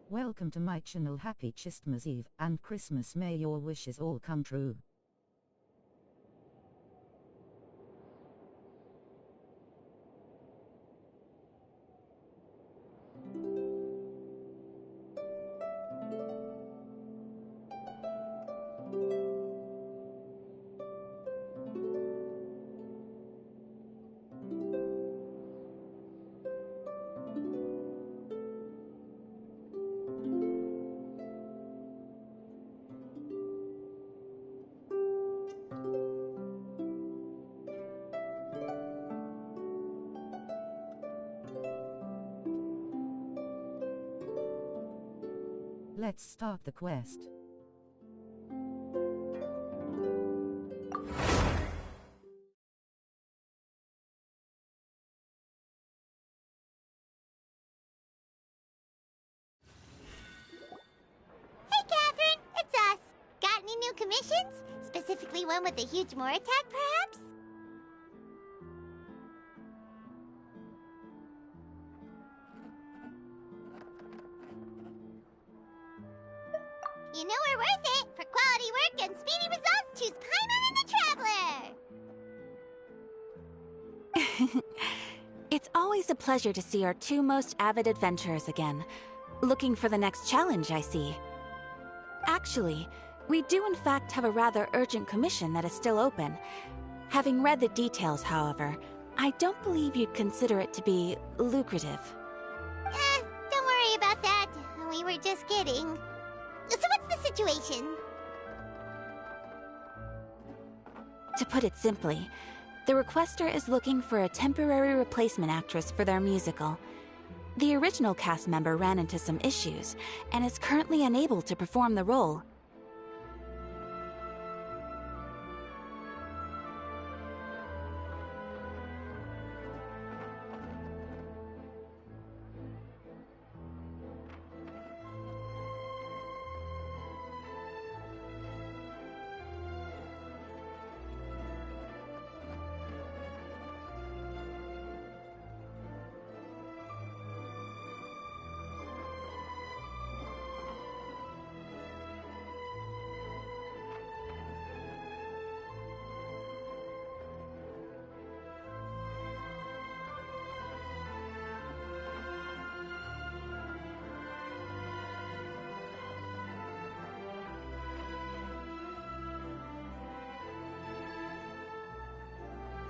Welcome to my channel. Happy Chistmas Eve and Christmas. May your wishes all come true. Let's start the quest. Hey, Catherine, it's us. Got any new commissions? Specifically one with a huge more attack, perhaps? You know we're worth it. For quality work and speedy results, choose Paimon and the Traveler. It's always a pleasure to see our two most avid adventurers again. Looking for the next challenge, I see. Actually, we do in fact have a rather urgent commission that is still open. Having read the details, however, I don't believe you'd consider it to be lucrative. Don't worry about that. We were just kidding. So what's the situation? To put it simply, the requester is looking for a temporary replacement actress for their musical. The original cast member ran into some issues and is currently unable to perform the role.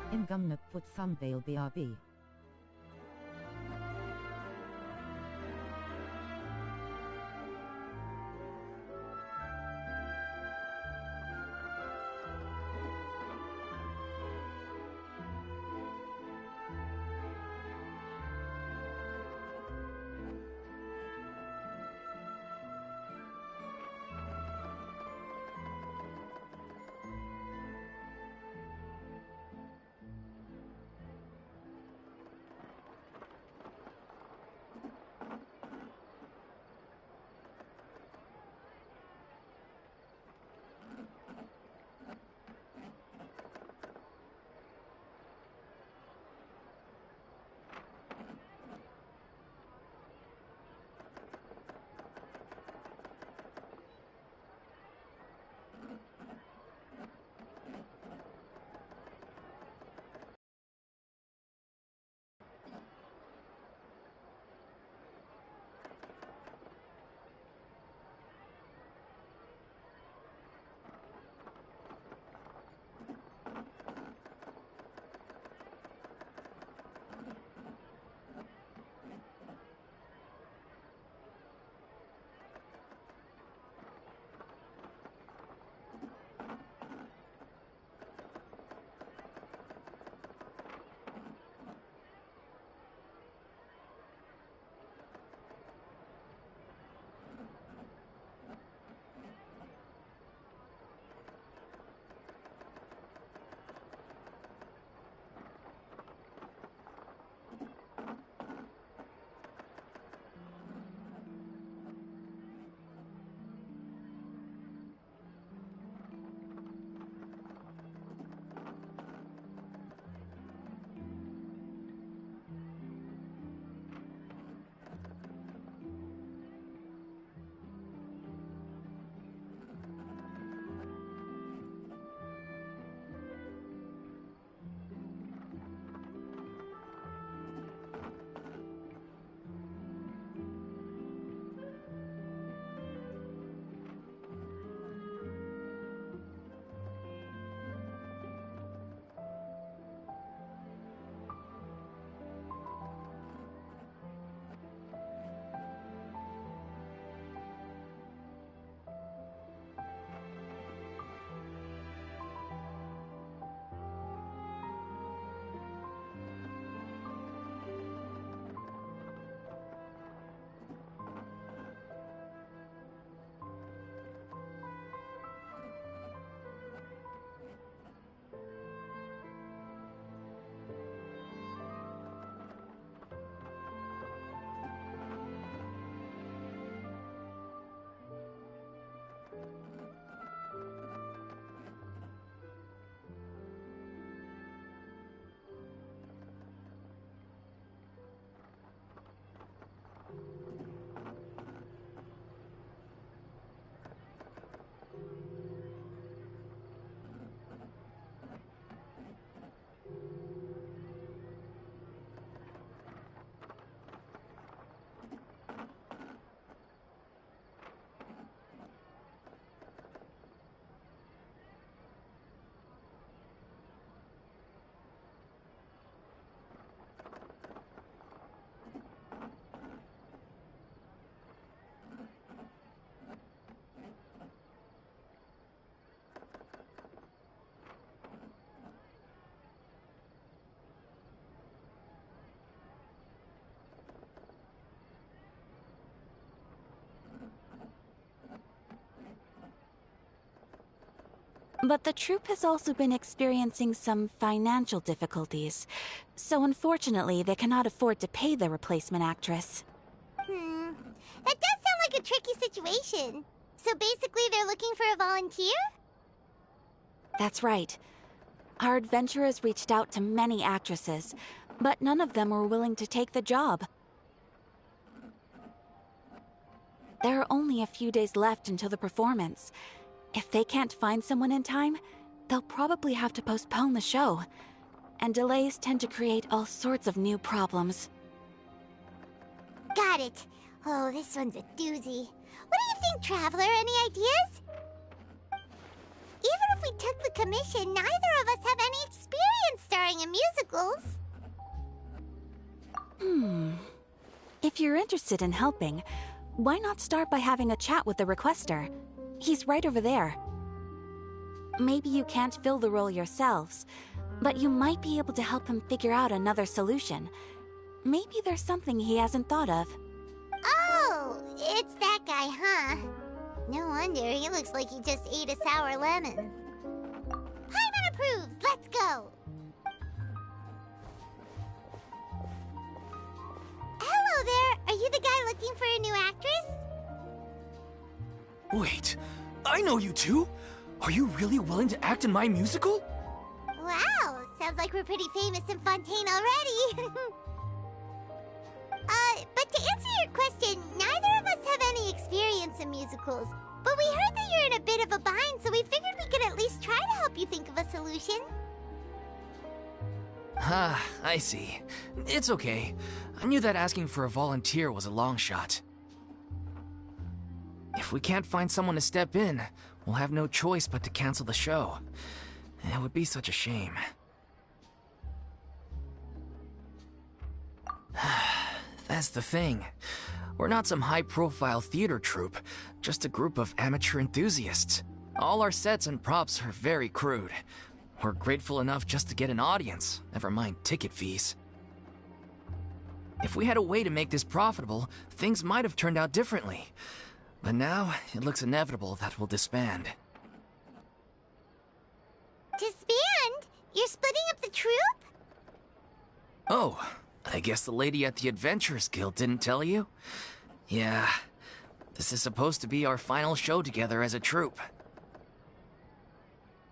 I'm gonna put thumbnail BRB. But the troupe has also been experiencing some financial difficulties, so unfortunately they cannot afford to pay the replacement actress. That does sound like a tricky situation. So basically they're looking for a volunteer? That's right. Our adventurers reached out to many actresses, but none of them were willing to take the job. There are only a few days left until the performance. If they can't find someone in time, they'll probably have to postpone the show. And delays tend to create all sorts of new problems. Got it. Oh, this one's a doozy. What do you think, Traveler? Any ideas? Even if we took the commission, neither of us have any experience starring in musicals. If you're interested in helping, why not start by having a chat with the requester? He's right over there. Maybe you can't fill the role yourselves, but you might be able to help him figure out another solution. Maybe there's something he hasn't thought of. Oh, it's that guy, huh? No wonder, he looks like he just ate a sour lemon. Paimon approves, let's go! Hello there, are you the guy looking for a new actress? Wait, I know you two! Are you really willing to act in my musical? Wow, sounds like we're pretty famous in Fontaine already. But to answer your question, neither of us have any experience in musicals. But we heard that you're in a bit of a bind, so we figured we could at least try to help you think of a solution. Ah, I see. It's okay. I knew that asking for a volunteer was a long shot. If we can't find someone to step in, we'll have no choice but to cancel the show. It would be such a shame. That's the thing. We're not some high-profile theater troupe, just a group of amateur enthusiasts. All our sets and props are very crude. We're grateful enough just to get an audience, never mind ticket fees. If we had a way to make this profitable, things might have turned out differently. But now, it looks inevitable that we'll disband. Disband? You're splitting up the troupe? Oh, I guess the lady at the Adventurers Guild didn't tell you? Yeah, this is supposed to be our final show together as a troupe.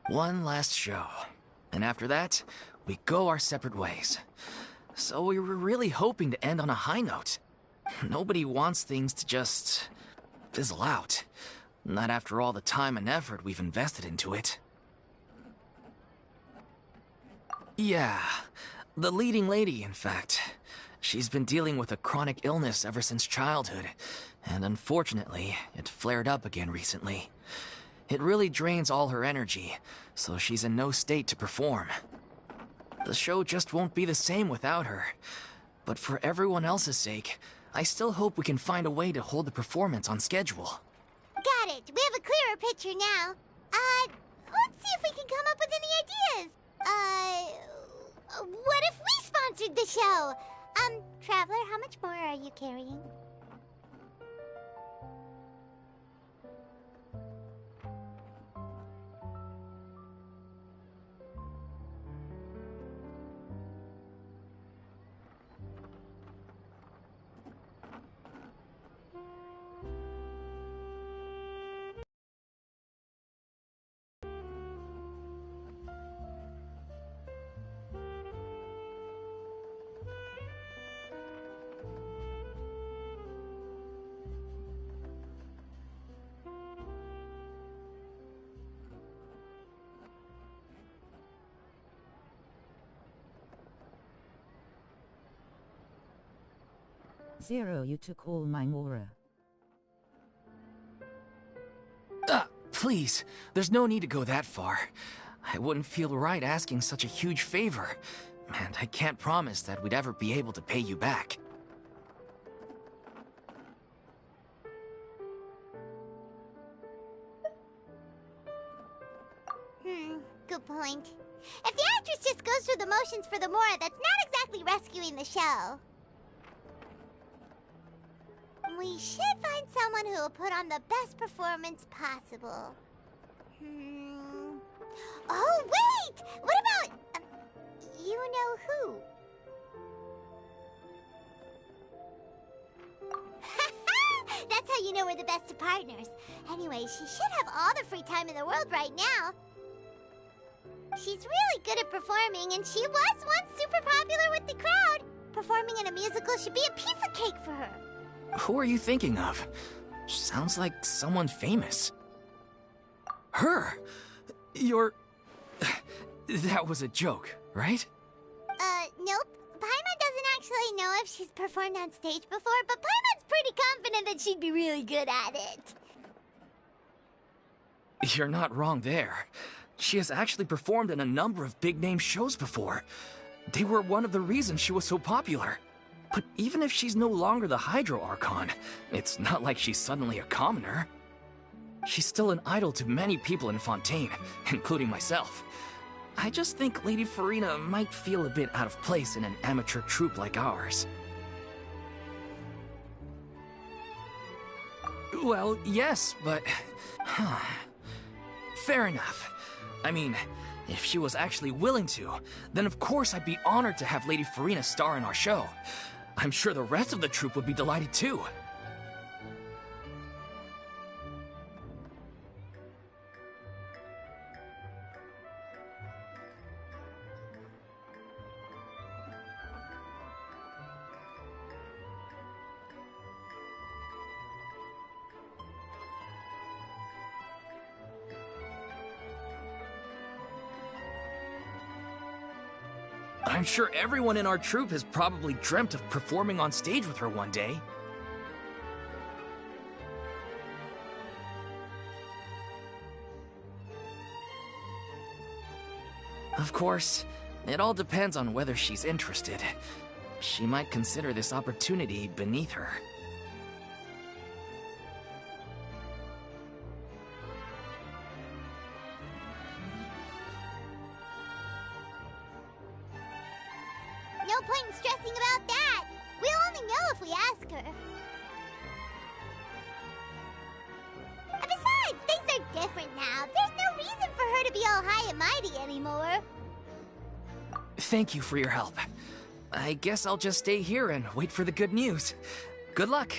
One last show, and after that, we go our separate ways. So we were really hoping to end on a high note. Nobody wants things to just fizzle out. Not after all the time and effort we've invested into it. Yeah, the leading lady, in fact. She's been dealing with a chronic illness ever since childhood, and unfortunately, it flared up again recently. It really drains all her energy, so she's in no state to perform. The show just won't be the same without her. But for everyone else's sake, I still hope we can find a way to hold the performance on schedule. Got it. We have a clearer picture now. Let's see if we can come up with any ideas. What if we sponsored the show? Traveler, how much more are you carrying? Zero, you took all my mora. Please, there's no need to go that far. I wouldn't feel right asking such a huge favor, and I can't promise that we'd ever be able to pay you back. Good point. If the actress just goes through the motions for the Mora, that's not exactly rescuing the show. We should find someone who will put on the best performance possible. Oh, wait! What about... you know who? That's how you know we're the best of partners. Anyway, she should have all the free time in the world right now. She's really good at performing, and she was once super popular with the crowd. Performing in a musical should be a piece of cake for her. Who are you thinking of? Sounds like someone famous. Her? You're... That was a joke, right? Nope. Paimon doesn't actually know if she's performed on stage before, but Paimon's pretty confident that she'd be really good at it. You're not wrong there. She has actually performed in a number of big-name shows before. They were one of the reasons she was so popular. But even if she's no longer the Hydro Archon, it's not like she's suddenly a commoner. She's still an idol to many people in Fontaine, including myself. I just think Lady Furina might feel a bit out of place in an amateur troupe like ours. Well, yes, but... Fair enough. I mean, if she was actually willing to, then of course I'd be honored to have Lady Furina star in our show. I'm sure the rest of the troupe would be delighted too. I'm sure everyone in our troupe has probably dreamt of performing on stage with her one day. Of course, it all depends on whether she's interested. She might consider this opportunity beneath her. No point in stressing about that. We'll only know if we ask her. And besides, things are different now. There's no reason for her to be all high and mighty anymore. Thank you for your help. I guess I'll just stay here and wait for the good news. Good luck.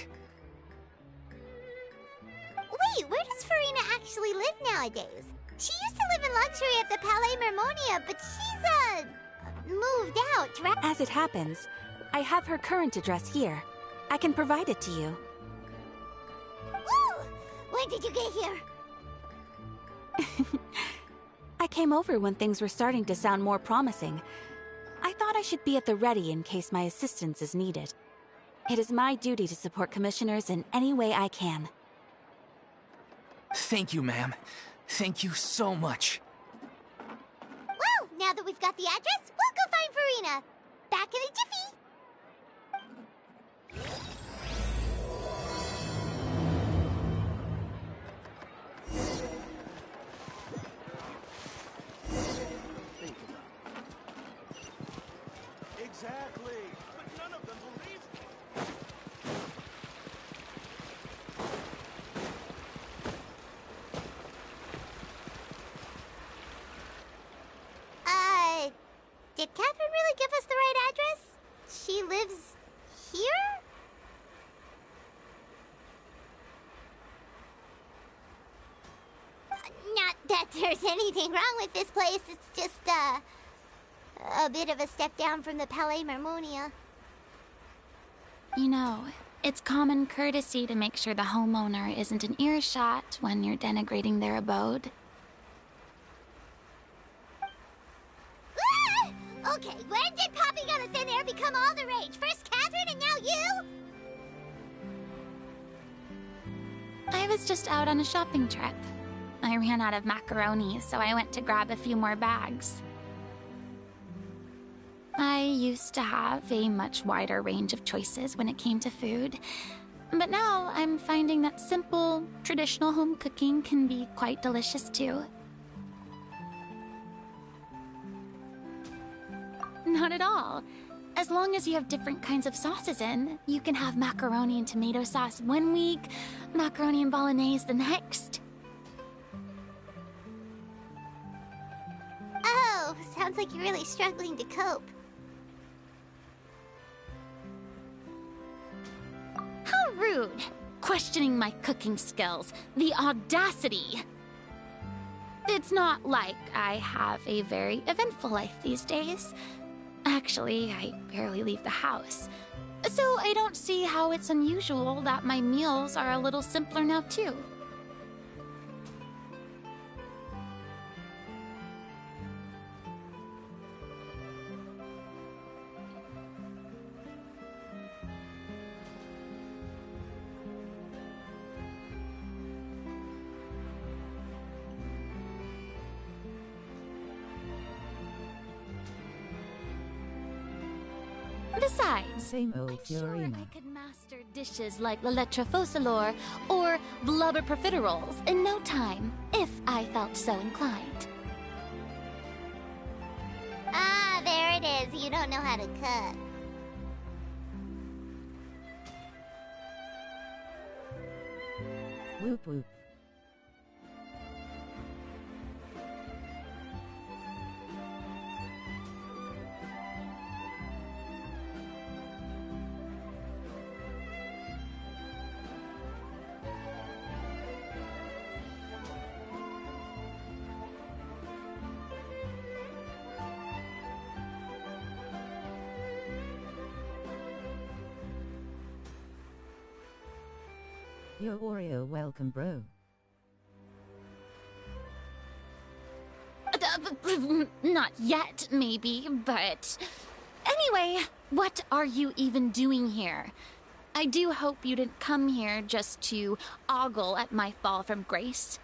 Wait, where does Furina actually live nowadays? She used to live in luxury at the Palais Mermonia, but she's, moved out, right? As it happens, I have her current address here. I can provide it to you. Woo! When did you get here? I came over when things were starting to sound more promising. I thought I should be at the ready in case my assistance is needed. It is my duty to support commissioners in any way I can. Thank you, ma'am. Thank you so much. Well, now that we've got the address, we'll go find Furina. Back in a jiffy. Exactly, but none of them believe me. Did Catherine really give us the right address? She lives here? Not that there's anything wrong with this place. It's just, a bit of a step down from the Palais Mermonia. You know, it's common courtesy to make sure the homeowner isn't in earshot when you're denigrating their abode. Ah! Okay, when did popping out of thin air become all the rage? First Catherine and now you? I was just out on a shopping trip. I ran out of macaroni, so I went to grab a few more bags. I used to have a much wider range of choices when it came to food, but now I'm finding that simple, traditional home cooking can be quite delicious too. Not at all. As long as you have different kinds of sauces in, you can have macaroni and tomato sauce one week, macaroni and bolognese the next. sounds like you're really struggling to cope. How rude! Questioning my cooking skills. The audacity! It's not like I have a very eventful life these days. Actually, I barely leave the house. So I don't see how it's unusual that my meals are a little simpler now too. Besides, Same old I'm sure furina. I could master dishes like la lettre focilor or blubber profiteroles in no time, if I felt so inclined. Ah, there it is. You don't know how to cook. Whoop whoop. Yo Oreo, welcome bro. Not yet, maybe, but... Anyway, what are you even doing here? I do hope you didn't come here just to ogle at my fall from grace.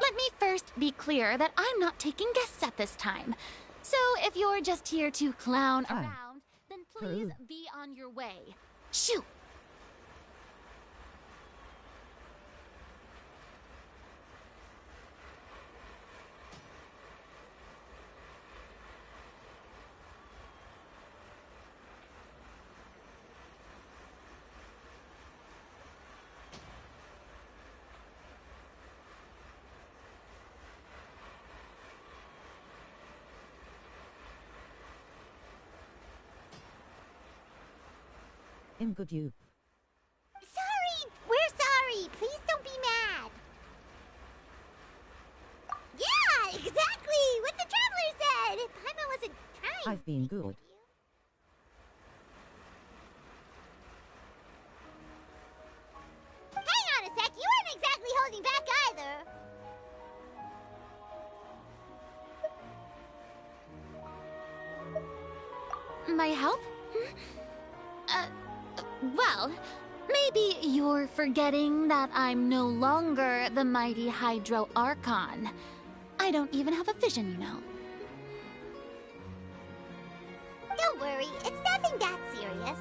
Let me first be clear that I'm not taking guests at this time. So if you're just here to clown Hi. around, then please True. be on your way. Shoo! I'm good you. Sorry! We're sorry! Please don't be mad! Yeah, exactly! What the Traveler said! Paimon wasn't trying. I've been good. Hang on a sec, you weren't exactly holding back either! My help? Well, maybe you're forgetting that I'm no longer the mighty Hydro Archon. I don't even have a vision, you know. Don't worry, it's nothing that serious.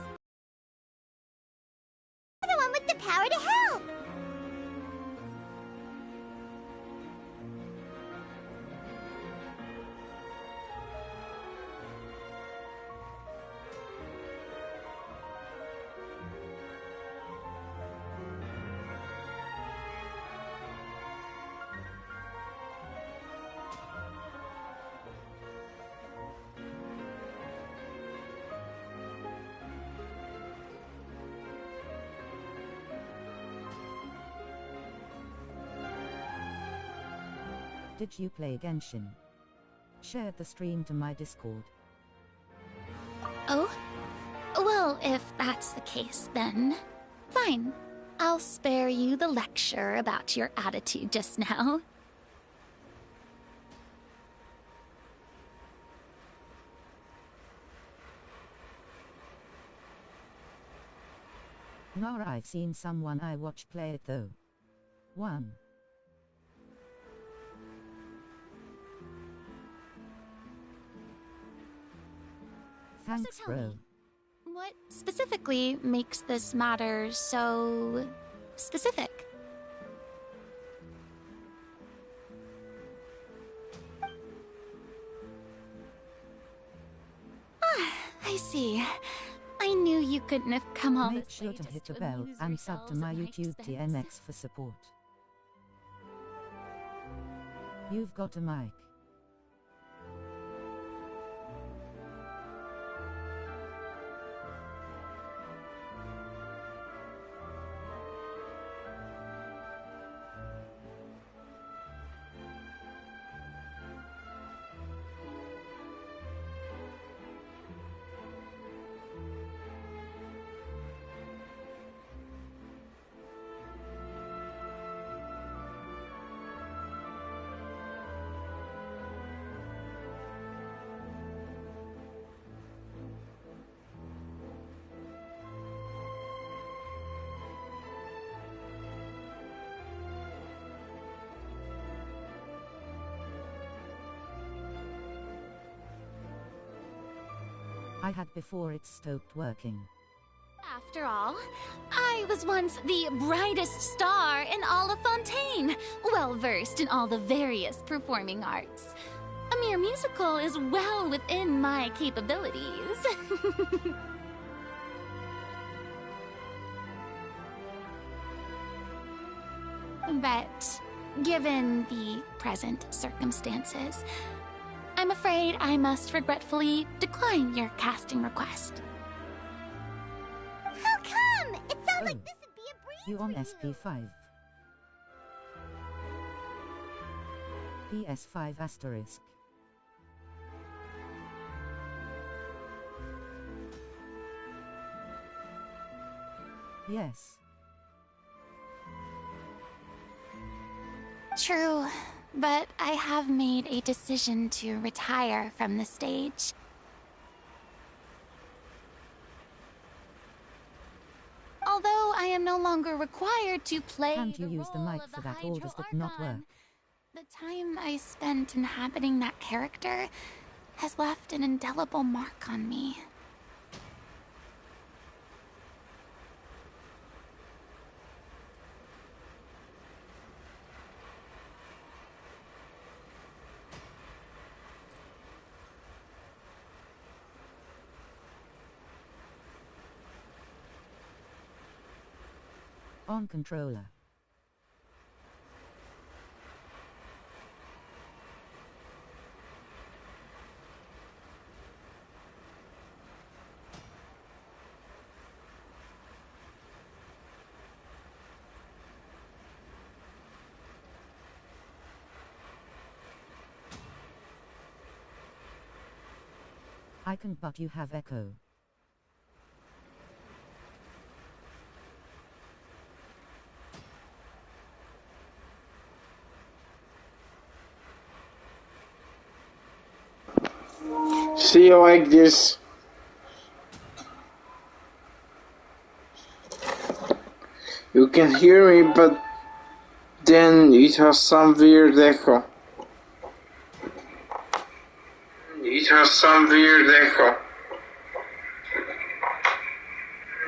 You're the one with the power to help! Did you play Genshin? Shared the stream to my Discord. Oh? Well, if that's the case, then fine. I'll spare you the lecture about your attitude just now. Nor I've seen someone I watch play it though. 1. Thanks So tell bro. me, what specifically makes this matter so specific? I see. I knew you couldn't have come all Make this sure way to just hit the to bell amuse and sub to yourselves my at YouTube expense. TNX for support. You've got a mic. I had before it stopped working. After all, I was once the brightest star in all of Fontaine, well versed in all the various performing arts. A mere musical is well within my capabilities. But given the present circumstances, I'm afraid I must regretfully decline your casting request. How come? It sounds like this would be a breeze You on for you. SP5. PS5 asterisk. Yes. True, but I have made a decision to retire from the stage. Although I am no longer required to play Can't you the use the role mic of for the that, or does that not work? Hydro-Archon, the time I spent inhabiting that character has left an indelible mark on me. On controller. I can, but you have echo. See you like this. You can hear me, but then it has some weird echo. It has some weird echo.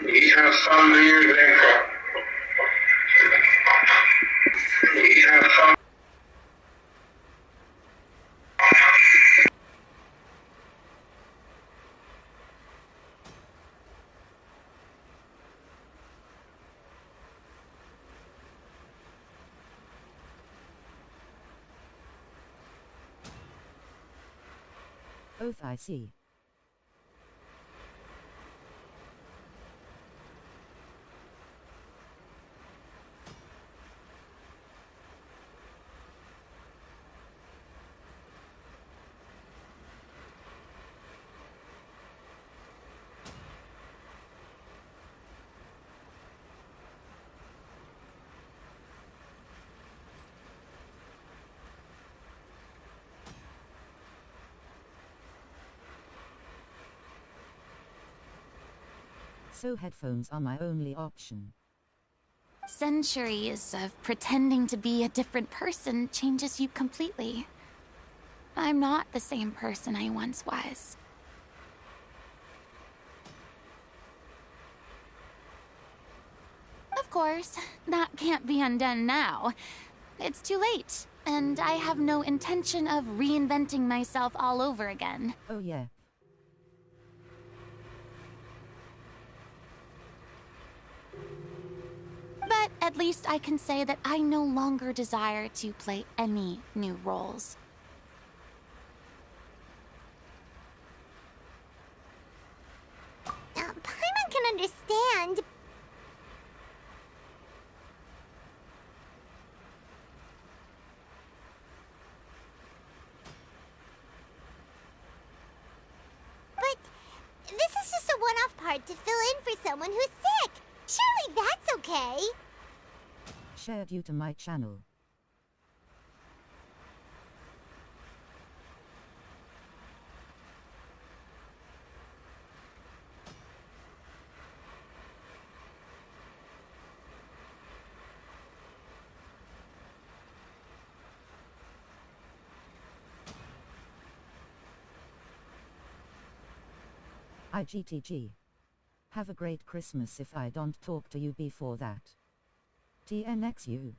It has some weird echo. It has some. Both I see. So headphones are my only option. Centuries of pretending to be a different person changes you completely. I'm not the same person I once was. Of course, that can't be undone now. It's too late, and I have no intention of reinventing myself all over again. Oh yeah. But At least I can say that I no longer desire to play any new roles. Paimon can understand. But this is just a one-off part to fill in for someone who's sick. Surely that's okay. Shared you to my channel. IGTG. Have a great Christmas if I don't talk to you before that. TNXU.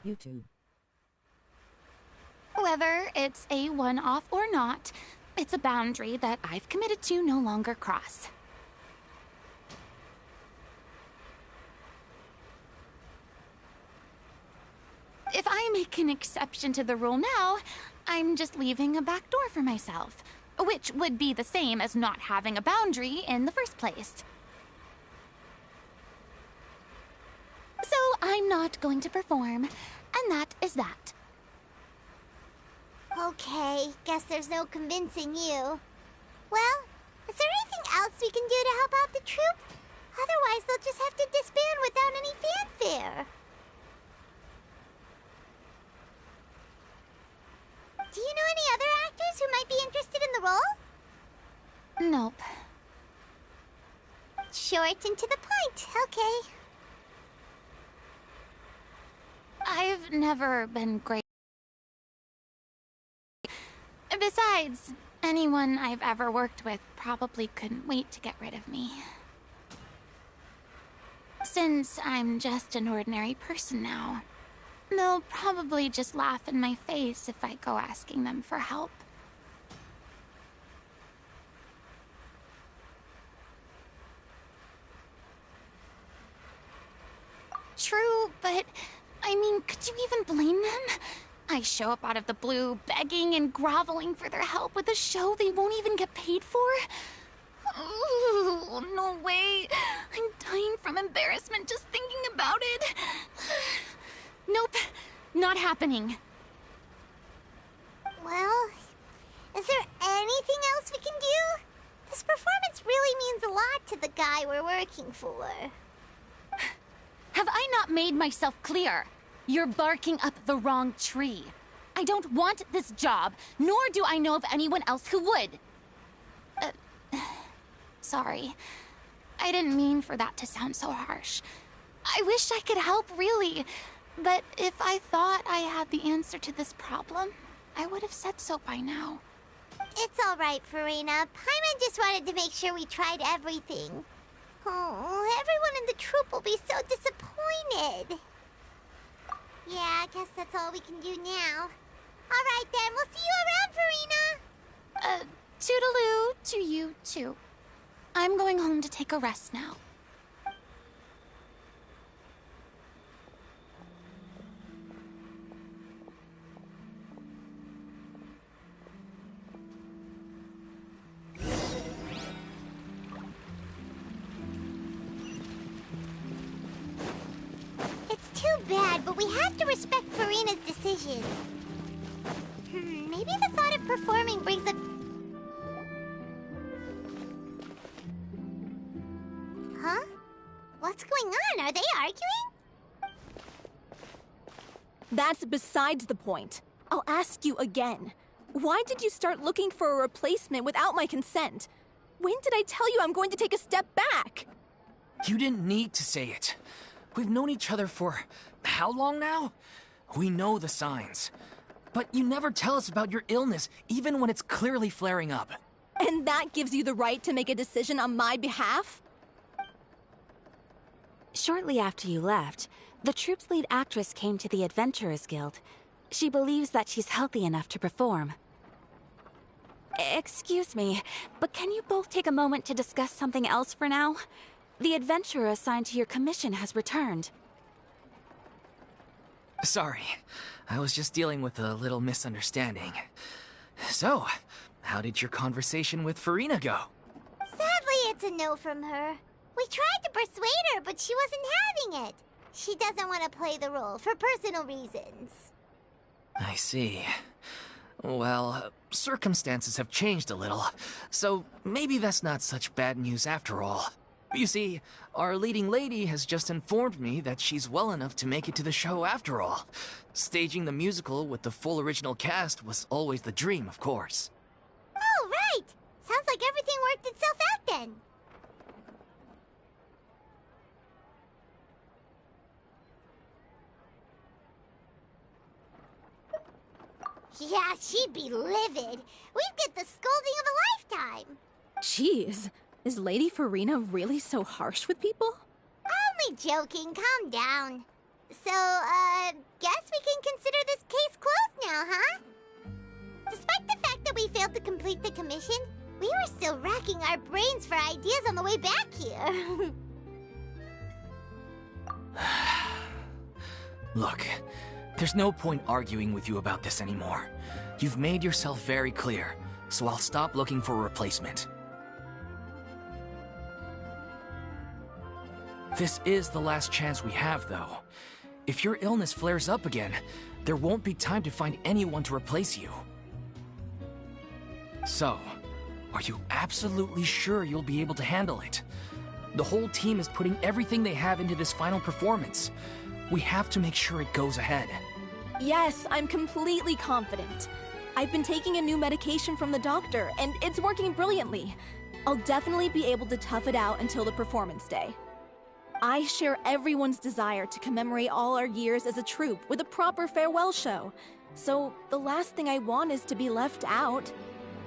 YouTube. Whether it's a one-off or not, it's a boundary that I've committed to no longer cross. If I make an exception to the rule now, I'm just leaving a back door for myself, which would be the same as not having a boundary in the first place. So I'm not going to perform, and that is that. Okay, guess there's no convincing you. Well, is there anything else we can do to help out the troupe? Otherwise, they'll just have to disband without any fanfare. Do you know any other actors who might be interested in the role? Nope. Short and to the point, okay. I've never been great. Besides, anyone I've ever worked with probably couldn't wait to get rid of me. Since I'm just an ordinary person now, they'll probably just laugh in my face if I go asking them for help. True, but I mean, could you even blame them? I show up out of the blue, begging and groveling for their help with a show they won't even get paid for? Ooh, no way. I'm dying from embarrassment just thinking about it. Nope, not happening. Well, is there anything else we can do? This performance really means a lot to the guy we're working for. Have I not made myself clear? You're barking up the wrong tree. I don't want this job, nor do I know of anyone else who would. Sorry. I didn't mean for that to sound so harsh. I wish I could help, really. But if I thought I had the answer to this problem, I would have said so by now. It's all right, Furina. Paimon just wanted to make sure we tried everything. Oh, everyone in the troupe will be so disappointed. Yeah, I guess that's all we can do now. All right, then. We'll see you around, Furina. Toodaloo to you, too. I'm going home to take a rest now. It's too bad, but we have to respect Furina's decision. Maybe the thought of performing brings a... Huh? What's going on? Are they arguing? That's besides the point. I'll ask you again. Why did you start looking for a replacement without my consent? When did I tell you I'm going to take a step back? You didn't need to say it. We've known each other for how long now? We know the signs. But you never tell us about your illness, even when it's clearly flaring up. And that gives you the right to make a decision on my behalf? Shortly after you left, the troupe's lead actress came to the Adventurers Guild. She believes that she's healthy enough to perform. Excuse me, but can you both take a moment to discuss something else for now? The adventurer assigned to your commission has returned. Sorry, I was just dealing with a little misunderstanding. So, how did your conversation with Furina go? Sadly, it's a no from her. We tried to persuade her, but she wasn't having it. She doesn't want to play the role for personal reasons. I see. Well, circumstances have changed a little, so maybe that's not such bad news after all. You see, our leading lady has just informed me that she's well enough to make it to the show after all. Staging the musical with the full original cast was always the dream, of course. Oh, right! Sounds like everything worked itself out then. Yeah, she'd be livid. We'd get the scolding of a lifetime. Jeez, is Lady Furina really so harsh with people? Only joking, calm down. So, guess we can consider this case closed now, huh? Despite the fact that we failed to complete the commission, we were still racking our brains for ideas on the way back here. Look, there's no point arguing with you about this anymore. You've made yourself very clear, so I'll stop looking for a replacement. This is the last chance we have, though. If your illness flares up again, there won't be time to find anyone to replace you. So, are you absolutely sure you'll be able to handle it? The whole team is putting everything they have into this final performance. We have to make sure it goes ahead. Yes, I'm completely confident. I've been taking a new medication from the doctor, and it's working brilliantly. I'll definitely be able to tough it out until the performance day. I share everyone's desire to commemorate all our years as a troupe with a proper farewell show. So the last thing I want is to be left out.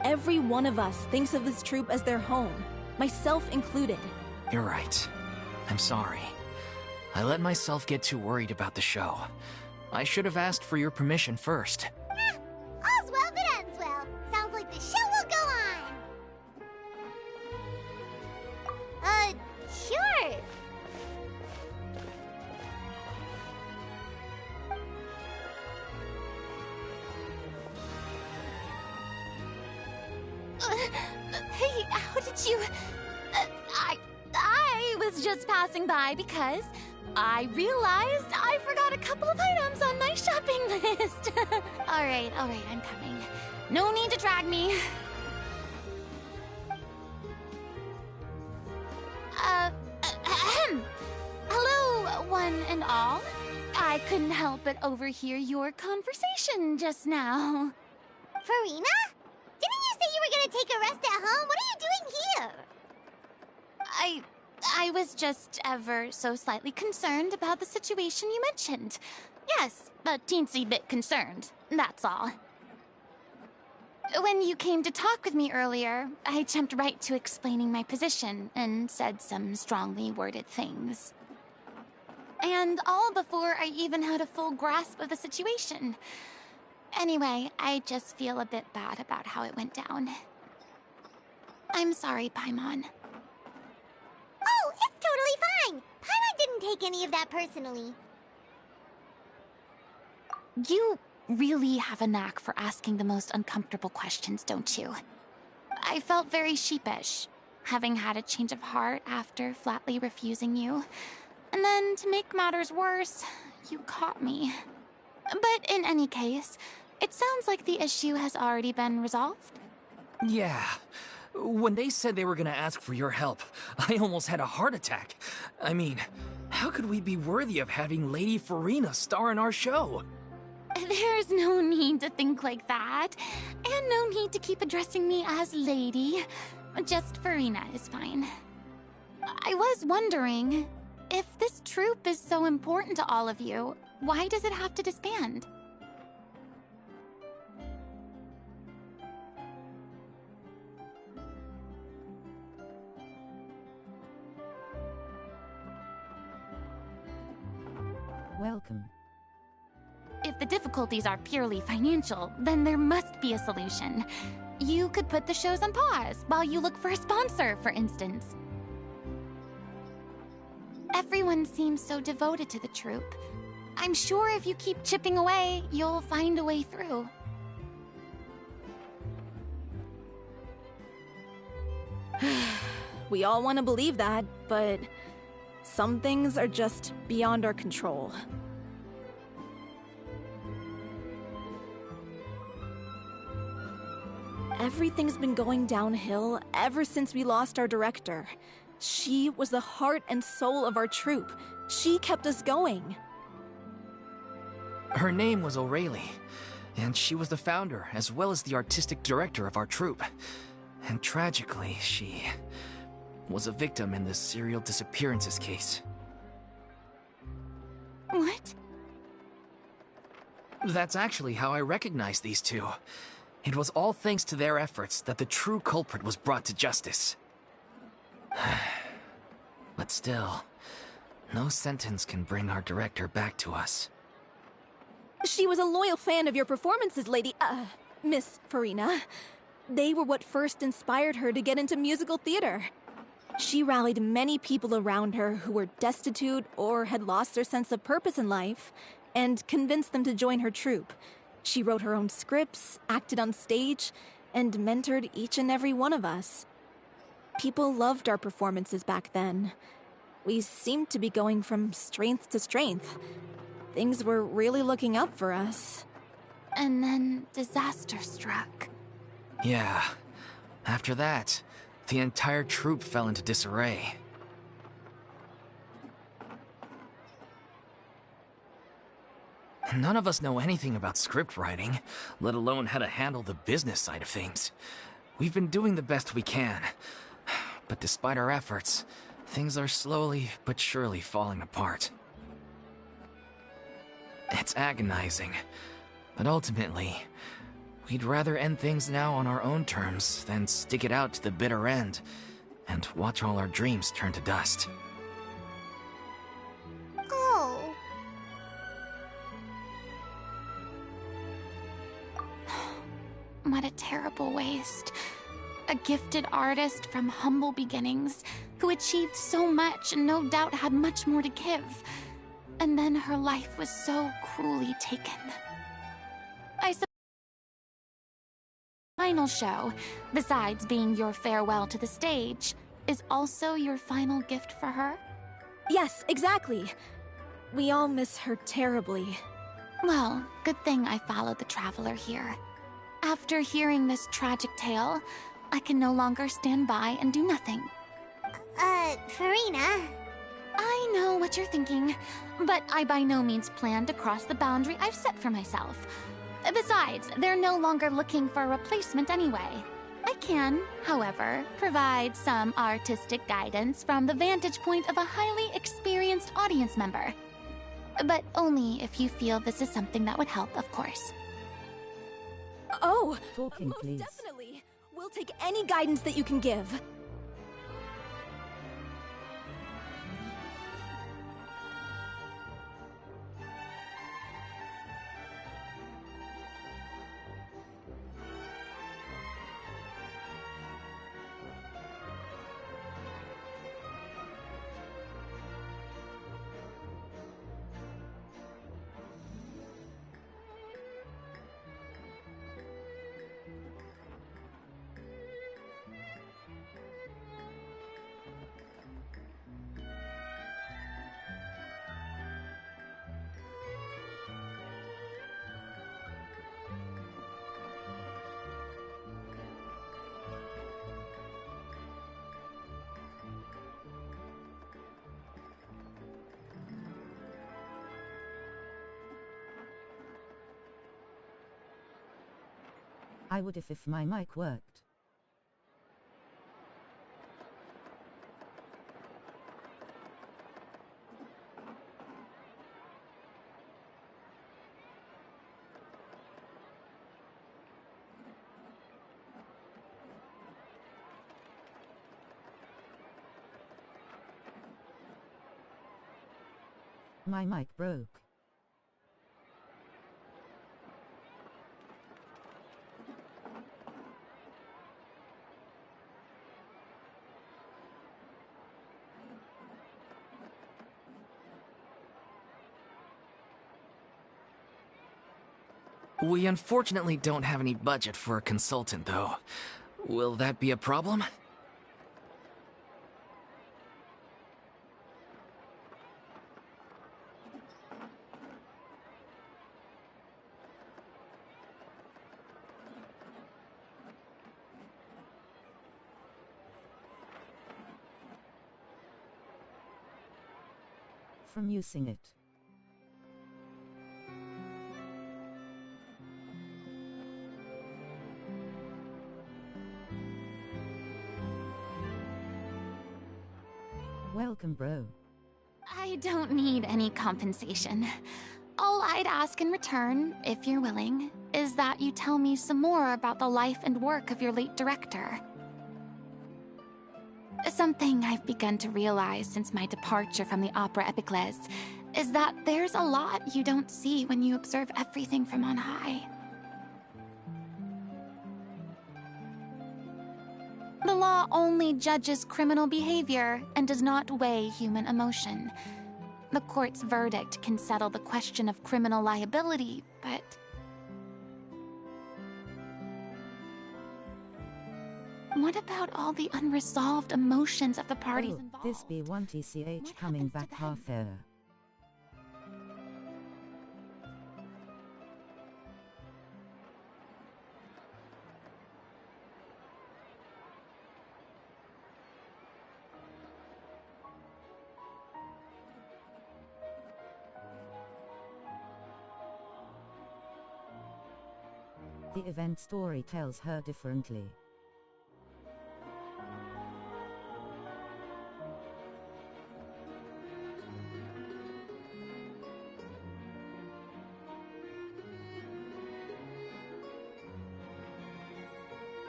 Every one of us thinks of this troupe as their home, myself included. You're right. I'm sorry. I let myself get too worried about the show. I should have asked for your permission first. All's well that ends well. Sounds like the show will go on. Sure. Hey, how did you... I was just passing by because I realized I forgot a couple of items on my shopping list. All right, I'm coming. No need to drag me. Hello, one and all. I couldn't help but overhear your conversation just now. Furina? Didn't you say you were gonna take a rest at home? What are you doing here? I was just ever so slightly concerned about the situation you mentioned. Yes, a teensy bit concerned, that's all. When you came to talk with me earlier, I jumped right to explaining my position and said some strongly worded things. And all before I even had a full grasp of the situation. Anyway, I just feel a bit bad about how it went down. I'm sorry, Paimon. Oh, it's totally fine. Paimon didn't take any of that personally. You really have a knack for asking the most uncomfortable questions, don't you? I felt very sheepish, having had a change of heart after flatly refusing you. And then, to make matters worse, you caught me. But in any case, it sounds like the issue has already been resolved. Yeah. When they said they were gonna ask for your help, I almost had a heart attack. I mean, how could we be worthy of having Lady Furina star in our show? There's no need to think like that, and no need to keep addressing me as Lady. Just Furina is fine. I was wondering, if this troupe is so important to all of you, why does it have to disband? Welcome. If the difficulties are purely financial, then there must be a solution. You could put the shows on pause while you look for a sponsor, for instance. Everyone seems so devoted to the troupe. I'm sure if you keep chipping away, you'll find a way through. We all want to believe that, but some things are just beyond our control. Everything's been going downhill ever since we lost our director. She was the heart and soul of our troupe. She kept us going. Her name was O'Reilly, and she was the founder as well as the artistic director of our troupe. And tragically, she was a victim in this serial disappearances case. What? That's actually how I recognized these two. It was all thanks to their efforts that the true culprit was brought to justice. But still, no sentence can bring our director back to us. She was a loyal fan of your performances, Miss Furina. They were what first inspired her to get into musical theater. She rallied many people around her who were destitute or had lost their sense of purpose in life, and convinced them to join her troupe. She wrote her own scripts, acted on stage, and mentored each and every one of us. People loved our performances back then. We seemed to be going from strength to strength. Things were really looking up for us. And then disaster struck. Yeah. After that, the entire troupe fell into disarray. None of us know anything about script writing, let alone how to handle the business side of things. We've been doing the best we can. But despite our efforts, things are slowly but surely falling apart. It's agonizing, but ultimately, we'd rather end things now on our own terms than stick it out to the bitter end and watch all our dreams turn to dust. Oh. What a terrible waste. A gifted artist from humble beginnings who achieved so much and no doubt had much more to give. And then her life was so cruelly taken. I suppose the final show, besides being your farewell to the stage, is also your final gift for her? Yes, exactly. We all miss her terribly. Well, good thing I followed the Traveler here. After hearing this tragic tale, I can no longer stand by and do nothing. Furina. I know what you're thinking, but I by no means plan to cross the boundary I've set for myself. Besides, they're no longer looking for a replacement anyway. I can, however, provide some artistic guidance from the vantage point of a highly experienced audience member. But only if you feel this is something that would help, of course. Oh, Talking, most please. definitely. We'll take any guidance that you can give. I would if my mic worked. My mic broke. We unfortunately don't have any budget for a consultant, though. Will that be a problem? From using it. Welcome, bro. I don't need any compensation. All I'd ask in return, if you're willing, is that you tell me some more about the life and work of your late director. Something I've begun to realize since my departure from the Opera Epiclese is that there's a lot you don't see when you observe everything from on high. The law only judges criminal behavior and does not weigh human emotion. The court's verdict can settle the question of criminal liability, but... what about all the unresolved emotions of the parties involved? This B1 TCH coming back half air. The event story tells her differently.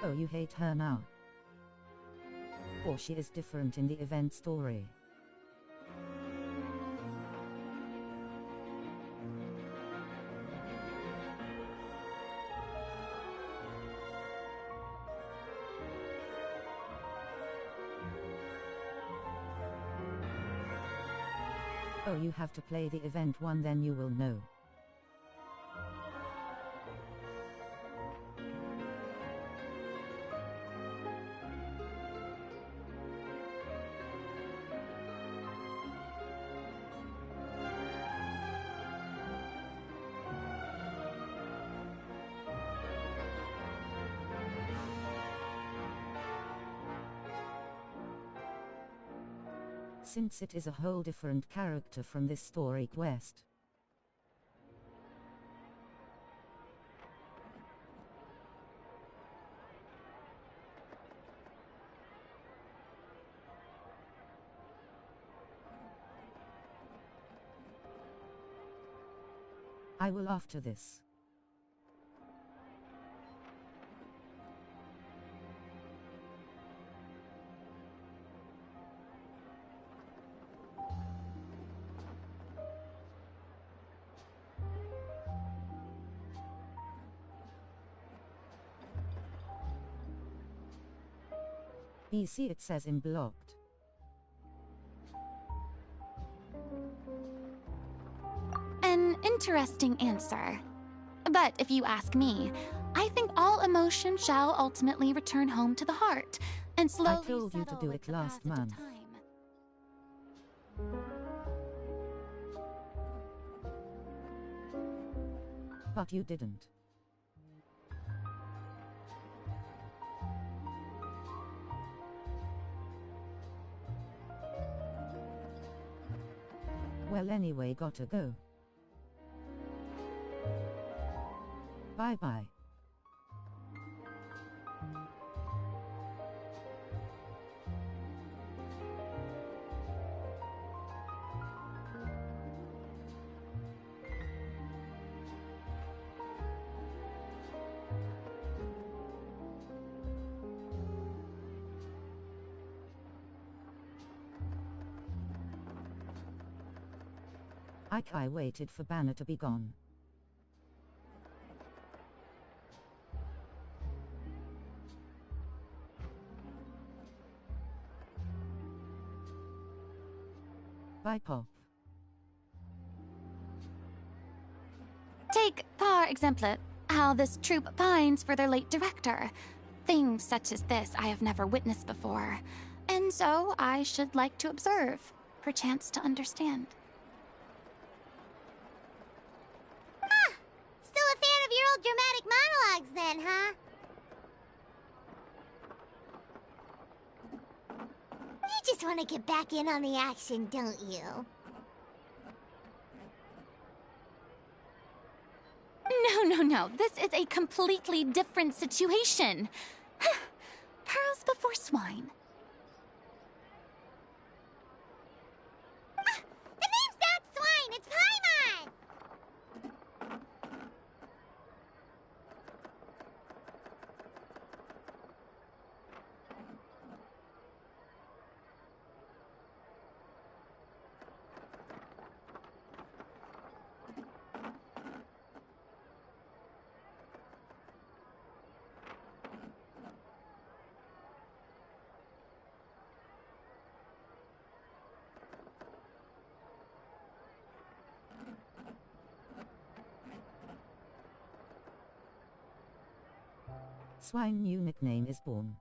Oh, you hate her now? Or she is different in the event story? Oh, you have to play the event one, then you will know. Since it is a whole different character from this story quest. I will after this. BC it says in blocked. An interesting answer. But if you ask me, I think all emotion shall ultimately return home to the heart, and slowly I told you to settle do with it the last passage of month. time. But you didn't. Well, anyway, gotta go. Bye bye. I waited for Banner to be gone. Bye, Pop. Take, par exemple, how this troupe pines for their late director. Things such as this I have never witnessed before, and so I should like to observe, perchance to understand. Huh. Still a fan of your old dramatic monologues then, huh? You just want to get back in on the action, don't you? No. This is a completely different situation. Pearls before swine. Ah, the name's not Swine, it's Paimon! Swine new nickname is born.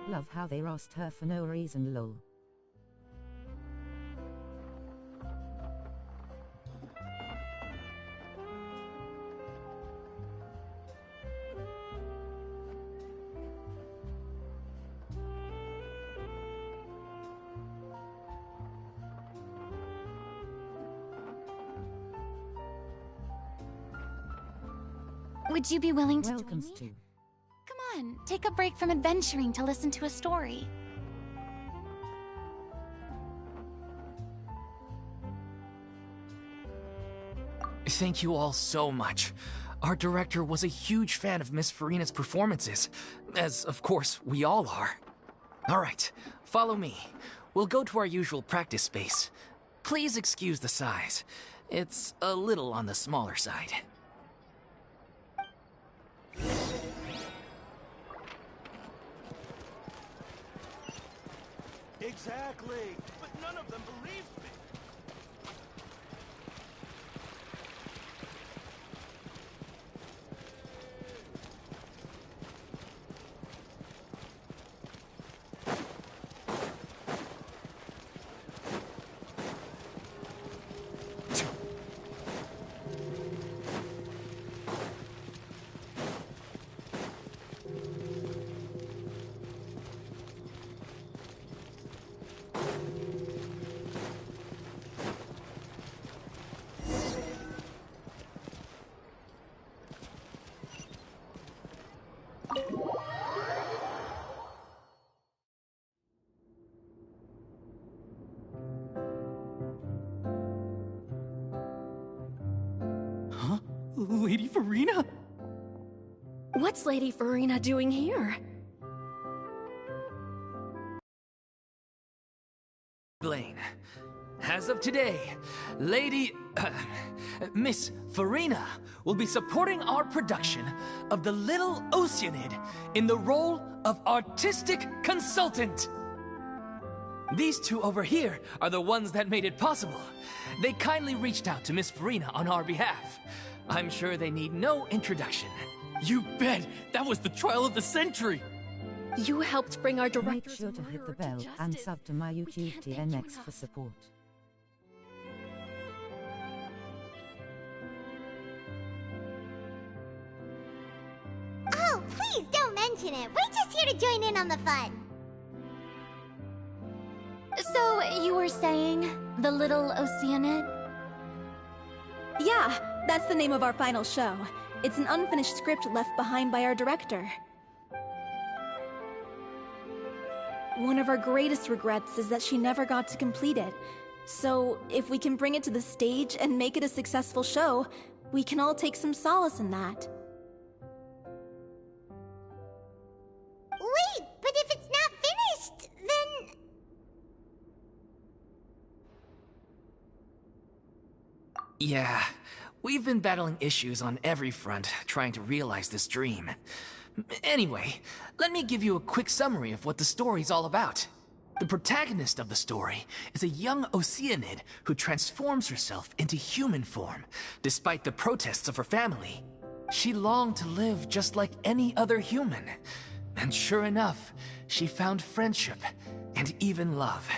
Love how they roast her for no reason, lol. Would you be willing to Welcomes join me? to. Come on, take a break from adventuring to listen to a story. Thank you all so much. Our director was a huge fan of Miss Furina's performances, as of course we all are. Alright, follow me. We'll go to our usual practice space. Please excuse the size. It's a little on the smaller side. Exactly, but none of them believed me. Huh? Lady Furina? What's Lady Furina doing here? Blaine. As of today, Miss Furina will be supporting our production of The Little Oceanid in the role of artistic consultant. These two over here are the ones that made it possible. They kindly reached out to Miss Furina on our behalf. I'm sure they need no introduction. You bet! That was the trial of the century! You helped bring our Make director's sure to hit the murderer bell to and justice. sub to my We YouTube can't thank you TNX for enough. support. Oh, please don't mention it. We're just here to join in on the fun. So, you were saying The Little Oceanid? Yeah, that's the name of our final show. It's an unfinished script left behind by our director. One of our greatest regrets is that she never got to complete it. So, if we can bring it to the stage and make it a successful show, we can all take some solace in that. Wait, but if it's not finished, then... Yeah, we've been battling issues on every front trying to realize this dream. Anyway, let me give you a quick summary of what the story's all about. The protagonist of the story is a young Oceanid who transforms herself into human form, despite the protests of her family. She longed to live just like any other human. And sure enough, she found friendship and even love.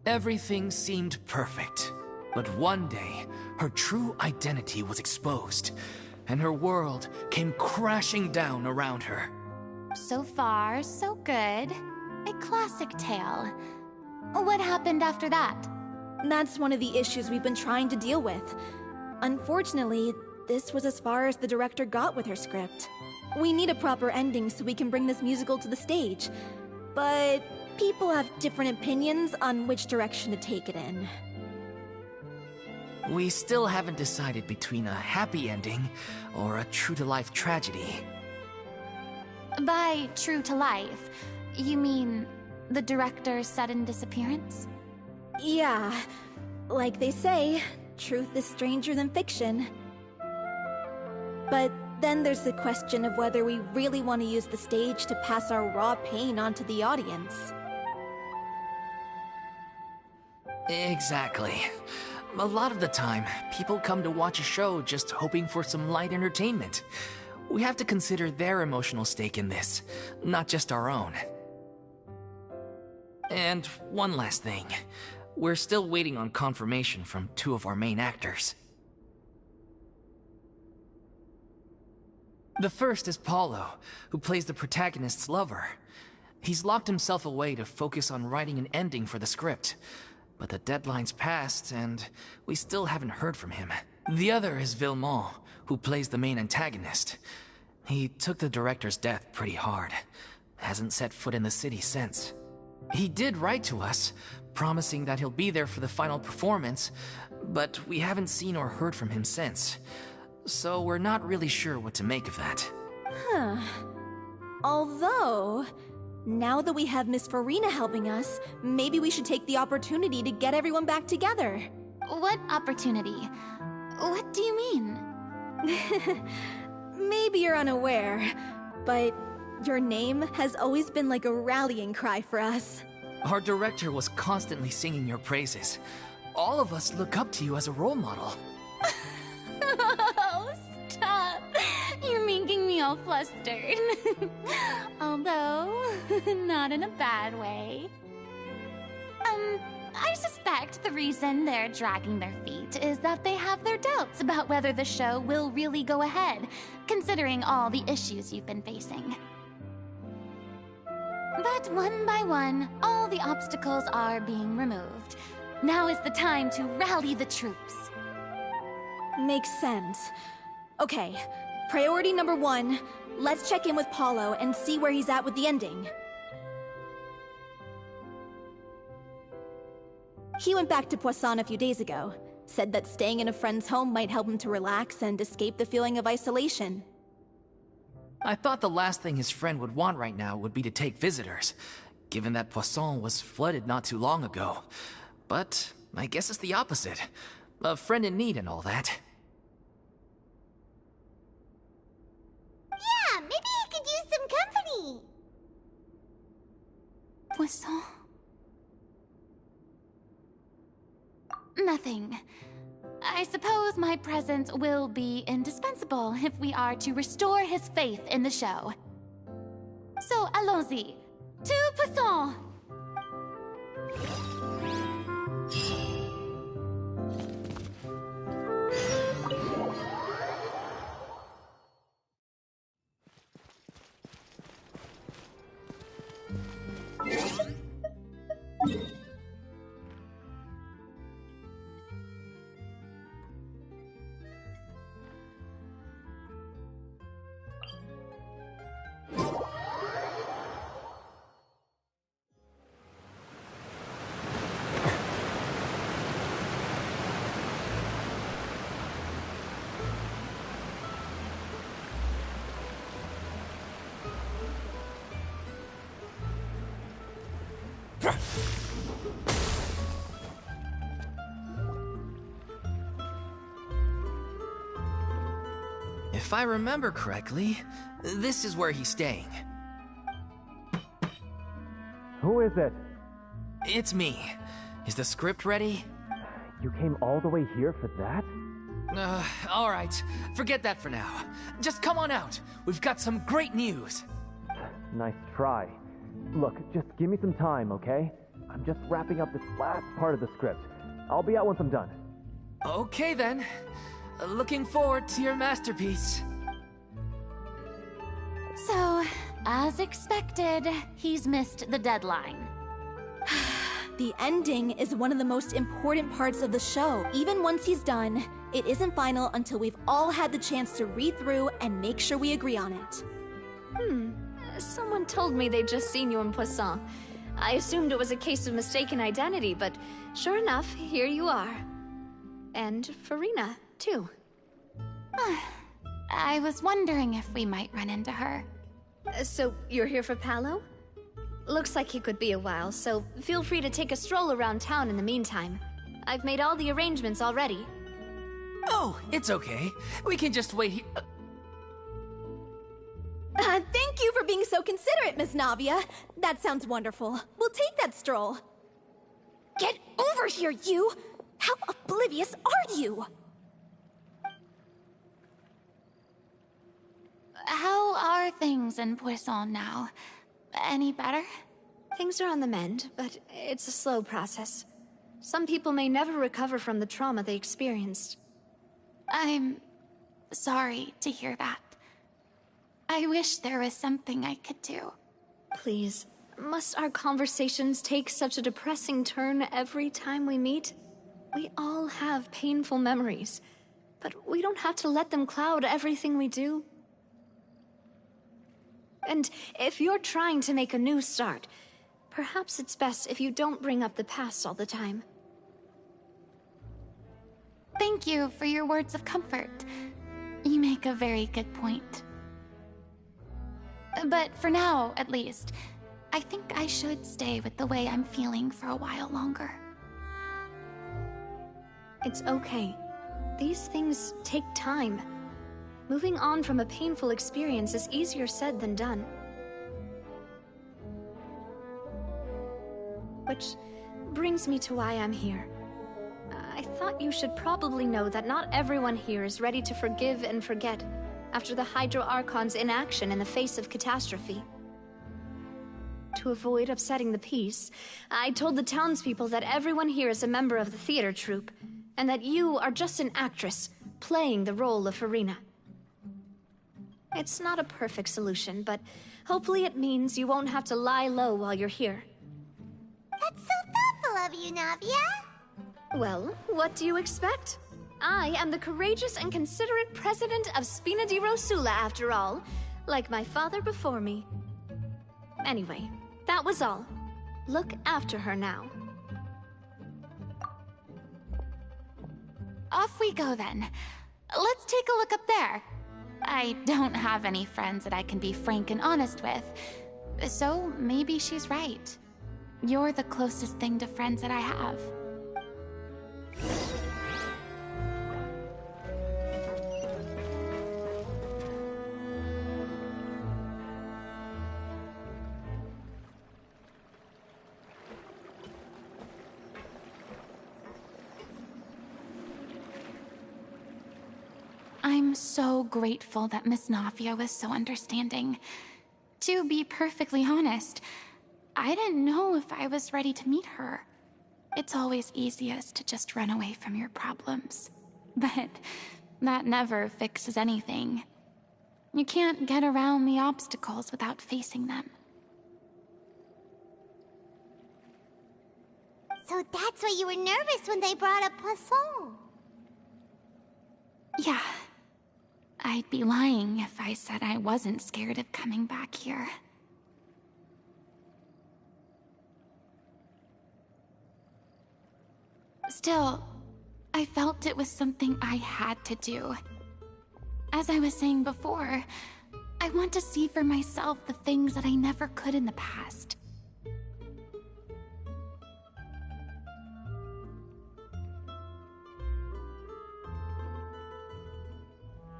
Everything seemed perfect. But one day, her true identity was exposed, and her world came crashing down around her. So far, so good. A classic tale. What happened after that? That's one of the issues we've been trying to deal with. Unfortunately, this was as far as the director got with her script. We need a proper ending so we can bring this musical to the stage. But people have different opinions on which direction to take it in. We still haven't decided between a happy ending or a true-to-life tragedy. By true to life, you mean the director's sudden disappearance? Yeah, like they say, truth is stranger than fiction. But then there's the question of whether we really want to use the stage to pass our raw pain onto the audience. Exactly. A lot of the time, people come to watch a show just hoping for some light entertainment. We have to consider their emotional stake in this, not just our own. And one last thing. We're still waiting on confirmation from two of our main actors. The first is Paulo, who plays the protagonist's lover. He's locked himself away to focus on writing an ending for the script. But the deadline's passed, and we still haven't heard from him. The other is Villemont, who plays the main antagonist. He took the director's death pretty hard. Hasn't set foot in the city since. He did write to us, promising that he'll be there for the final performance, but we haven't seen or heard from him since. So we're not really sure what to make of that. Huh. Although, now that we have Miss Furina helping us, maybe we should take the opportunity to get everyone back together. What opportunity? What do you mean? Maybe you're unaware, but your name has always been like a rallying cry for us. Our director was constantly singing your praises. All of us look up to you as a role model. Oh, stop! You're making me all flustered. Although, not in a bad way. I suspect the reason they're dragging their feet is that they have their doubts about whether the show will really go ahead, considering all the issues you've been facing. But one by one, all the obstacles are being removed. Now is the time to rally the troops. Makes sense. Okay, priority number 1, let's check in with Paulo and see where he's at with the ending. He went back to Poisson a few days ago. Said that staying in a friend's home might help him to relax and escape the feeling of isolation. I thought the last thing his friend would want right now would be to take visitors, given that Poisson was flooded not too long ago. But I guess it's the opposite. A friend in need and all that. Yeah, maybe he could use some company. Poisson? Nothing. I suppose my presence will be indispensable if we are to restore his faith in the show. So, allons-y. To Poisson! If I remember correctly, this is where he's staying. Who is it? It's me. Is the script ready? You came all the way here for that? Alright. Forget that for now. Just come on out. We've got some great news. Nice try. Look, just give me some time, okay? I'm just wrapping up this last part of the script. I'll be out once I'm done. Okay then. Looking forward to your masterpiece. So, as expected, he's missed the deadline. The ending is one of the most important parts of the show. Even once he's done, it isn't final until we've all had the chance to read through and make sure we agree on it. Someone told me they'd just seen you in Poisson. I assumed it was a case of mistaken identity, but sure enough, here you are. And Furina, too. I was wondering if we might run into her. So, you're here for Paolo? Looks like he could be a while, so feel free to take a stroll around town in the meantime. I've made all the arrangements already. Oh, it's okay. We can just wait here. Thank you for being so considerate, Miss Navia. That sounds wonderful. We'll take that stroll. Get over here, you! How oblivious are you? How are things in Poisson now? Any better? Things are on the mend, but it's a slow process. Some people may never recover from the trauma they experienced. I'm sorry to hear that. I wish there was something I could do. Please, must our conversations take such a depressing turn every time we meet? We all have painful memories, but we don't have to let them cloud everything we do. And if you're trying to make a new start, perhaps it's best if you don't bring up the past all the time. Thank you for your words of comfort. You make a very good point. But for now, at least, I think I should stay with the way I'm feeling for a while longer. It's okay. These things take time. Moving on from a painful experience is easier said than done. Which brings me to why I'm here. I thought you should probably know that not everyone here is ready to forgive and forget after the Hydro Archon's inaction in the face of catastrophe. To avoid upsetting the peace, I told the townspeople that everyone here is a member of the theater troupe, and that you are just an actress playing the role of Furina. It's not a perfect solution, but hopefully it means you won't have to lie low while you're here. That's so thoughtful of you, Navia. Well, what do you expect? I am the courageous and considerate president of Spina di Rosula, after all, like my father before me. Anyway, that was all. Look after her now. Off we go then. Let's take a look up there. I don't have any friends that I can be frank and honest with, so maybe she's right. You're the closest thing to friends that I have. I'm so grateful that Miss Navia was so understanding. To be perfectly honest, I didn't know if I was ready to meet her. It's always easiest to just run away from your problems. But that never fixes anything. You can't get around the obstacles without facing them. So that's why you were nervous when they brought up Poisson. Yeah. I'd be lying if I said I wasn't scared of coming back here. Still, I felt it was something I had to do. As I was saying before, I want to see for myself the things that I never could in the past.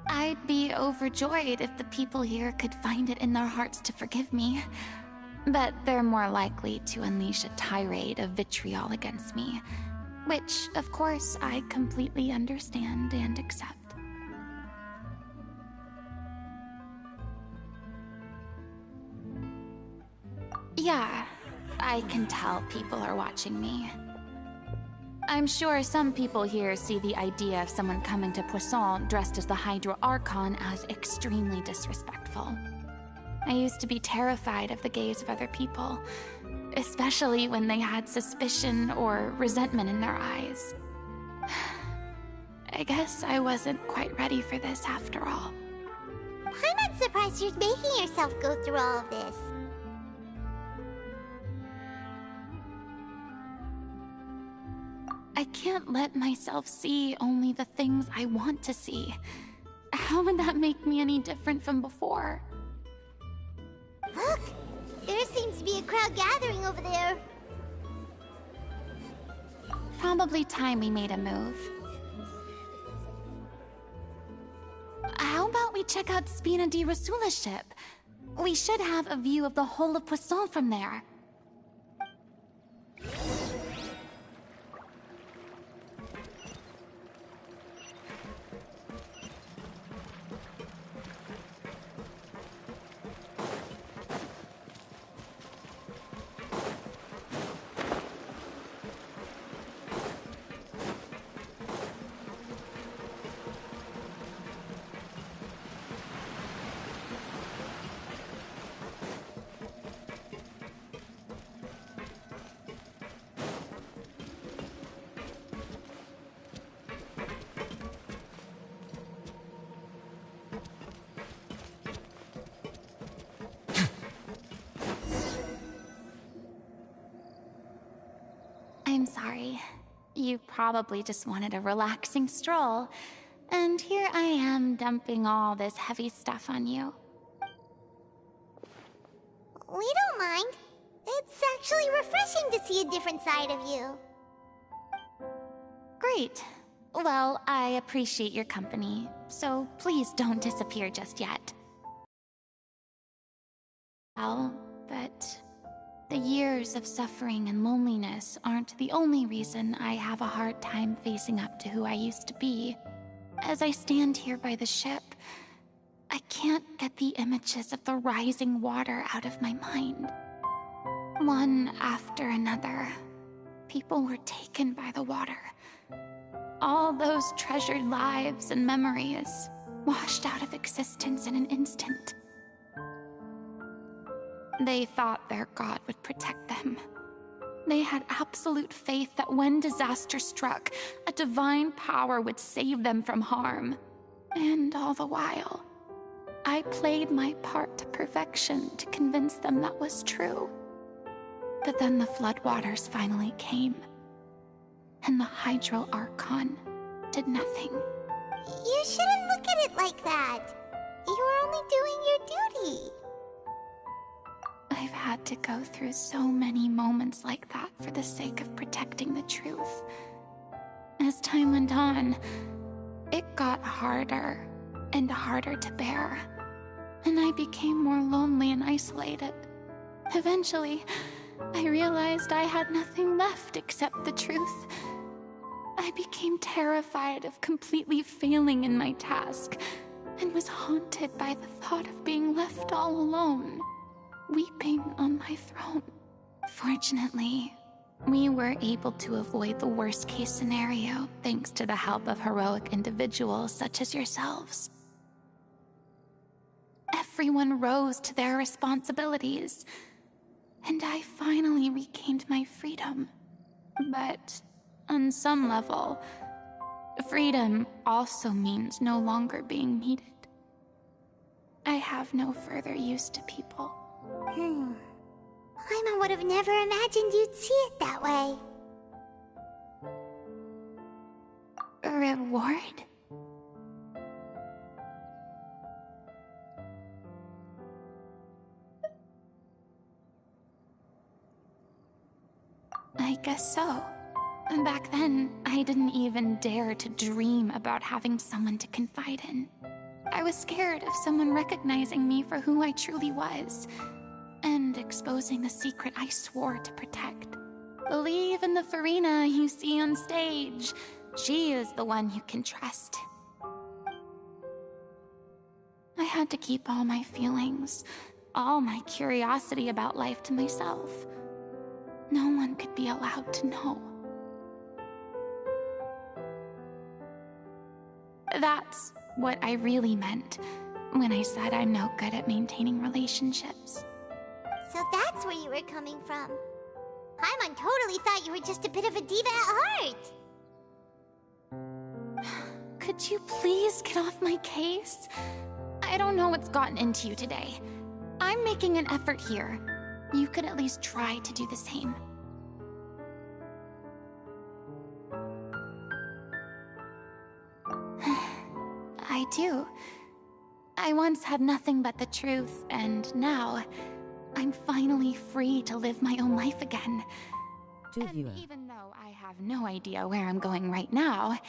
I'd I'd be overjoyed if the people here could find it in their hearts to forgive me. But they're more likely to unleash a tirade of vitriol against me, which, of course, I completely understand and accept. Yeah, I can tell people are watching me. I'm sure some people here see the idea of someone coming to Poisson dressed as the Hydro Archon as extremely disrespectful. I used to be terrified of the gaze of other people, especially when they had suspicion or resentment in their eyes. I guess I wasn't quite ready for this after all. I'm not surprised you're making yourself go through all of this. I can't let myself see only the things I want to see. How would that make me any different from before? Look! There seems to be a crowd gathering over there. Probably time we made a move. How about we check out Spina di Rasula's ship? We should have a view of the whole of Poisson from there. I'm sorry. You probably just wanted a relaxing stroll, and here I am dumping all this heavy stuff on you. We don't mind. It's actually refreshing to see a different side of you. Great. Well, I appreciate your company, so please don't disappear just yet. Well, but the years of suffering and loneliness aren't the only reason I have a hard time facing up to who I used to be. As I stand here by the ship, I can't get the images of the rising water out of my mind. One after another, people were taken by the water. All those treasured lives and memories washed out of existence in an instant. They thought their god would protect them. They had absolute faith that when disaster struck, a divine power would save them from harm. And all the while, I played my part to perfection to convince them that was true. But then the floodwaters finally came, and the Hydro Archon did nothing. You shouldn't look at it like that. You were only doing your duty. I've had to go through so many moments like that for the sake of protecting the truth. As time went on, it got harder and harder to bear, and I became more lonely and isolated. Eventually, I realized I had nothing left except the truth. I became terrified of completely failing in my task, and was haunted by the thought of being left all alone, weeping on my throne. Fortunately, we were able to avoid the worst-case scenario thanks to the help of heroic individuals such as yourselves. Everyone rose to their responsibilities, and I finally regained my freedom. But on some level, freedom also means no longer being needed. I have no further use to people. Paimon would have never imagined you'd see it that way. A reward? I guess so. Back then, I didn't even dare to dream about having someone to confide in. I was scared of someone recognizing me for who I truly was, and exposing the secret I swore to protect. Believe in the furina you see on stage. She is the one you can trust. I had to keep all my feelings, all my curiosity about life to myself. No one could be allowed to know. That's what I really meant when I said I'm no good at maintaining relationships. So that's where you were coming from. Paimon totally thought you were just a bit of a diva at heart. Could you please get off my case? I don't know what's gotten into you today. I'm making an effort here. You could at least try to do the same. I do. I once had nothing but the truth, and now I'm finally free to live my own life again. And even though I have no idea where I'm going right now,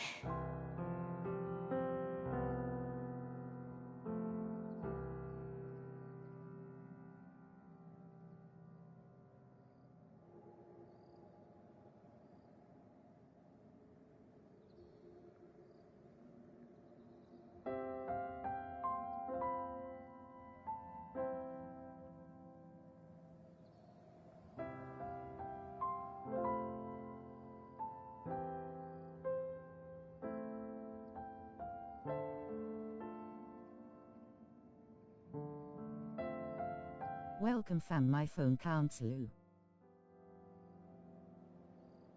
Welcome fam, my phone counts Lou.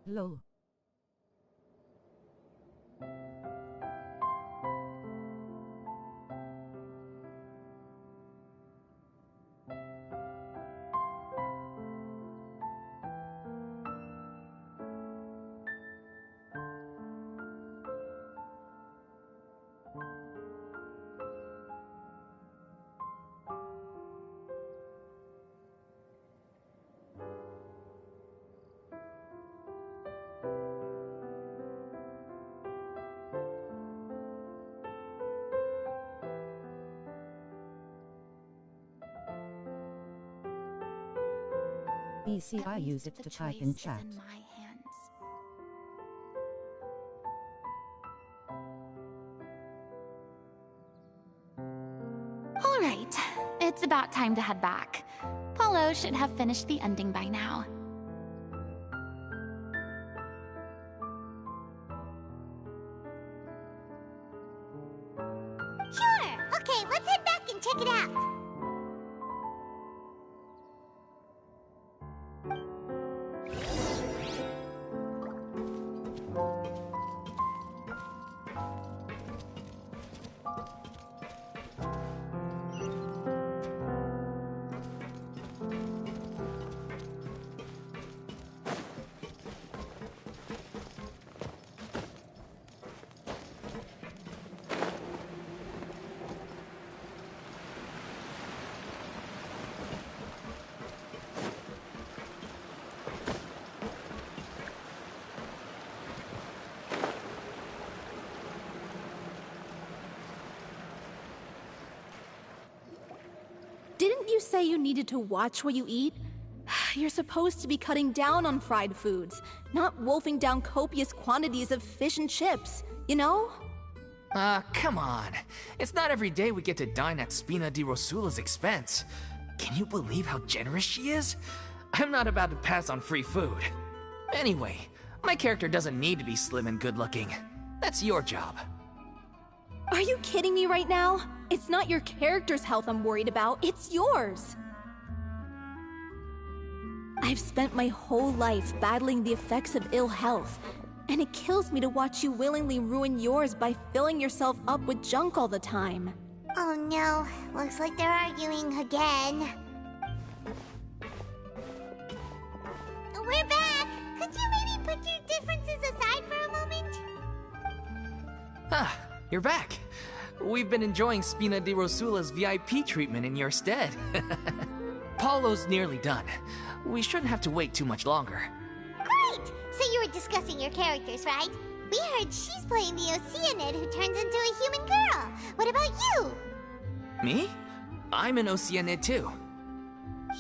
Lol. BC, I use it to type in chat. Alright, it's about time to head back. Paulo should have finished the ending by now. Sure! Okay, let's head back and check it out. Didn't you say you needed to watch what you eat? You're supposed to be cutting down on fried foods, not wolfing down copious quantities of fish and chips, you know? Come on. It's not every day we get to dine at Spina di Rosula's expense. Can you believe how generous she is? I'm not about to pass on free food. Anyway, my character doesn't need to be slim and good-looking. That's your job. Are you kidding me right now? It's not your character's health I'm worried about, it's yours! I've spent my whole life battling the effects of ill health, and it kills me to watch you willingly ruin yours by filling yourself up with junk all the time. Oh no, looks like they're arguing again. We're back! Could you maybe put your differences aside for a moment? Ah, you're back. We've been enjoying Spina di Rosula's VIP treatment in your stead. Paulo's nearly done. We shouldn't have to wait too much longer. Great! So you were discussing your characters, right? We heard she's playing the Oceanid who turns into a human girl. What about you? Me? I'm an Oceanid too.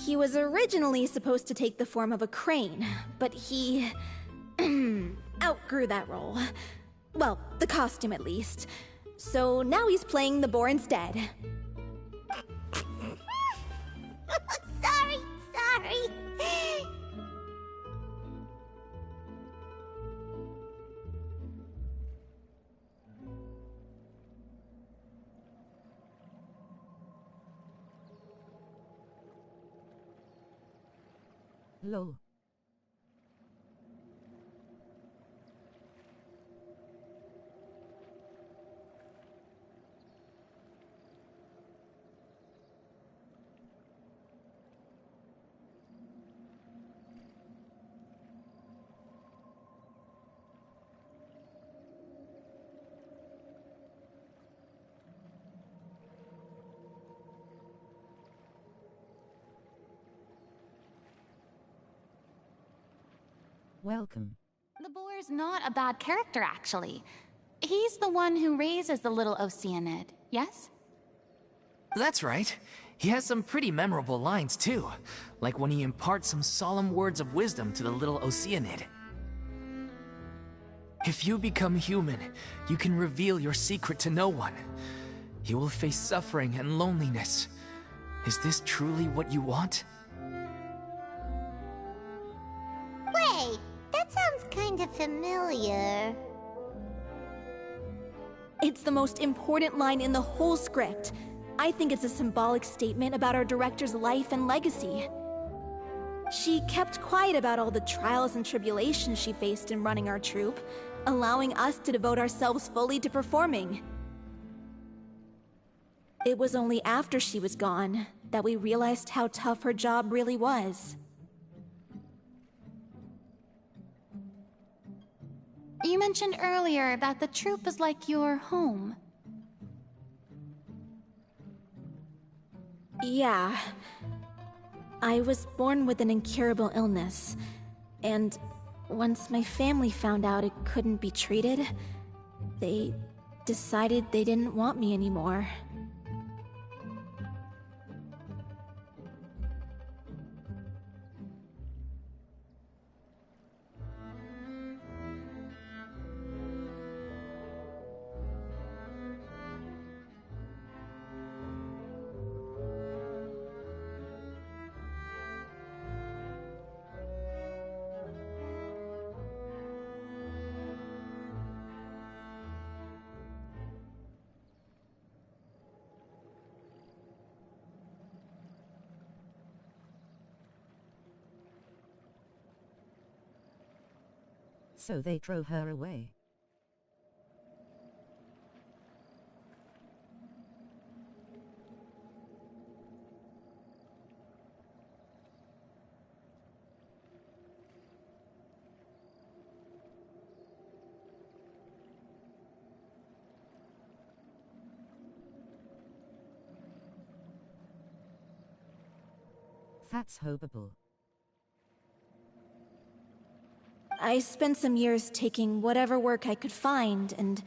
He was originally supposed to take the form of a crane, but he outgrew that role. Well, the costume at least. So now he's playing the boar instead. Sorry. Lol. Welcome. The boar's not a bad character, actually. He's the one who raises the little Oceanid, yes? That's right. He has some pretty memorable lines too, like when he imparts some solemn words of wisdom to the little Oceanid. If you become human, you can reveal your secret to no one. You will face suffering and loneliness. Is this truly what you want? Wait, that sounds kind of familiar. It's the most important line in the whole script. I think it's a symbolic statement about our director's life and legacy. She kept quiet about all the trials and tribulations she faced in running our troupe, allowing us to devote ourselves fully to performing. It was only after she was gone that we realized how tough her job really was. You mentioned earlier that the troupe is like your home. Yeah. I was born with an incurable illness, and once my family found out it couldn't be treated, they decided they didn't want me anymore. So they throw her away. That's hopable. I spent some years taking whatever work I could find and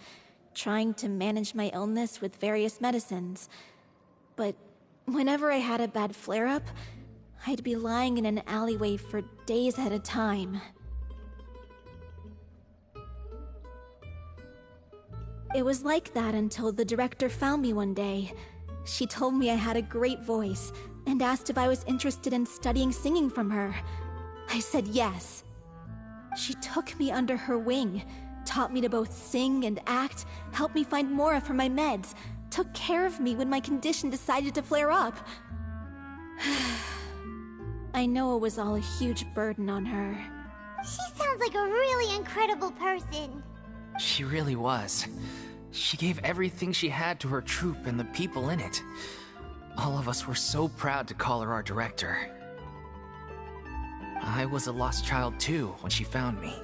trying to manage my illness with various medicines. But whenever I had a bad flare-up, I'd be lying in an alleyway for days at a time. It was like that until the director found me one day. She told me I had a great voice and asked if I was interested in studying singing from her. I said yes. She took me under her wing, taught me to both sing and act, helped me find Mora for my meds, took care of me when my condition decided to flare up. I know it was all a huge burden on her. She sounds like a really incredible person. She really was. She gave everything she had to her troupe and the people in it. All of us were so proud to call her our director. I was a lost child too when she found me.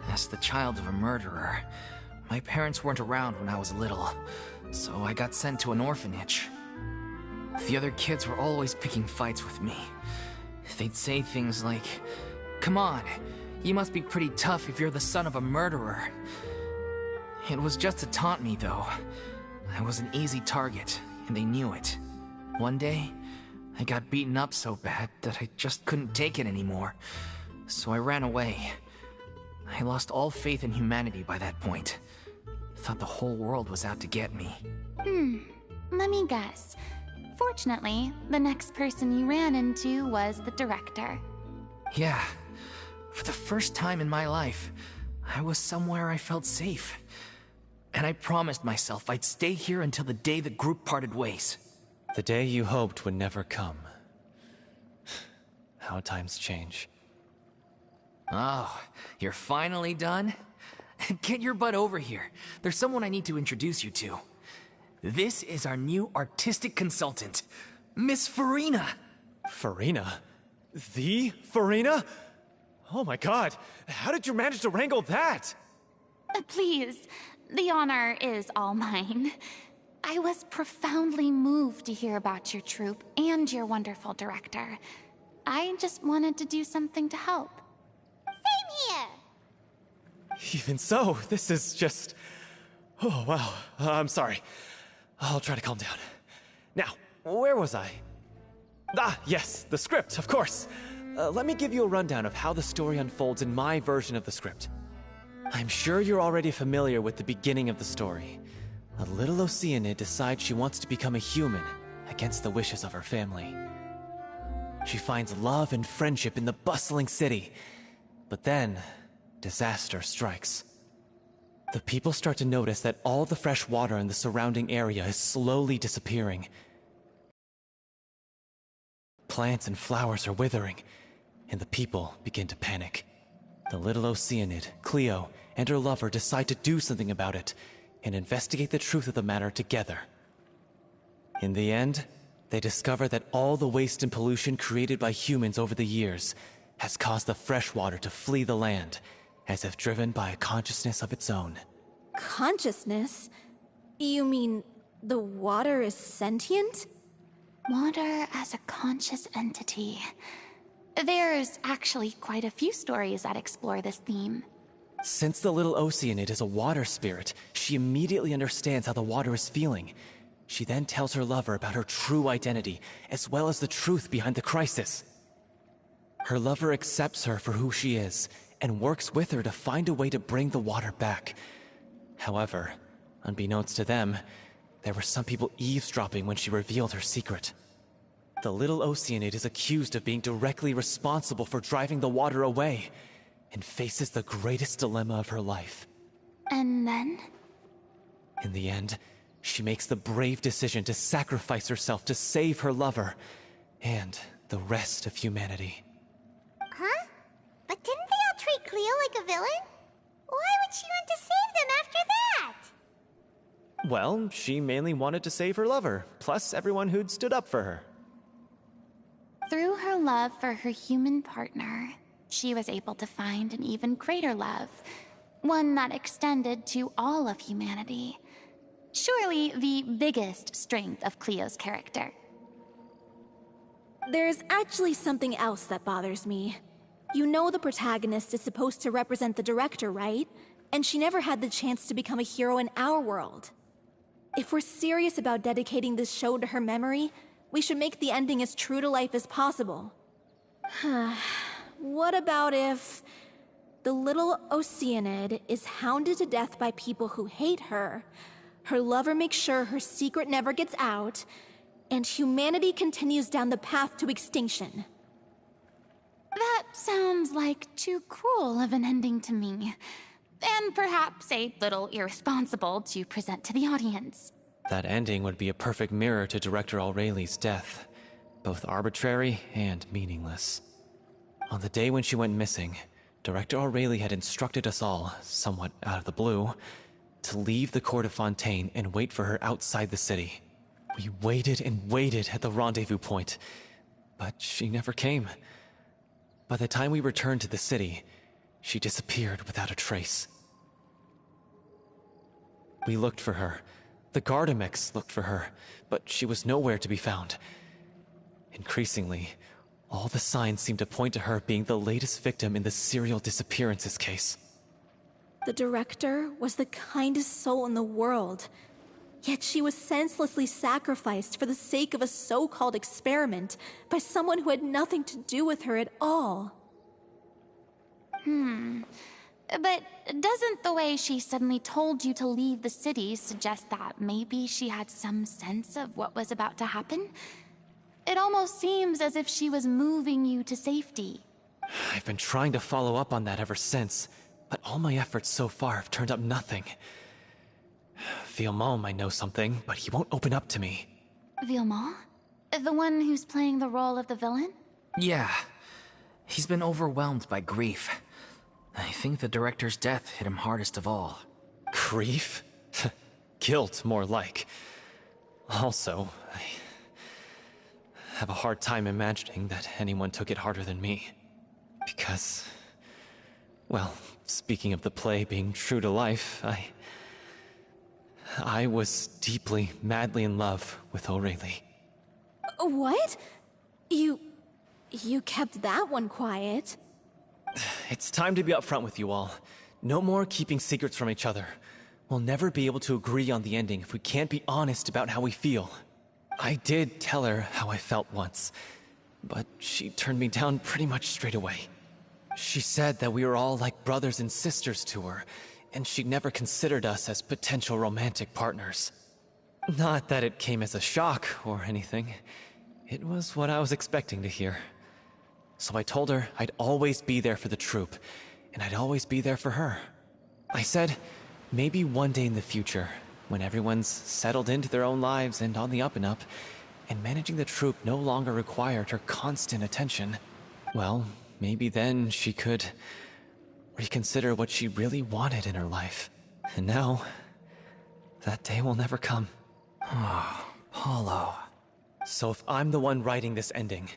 As the child of a murderer, my parents weren't around when I was little, so I got sent to an orphanage. The other kids were always picking fights with me. They'd say things like, "Come on, You must be pretty tough if you're the son of a murderer. It was just to taunt me, though. I was an easy target, and they knew it. One day, I got beaten up so bad that I just couldn't take it anymore. So I ran away. I lost all faith in humanity by that point. Thought the whole world was out to get me. Let me guess. Fortunately, the next person you ran into was the director. Yeah. For the first time in my life, I was somewhere I felt safe. And I promised myself I'd stay here until the day the group parted ways. The day you hoped would never come. How times change. Oh, you're finally done? Get your butt over here. There's someone I need to introduce you to. This is our new artistic consultant, Miss Furina. Furina? The Furina? Oh my god, how did you manage to wrangle that? Please, the honor is all mine. I was profoundly moved to hear about your troupe and your wonderful director. I just wanted to do something to help. Same here! Even so, this is just... Oh, wow. I'm sorry. I'll try to calm down. Now, where was I? Ah, yes, the script, of course. Let me give you a rundown of how the story unfolds in my version of the script. I'm sure you're already familiar with the beginning of the story. A little Oceanid decides she wants to become a human, against the wishes of her family. She finds love and friendship in the bustling city. But then, disaster strikes. The people start to notice that all the fresh water in the surrounding area is slowly disappearing. Plants and flowers are withering, and the people begin to panic. The little Oceanid, Cleo, and her lover decide to do something about it, and investigate the truth of the matter together. In the end, they discover that all the waste and pollution created by humans over the years has caused the fresh water to flee the land, as if driven by a consciousness of its own. Consciousness? You mean the water is sentient? Water as a conscious entity. There's actually quite a few stories that explore this theme. Since the little Oceanid is a water spirit, she immediately understands how the water is feeling. She then tells her lover about her true identity, as well as the truth behind the crisis. Her lover accepts her for who she is, and works with her to find a way to bring the water back. However, unbeknownst to them, there were some people eavesdropping when she revealed her secret. The little Oceanid is accused of being directly responsible for driving the water away, and faces the greatest dilemma of her life. And then? In the end, she makes the brave decision to sacrifice herself to save her lover, and the rest of humanity. Huh? But didn't they all treat Cleo like a villain? Why would she want to save them after that? Well, she mainly wanted to save her lover, plus everyone who'd stood up for her. Through her love for her human partner, she was able to find an even greater love, one that extended to all of humanity. Surely the biggest strength of Cleo's character. There's actually something else that bothers me. You know the protagonist is supposed to represent the director, right? And she never had the chance to become a hero in our world. If we're serious about dedicating this show to her memory, we should make the ending as true to life as possible. What about if the little Oceanid is hounded to death by people who hate her, her lover makes sure her secret never gets out, and humanity continues down the path to extinction? That sounds like too cruel of an ending to me, and perhaps a little irresponsible to present to the audience. That ending would be a perfect mirror to Director Aureli's death, both arbitrary and meaningless. On the day when she went missing, Director Aureli had instructed us all, somewhat out of the blue, to leave the court of Fontaine and wait for her outside the city. We waited and waited at the rendezvous point, but she never came. By the time we returned to the city, she disappeared without a trace. We looked for her. The Gardamex looked for her, but she was nowhere to be found. Increasingly, All the signs seem to point to her being the latest victim in the serial disappearances case. The director was the kindest soul in the world. Yet she was senselessly sacrificed for the sake of a so-called experiment by someone who had nothing to do with her at all. But doesn't the way she suddenly told you to leave the city suggest that maybe she had some sense of what was about to happen? It almost seems as if she was moving you to safety. I've been trying to follow up on that ever since, but all my efforts so far have turned up nothing. Villemont might know something, but he won't open up to me. Villemont? The one who's playing the role of the villain? Yeah. He's been overwhelmed by grief. I think the director's death hit him hardest of all. Grief? Guilt, more like. Also, I have a hard time imagining that anyone took it harder than me. Because, well, speaking of the play being true to life, I was deeply, madly in love with Aurelie. What? You kept that one quiet. It's time to be upfront with you all. No more keeping secrets from each other. We'll never be able to agree on the ending if we can't be honest about how we feel. I did tell her how I felt once, but she turned me down pretty much straight away. She said that we were all like brothers and sisters to her, and she'd never considered us as potential romantic partners. Not that it came as a shock or anything. It was what I was expecting to hear. So I told her I'd always be there for the troupe, and I'd always be there for her. I said, maybe one day in the future, when everyone's settled into their own lives and on the up and up, and managing the troupe no longer required her constant attention, well, maybe then she could reconsider what she really wanted in her life. And now, that day will never come. Oh, Paulo. So if I'm the one writing this ending,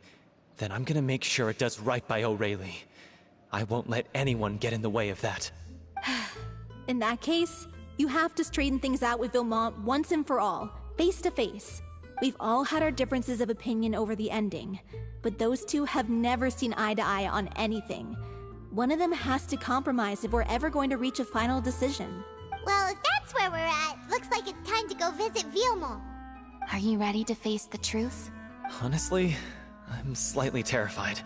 then I'm gonna make sure it does right by Aurelie. I won't let anyone get in the way of that. In that case, you have to straighten things out with Villemont once and for all, face to face. We've all had our differences of opinion over the ending, but those two have never seen eye to eye on anything. One of them has to compromise if we're ever going to reach a final decision. Well, if that's where we're at, looks like it's time to go visit Villemont. Are you ready to face the truth? Honestly, I'm slightly terrified.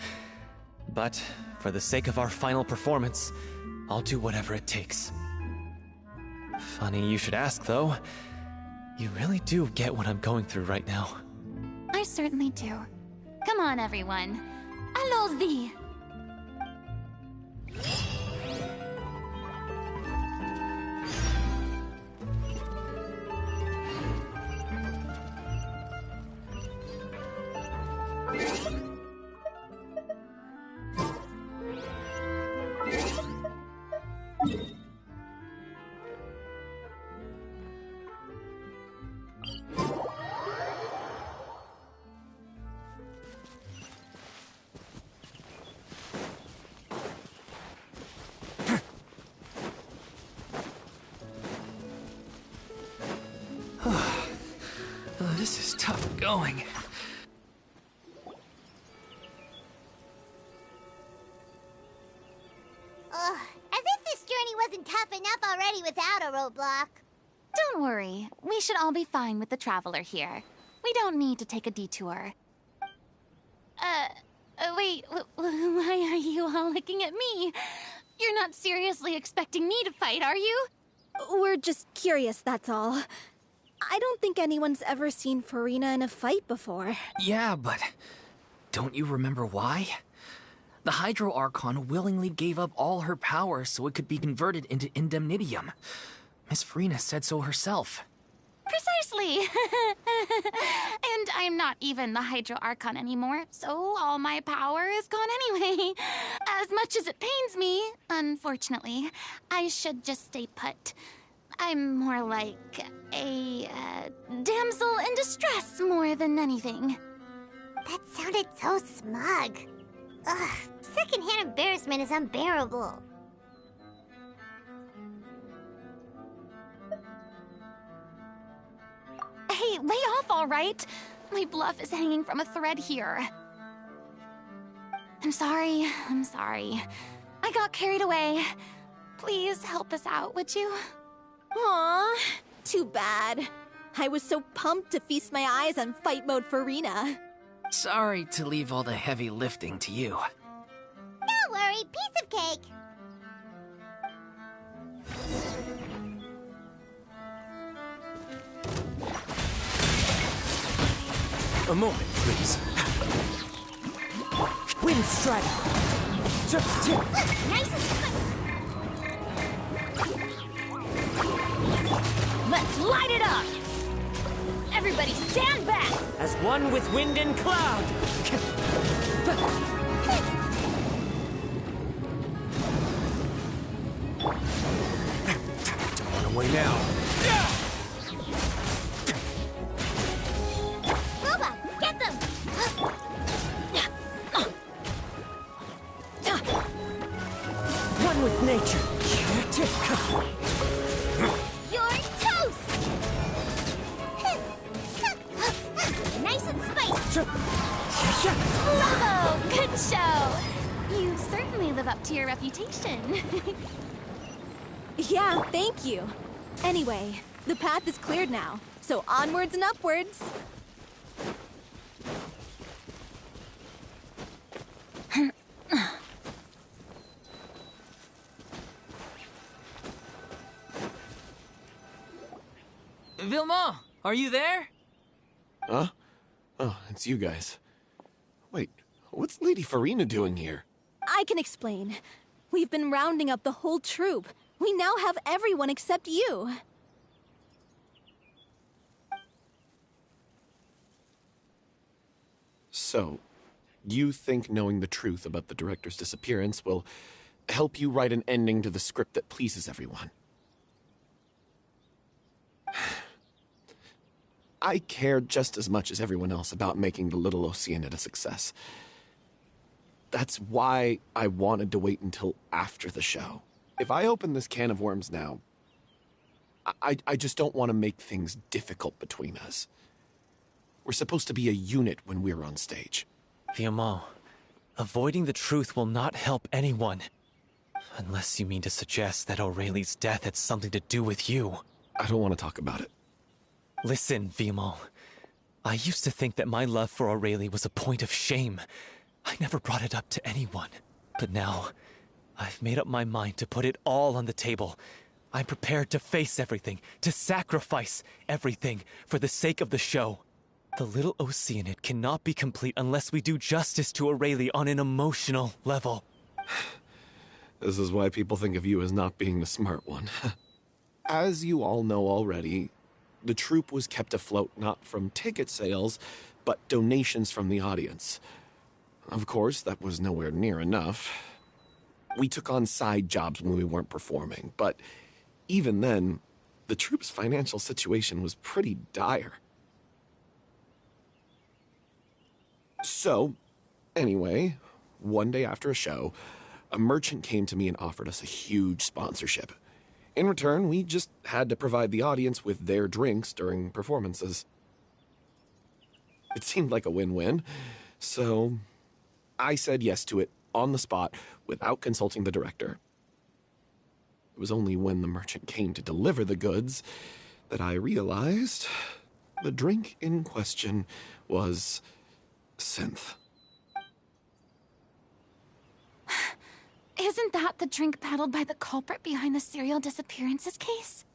But for the sake of our final performance, I'll do whatever it takes. Funny you should ask, though. You really do get what I'm going through right now. I certainly do. Come on, everyone. Allons-y! This is tough going. Ugh, as if this journey wasn't tough enough already without a roadblock. Don't worry. We should all be fine with the traveler here. We don't need to take a detour. Wait, why are you all looking at me? You're not seriously expecting me to fight, are you? We're just curious, that's all. I don't think anyone's ever seen Furina in a fight before. Yeah, but don't you remember why? The Hydro Archon willingly gave up all her power so it could be converted into indemnitium. Miss Furina said so herself. Precisely! And I'm not even the Hydro Archon anymore, so all my power is gone anyway. As much as it pains me, unfortunately, I should just stay put. I'm more like a damsel in distress more than anything. That sounded so smug. Ugh, secondhand embarrassment is unbearable. Hey, lay off, all right? My bluff is hanging from a thread here. I'm sorry. I got carried away. Please help us out, would you? Aw, too bad. I was so pumped to feast my eyes on fight mode furina. Sorry to leave all the heavy lifting to you. Don't worry, piece of cake. A moment, please. Wind strike! Nice and slick. Let's light it up! Everybody stand back! As one with wind and cloud! Don't run away now. Boba, get them! One with nature! You're toast! Nice and spicy! Bravo! Good show! You certainly live up to your reputation. Yeah, thank you. Anyway, the path is cleared now, so onwards and upwards. Vilma, are you there? Huh? Oh, it's you guys. Wait, what's Lady Furina doing here? I can explain. We've been rounding up the whole troop. We now have everyone except you. So, you think knowing the truth about the director's disappearance will help you write an ending to the script that pleases everyone? I care just as much as everyone else about making the Little Oceanid a success. That's why I wanted to wait until after the show. If I open this can of worms now, I just don't want to make things difficult between us. We're supposed to be a unit when we're on stage. Viamant, avoiding the truth will not help anyone. Unless you mean to suggest that Aurelie's death had something to do with you. I don't want to talk about it. Listen, Viamant. I used to think that my love for Aurelie was a point of shame. I never brought it up to anyone. But now, I've made up my mind to put it all on the table. I'm prepared to face everything, to sacrifice everything for the sake of the show. The Little Oceanid cannot be complete unless we do justice to Aurelie on an emotional level. This is why people think of you as not being the smart one. As you all know already, the troupe was kept afloat not from ticket sales, but donations from the audience. Of course, that was nowhere near enough. We took on side jobs when we weren't performing, but even then, the troupe's financial situation was pretty dire. So, anyway, one day after a show, a merchant came to me and offered us a huge sponsorship. In return, we just had to provide the audience with their drinks during performances. It seemed like a win-win, so I said yes to it on the spot without consulting the director. It was only when the merchant came to deliver the goods that I realized the drink in question was synth. Isn't that the drink peddled by the culprit behind the serial disappearances case?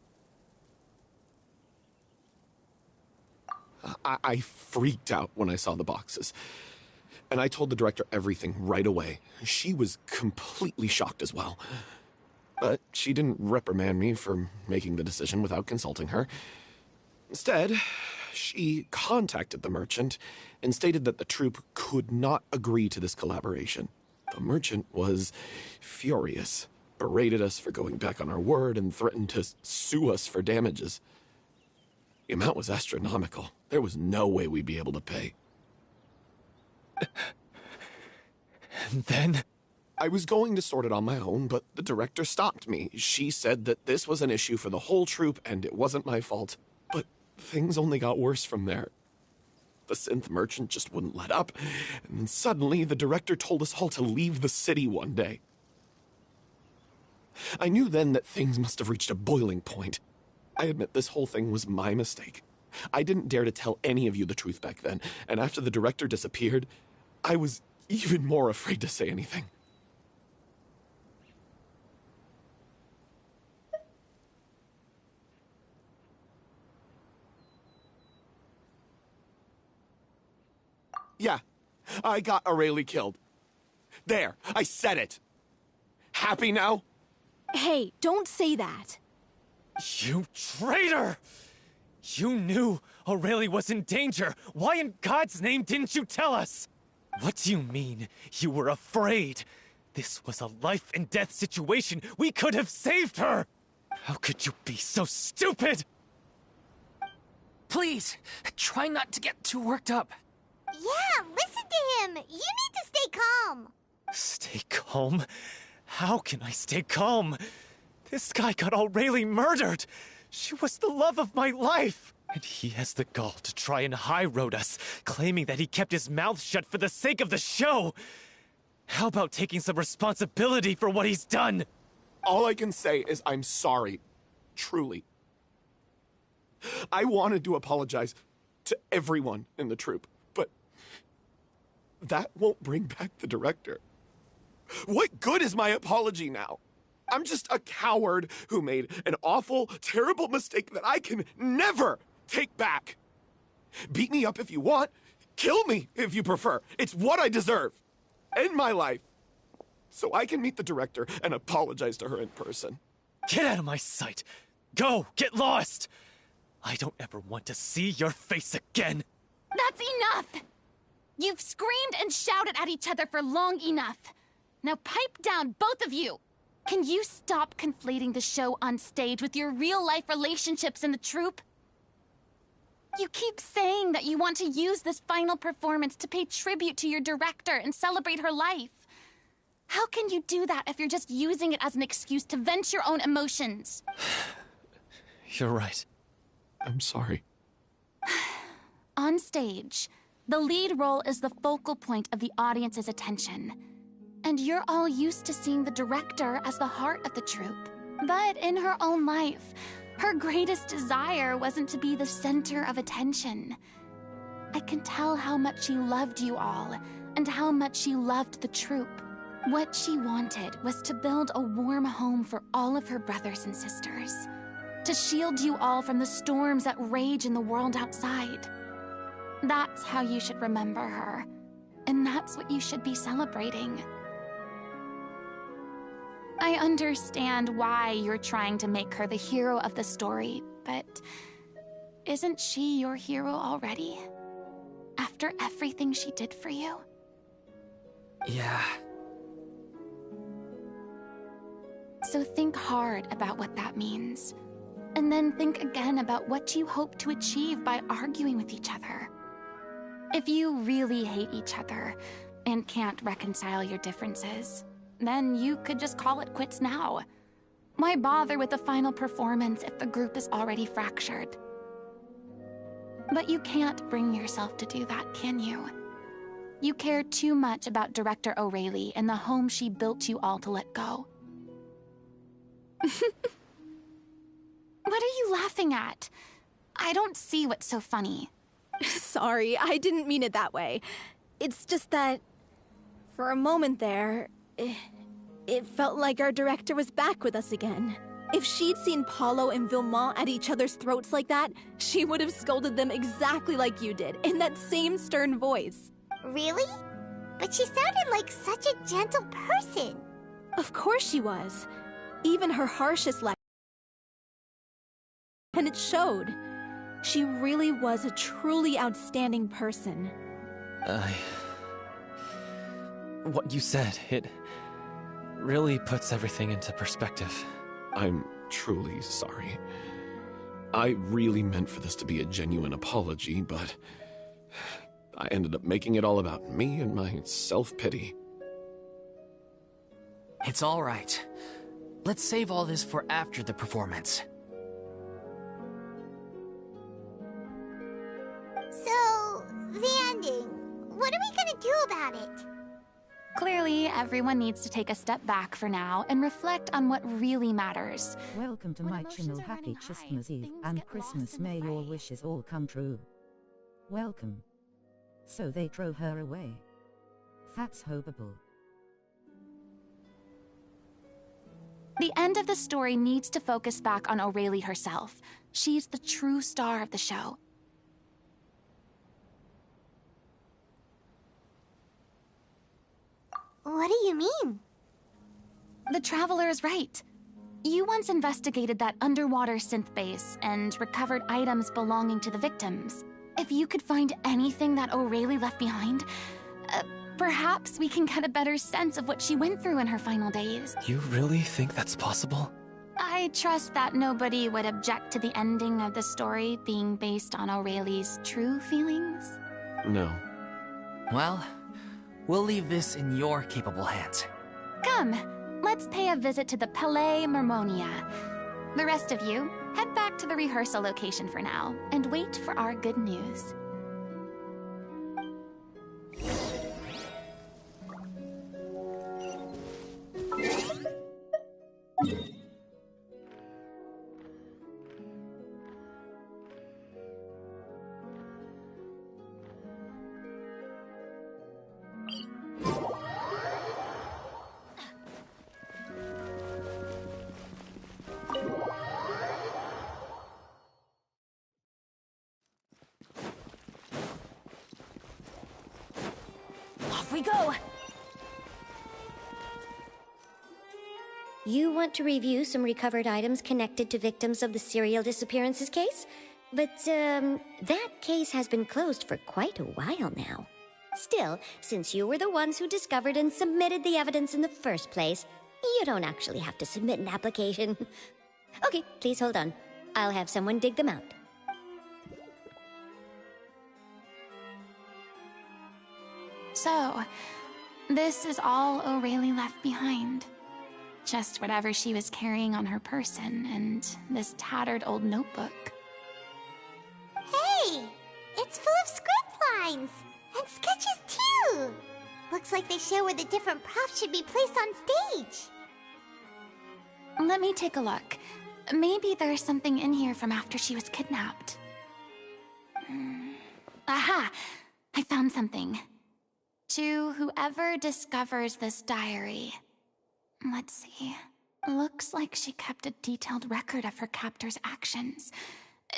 I freaked out when I saw the boxes. And I told the director everything right away. She was completely shocked as well. But she didn't reprimand me for making the decision without consulting her. Instead, she contacted the merchant and stated that the troupe could not agree to this collaboration. The merchant was furious, berated us for going back on our word, and threatened to sue us for damages. The amount was astronomical. There was no way we'd be able to pay. And then I was going to sort it on my own, but the director stopped me. She said that this was an issue for the whole troupe and it wasn't my fault. But things only got worse from there. The synth merchant just wouldn't let up, and then suddenly the director told us all to leave the city one day. I knew then that things must have reached a boiling point. I admit this whole thing was my mistake. I didn't dare to tell any of you the truth back then, and after the director disappeared, I was even more afraid to say anything. Yeah, I got Aurelie killed. There, I said it. Happy now? Hey, don't say that. You traitor! You knew Aurelie was in danger. Why in God's name didn't you tell us? What do you mean, you were afraid? This was a life and death situation. We could have saved her! How could you be so stupid? Please, try not to get too worked up. Yeah, listen to him! You need to stay calm! Stay calm? How can I stay calm? This guy got Aurelie murdered! She was the love of my life! And he has the gall to try and high-road us, claiming that he kept his mouth shut for the sake of the show! How about taking some responsibility for what he's done? All I can say is I'm sorry. Truly. I wanted to apologize to everyone in the troupe, but that won't bring back the director. What good is my apology now? I'm just a coward who made an awful, terrible mistake that I can never take back. Beat me up if you want. Kill me if you prefer. It's what I deserve. End my life. So I can meet the director and apologize to her in person. Get out of my sight! Go! Get lost! I don't ever want to see your face again! That's enough! You've screamed and shouted at each other for long enough. Now pipe down, both of you! Can you stop conflating the show on stage with your real-life relationships in the troupe? You keep saying that you want to use this final performance to pay tribute to your director and celebrate her life. How can you do that if you're just using it as an excuse to vent your own emotions? You're right. I'm sorry. On stage, the lead role is the focal point of the audience's attention. And you're all used to seeing the director as the heart of the troupe. But in her own life, her greatest desire wasn't to be the center of attention. I can tell how much she loved you all, and how much she loved the troupe. What she wanted was to build a warm home for all of her brothers and sisters. To shield you all from the storms that rage in the world outside. That's how you should remember her. And that's what you should be celebrating. I understand why you're trying to make her the hero of the story, but isn't she your hero already? After everything she did for you? Yeah. So think hard about what that means. And then think again about what you hope to achieve by arguing with each other. If you really hate each other and can't reconcile your differences, then you could just call it quits now. Why bother with the final performance if the group is already fractured? But you can't bring yourself to do that, can you? You care too much about Director Aurelie and the home she built you all to let go. What are you laughing at? I don't see what's so funny. Sorry, I didn't mean it that way. It's just that, for a moment there, it felt like our director was back with us again. If she'd seen Paulo and Vilmont at each other's throats like that, she would have scolded them exactly like you did, in that same stern voice. Really? But she sounded like such a gentle person. Of course she was. Even her harshest life. And it showed. She really was a truly outstanding person. What you said, it really puts everything into perspective. I'm truly sorry. I really meant for this to be a genuine apology, but I ended up making it all about me and my self-pity. It's all right. Let's save all this for after the performance. So, do about it? Clearly, everyone needs to take a step back for now and reflect on what really matters. Welcome to When my emotions channel. are Happy running high, Chistmas Eve things and get lost Christmas. in the May your fray. wishes all come true. Welcome. So they throw her away. That's hopeable. The end of the story needs to focus back on Aurelie herself. She's the true star of the show. What do you mean? The Traveler is right. You once investigated that underwater synth base and recovered items belonging to the victims. If you could find anything that Aurelie left behind, perhaps we can get a better sense of what she went through in her final days. You really think that's possible? I trust that nobody would object to the ending of the story being based on Aurelie's true feelings. No. Well, we'll leave this in your capable hands. Come, let's pay a visit to the Palais Mermonia. The rest of you, head back to the rehearsal location for now, and wait for our good news. Off we go! You want to review some recovered items connected to victims of the serial disappearances case? But, that case has been closed for quite a while now. Still, since you were the ones who discovered and submitted the evidence in the first place, you don't actually have to submit an application. Okay, please hold on. I'll have someone dig them out. So, this is all Aurelie left behind. Just whatever she was carrying on her person and this tattered old notebook. Hey! It's full of script lines! And sketches too! Looks like they show where the different props should be placed on stage. Let me take a look. Maybe there's something in here from after she was kidnapped. Aha! I found something. To whoever discovers this diary. Let's see. Looks like she kept a detailed record of her captor's actions.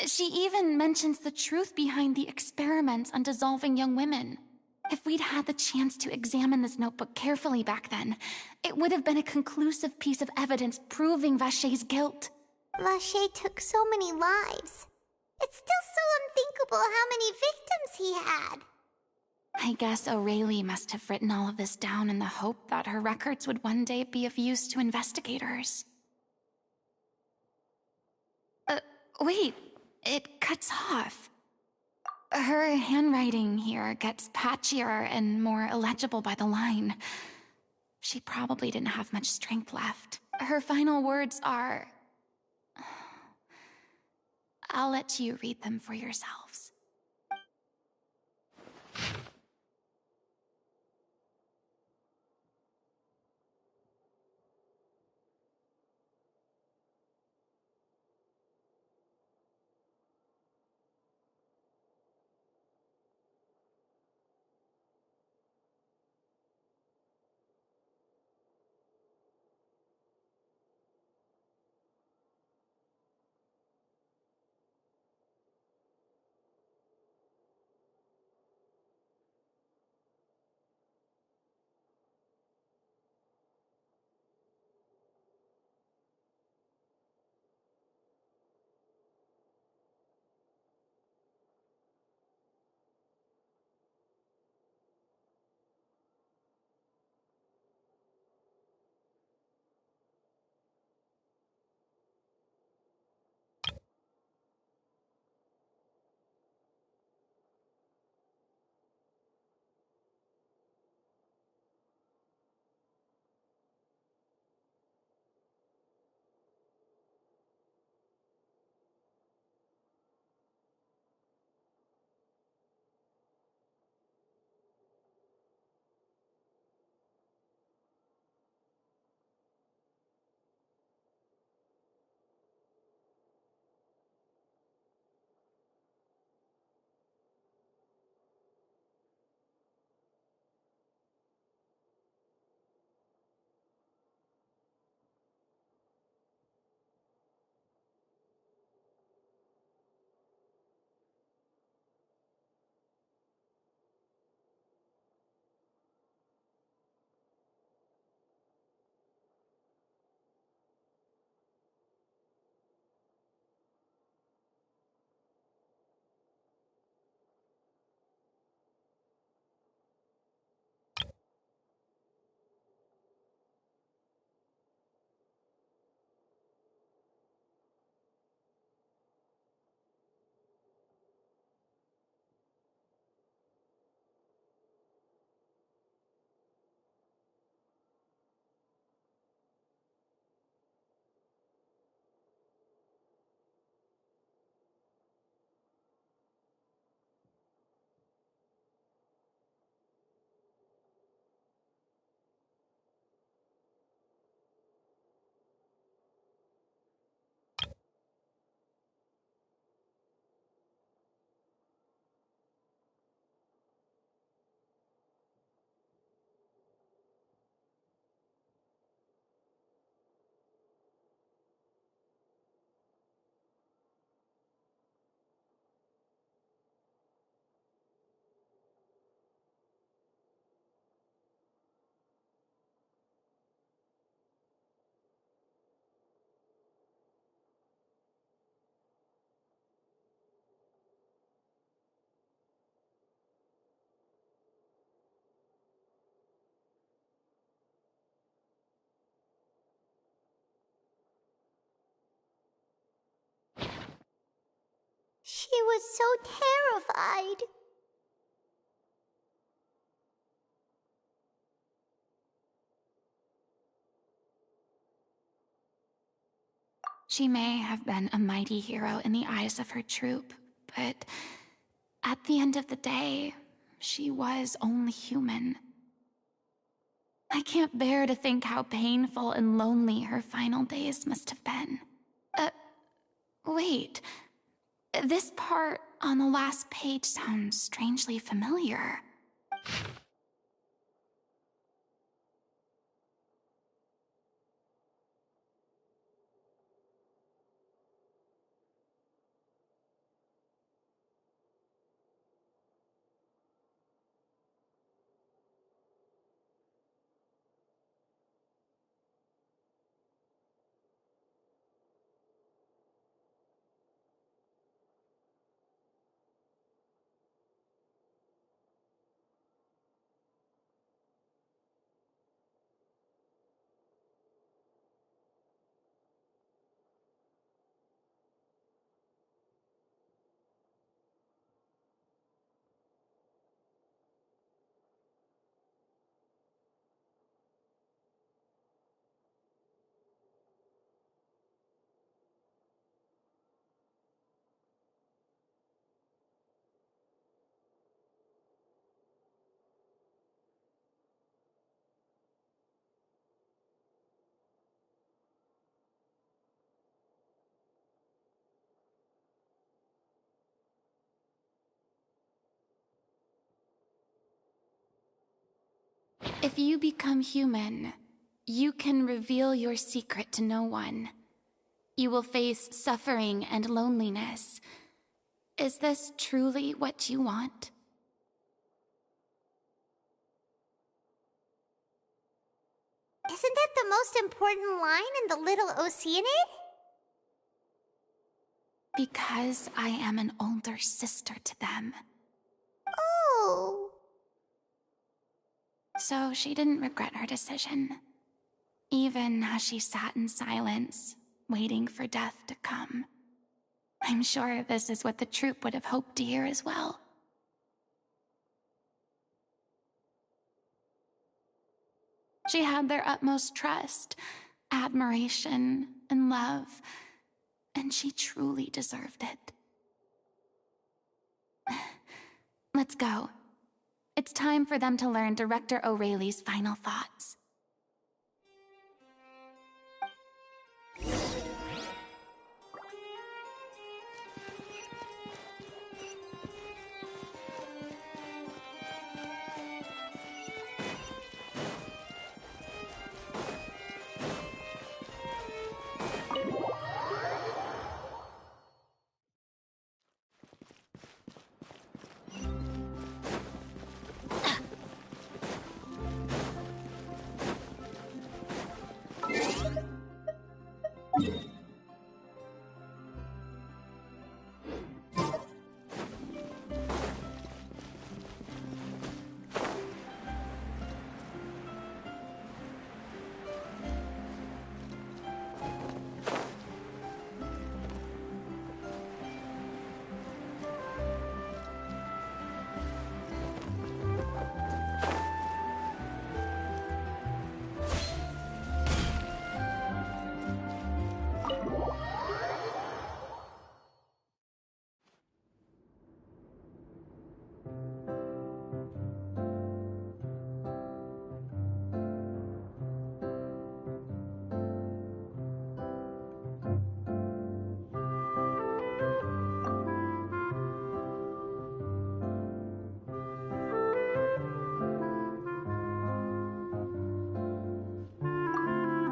She even mentions the truth behind the experiments on dissolving young women. If we'd had the chance to examine this notebook carefully back then, it would have been a conclusive piece of evidence proving Vachey's guilt. Vachey took so many lives. It's still so unthinkable how many victims he had. I guess Aurelie must have written all of this down in the hope that her records would one day be of use to investigators. Wait, it cuts off. Her handwriting here gets patchier and more illegible by the line. She probably didn't have much strength left. Her final words are... I'll let you read them for yourselves. was so terrified. She may have been a mighty hero in the eyes of her troop, but at the end of the day, she was only human. I can't bear to think how painful and lonely her final days must have been. Wait. This part on the last page sounds strangely familiar. If you become human, you can reveal your secret to no one. You will face suffering and loneliness. Is this truly what you want? Isn't that the most important line in the Little Oceanid? Because I am an older sister to them. Oh. So she didn't regret her decision, even as she sat in silence, waiting for death to come. I'm sure this is what the troupe would have hoped to hear as well. She had their utmost trust, admiration, and love, and she truly deserved it. Let's go. It's time for them to learn Director O'Reilly's final thoughts.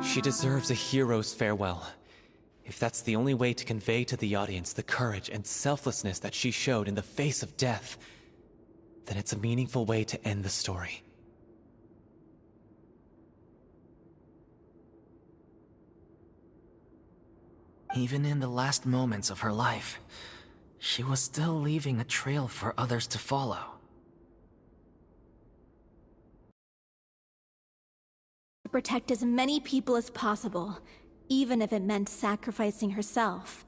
She deserves a hero's farewell. If that's the only way to convey to the audience the courage and selflessness that she showed in the face of death, then it's a meaningful way to end the story. Even in the last moments of her life, she was still leaving a trail for others to follow. To protect as many people as possible, even if it meant sacrificing herself.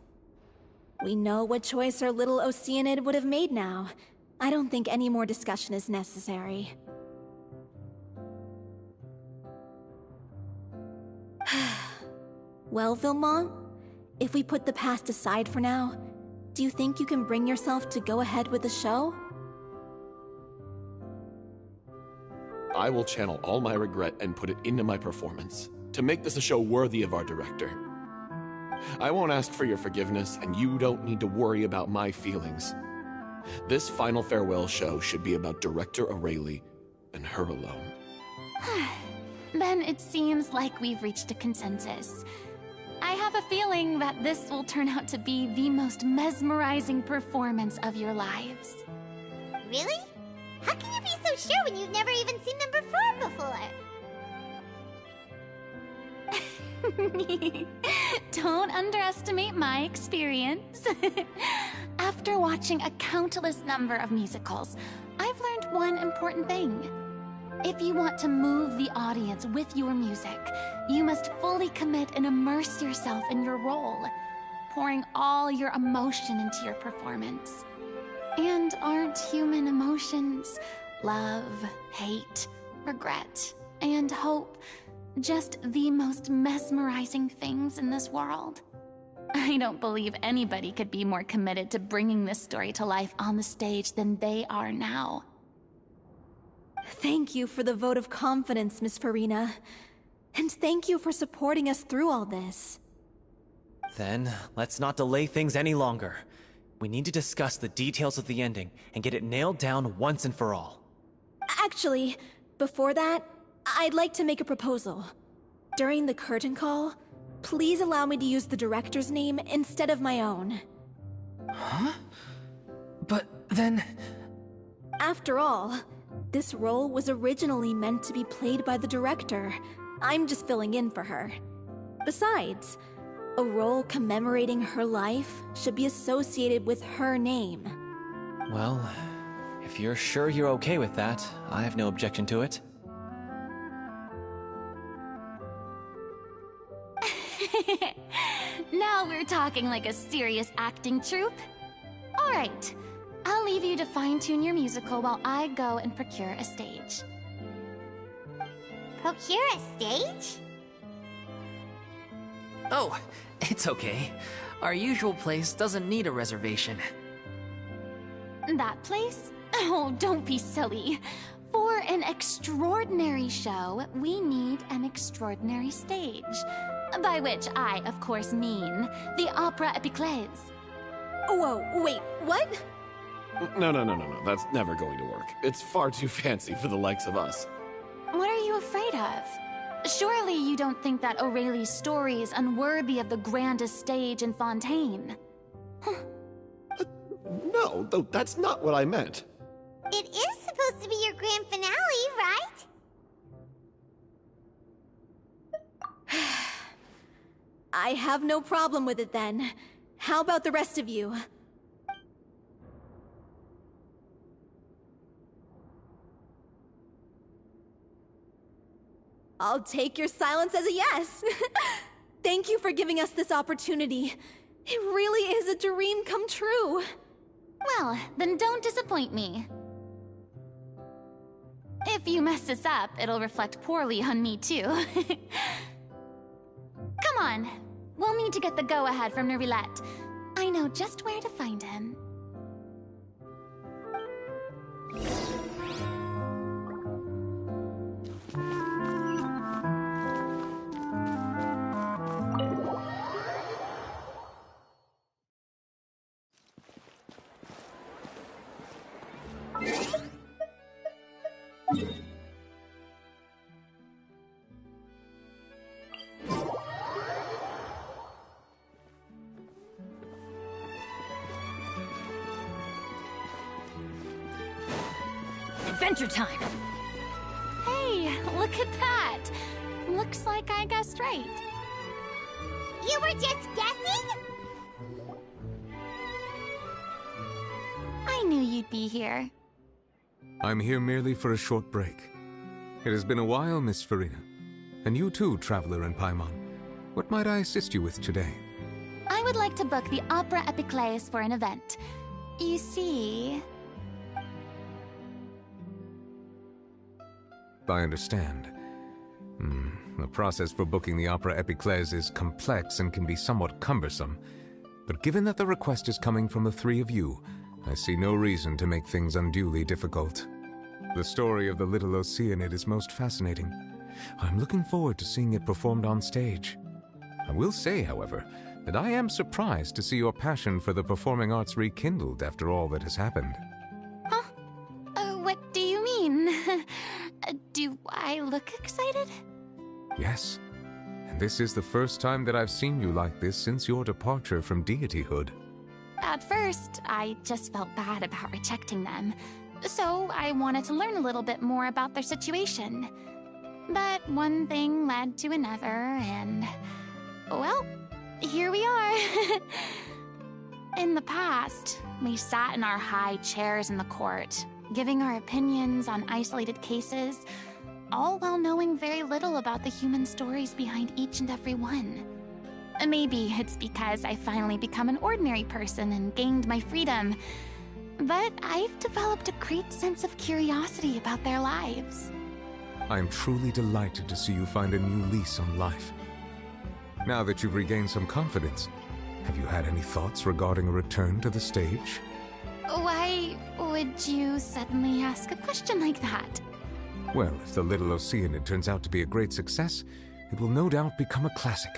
We know what choice our little Oceanid would have made now. I don't think any more discussion is necessary. Well, Vilmont, if we put the past aside for now, do you think you can bring yourself to go ahead with the show? I will channel all my regret and put it into my performance, to make this a show worthy of our director. I won't ask for your forgiveness, and you don't need to worry about my feelings. This final farewell show should be about Director Aurelie and her alone. Then it seems like we've reached a consensus. I have a feeling that this will turn out to be the most mesmerizing performance of your lives. Really? How can you be so sure when you've never even seen them perform before? Don't underestimate my experience. After watching a countless number of musicals, I've learned one important thing. If you want to move the audience with your music, you must fully commit and immerse yourself in your role, pouring all your emotion into your performance. And aren't human emotions, love, hate, regret, and hope, just the most mesmerizing things in this world? I don't believe anybody could be more committed to bringing this story to life on the stage than they are now. Thank you for the vote of confidence, Miss Furina. And thank you for supporting us through all this. Then, let's not delay things any longer. We need to discuss the details of the ending and get it nailed down once and for all. Actually, before that, I'd like to make a proposal. During the curtain call, please allow me to use the director's name instead of my own. Huh? But then... After all, this role was originally meant to be played by the director. I'm just filling in for her. Besides, a role commemorating her life should be associated with her name. Well, if you're sure you're okay with that, I have no objection to it. Now we're talking like a serious acting troupe. All right, I'll leave you to fine-tune your musical while I go and procure a stage. Procure a stage? Oh, it's okay. Our usual place doesn't need a reservation. That place? Oh, don't be silly. For an extraordinary show, we need an extraordinary stage. By which I, of course, mean the Opera Epiclese. Whoa, wait, what? No. That's never going to work. It's far too fancy for the likes of us. What are you afraid of? Surely you don't think that Aurelie's story is unworthy of the grandest stage in Fontaine? No, though that's not what I meant. It is supposed to be your grand finale, right? I have no problem with it then. How about the rest of you? I'll take your silence as a yes. Thank you for giving us this opportunity. It really is a dream come true. Well, then don't disappoint me. If you mess this up, it'll reflect poorly on me too. Come on, we'll need to get the go-ahead from Nerilette. I know just where to find him. Adventure time! Hey, look at that! Looks like I guessed right. You were just guessing? I knew you'd be here. I'm here merely for a short break. It has been a while, Miss Furina. And you too, Traveler in Paimon. What might I assist you with today? I would like to book the Opera Epiclese for an event. You see... I understand. The process for booking the Opera Epiclese is complex and can be somewhat cumbersome. But given that the request is coming from the three of you, I see no reason to make things unduly difficult. The story of the little Oceanid is most fascinating. I'm looking forward to seeing it performed on stage. I will say, however, that I am surprised to see your passion for the performing arts rekindled after all that has happened. Huh? What do you mean? Do I look excited? Yes, and this is the first time that I've seen you like this since your departure from deityhood. At first, I just felt bad about rejecting them, so I wanted to learn a little bit more about their situation. But one thing led to another, and... well, here we are. In the past, we sat in our high chairs in the court, giving our opinions on isolated cases, all while knowing very little about the human stories behind each and every one. Maybe it's because I finally become an ordinary person and gained my freedom, but I've developed a great sense of curiosity about their lives. I am truly delighted to see you find a new lease on life. Now that you've regained some confidence, have you had any thoughts regarding a return to the stage? Why would you suddenly ask a question like that? Well, if the Little Oceanid turns out to be a great success, it will no doubt become a classic.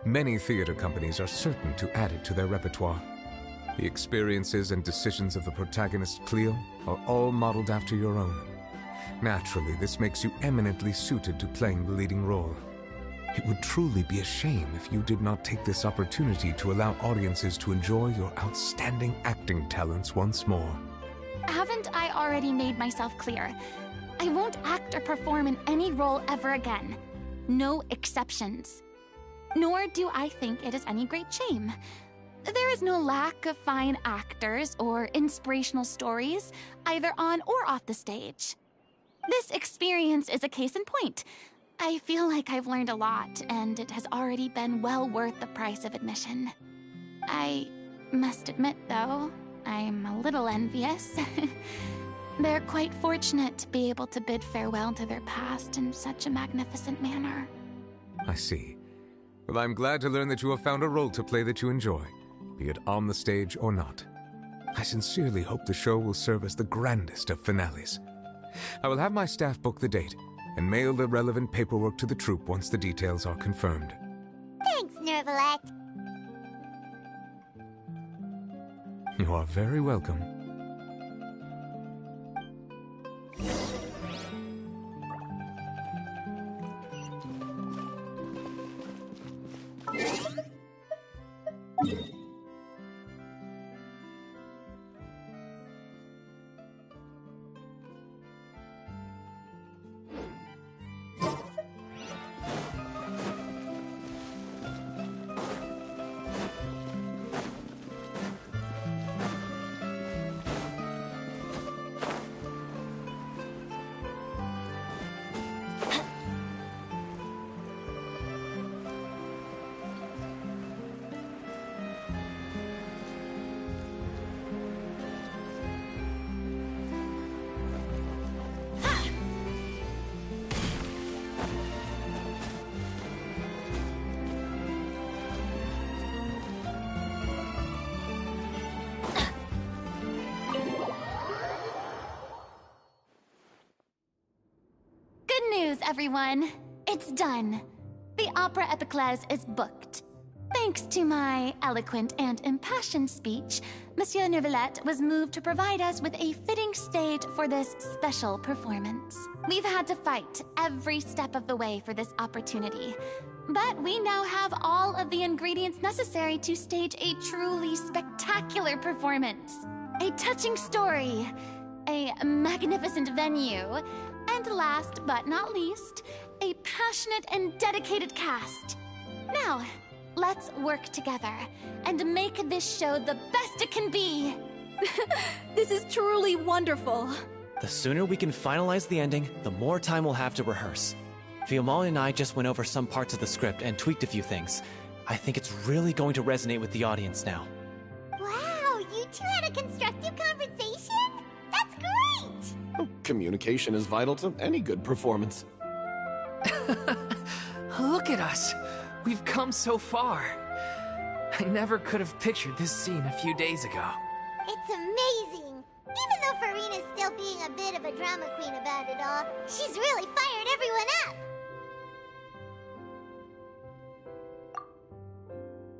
Many theater companies are certain to add it to their repertoire. The experiences and decisions of the protagonist Cleo are all modeled after your own. Naturally, this makes you eminently suited to playing the leading role. It would truly be a shame if you did not take this opportunity to allow audiences to enjoy your outstanding acting talents once more. Haven't I already made myself clear? I won't act or perform in any role ever again. No exceptions. Nor do I think it is any great shame. There is no lack of fine actors or inspirational stories, either on or off the stage. This experience is a case in point. I feel like I've learned a lot, and it has already been well worth the price of admission. I must admit, though, I'm a little envious. They're quite fortunate to be able to bid farewell to their past in such a magnificent manner. I see. Well, I'm glad to learn that you have found a role to play that you enjoy, be it on the stage or not. I sincerely hope the show will serve as the grandest of finales. I will have my staff book the date and mail the relevant paperwork to the troupe once the details are confirmed. Thanks, Nervalette. You are very welcome. Everyone, it's done. The Opera Epiclese is booked. Thanks to my eloquent and impassioned speech, Monsieur Nervalette was moved to provide us with a fitting stage for this special performance. We've had to fight every step of the way for this opportunity, but we now have all of the ingredients necessary to stage a truly spectacular performance. A touching story, a magnificent venue, and last but not least, a passionate and dedicated cast. Now, let's work together and make this show the best it can be. This is truly wonderful. The sooner we can finalize the ending, the more time we'll have to rehearse. Fiamma and I just went over some parts of the script and tweaked a few things. I think it's really going to resonate with the audience now. Wow, you two had a constructive conversation? That's great! Communication is vital to any good performance. Look at us! We've come so far. I never could have pictured this scene a few days ago. It's amazing! Even though Furina's still being a bit of a drama queen about it all, she's really fired everyone up!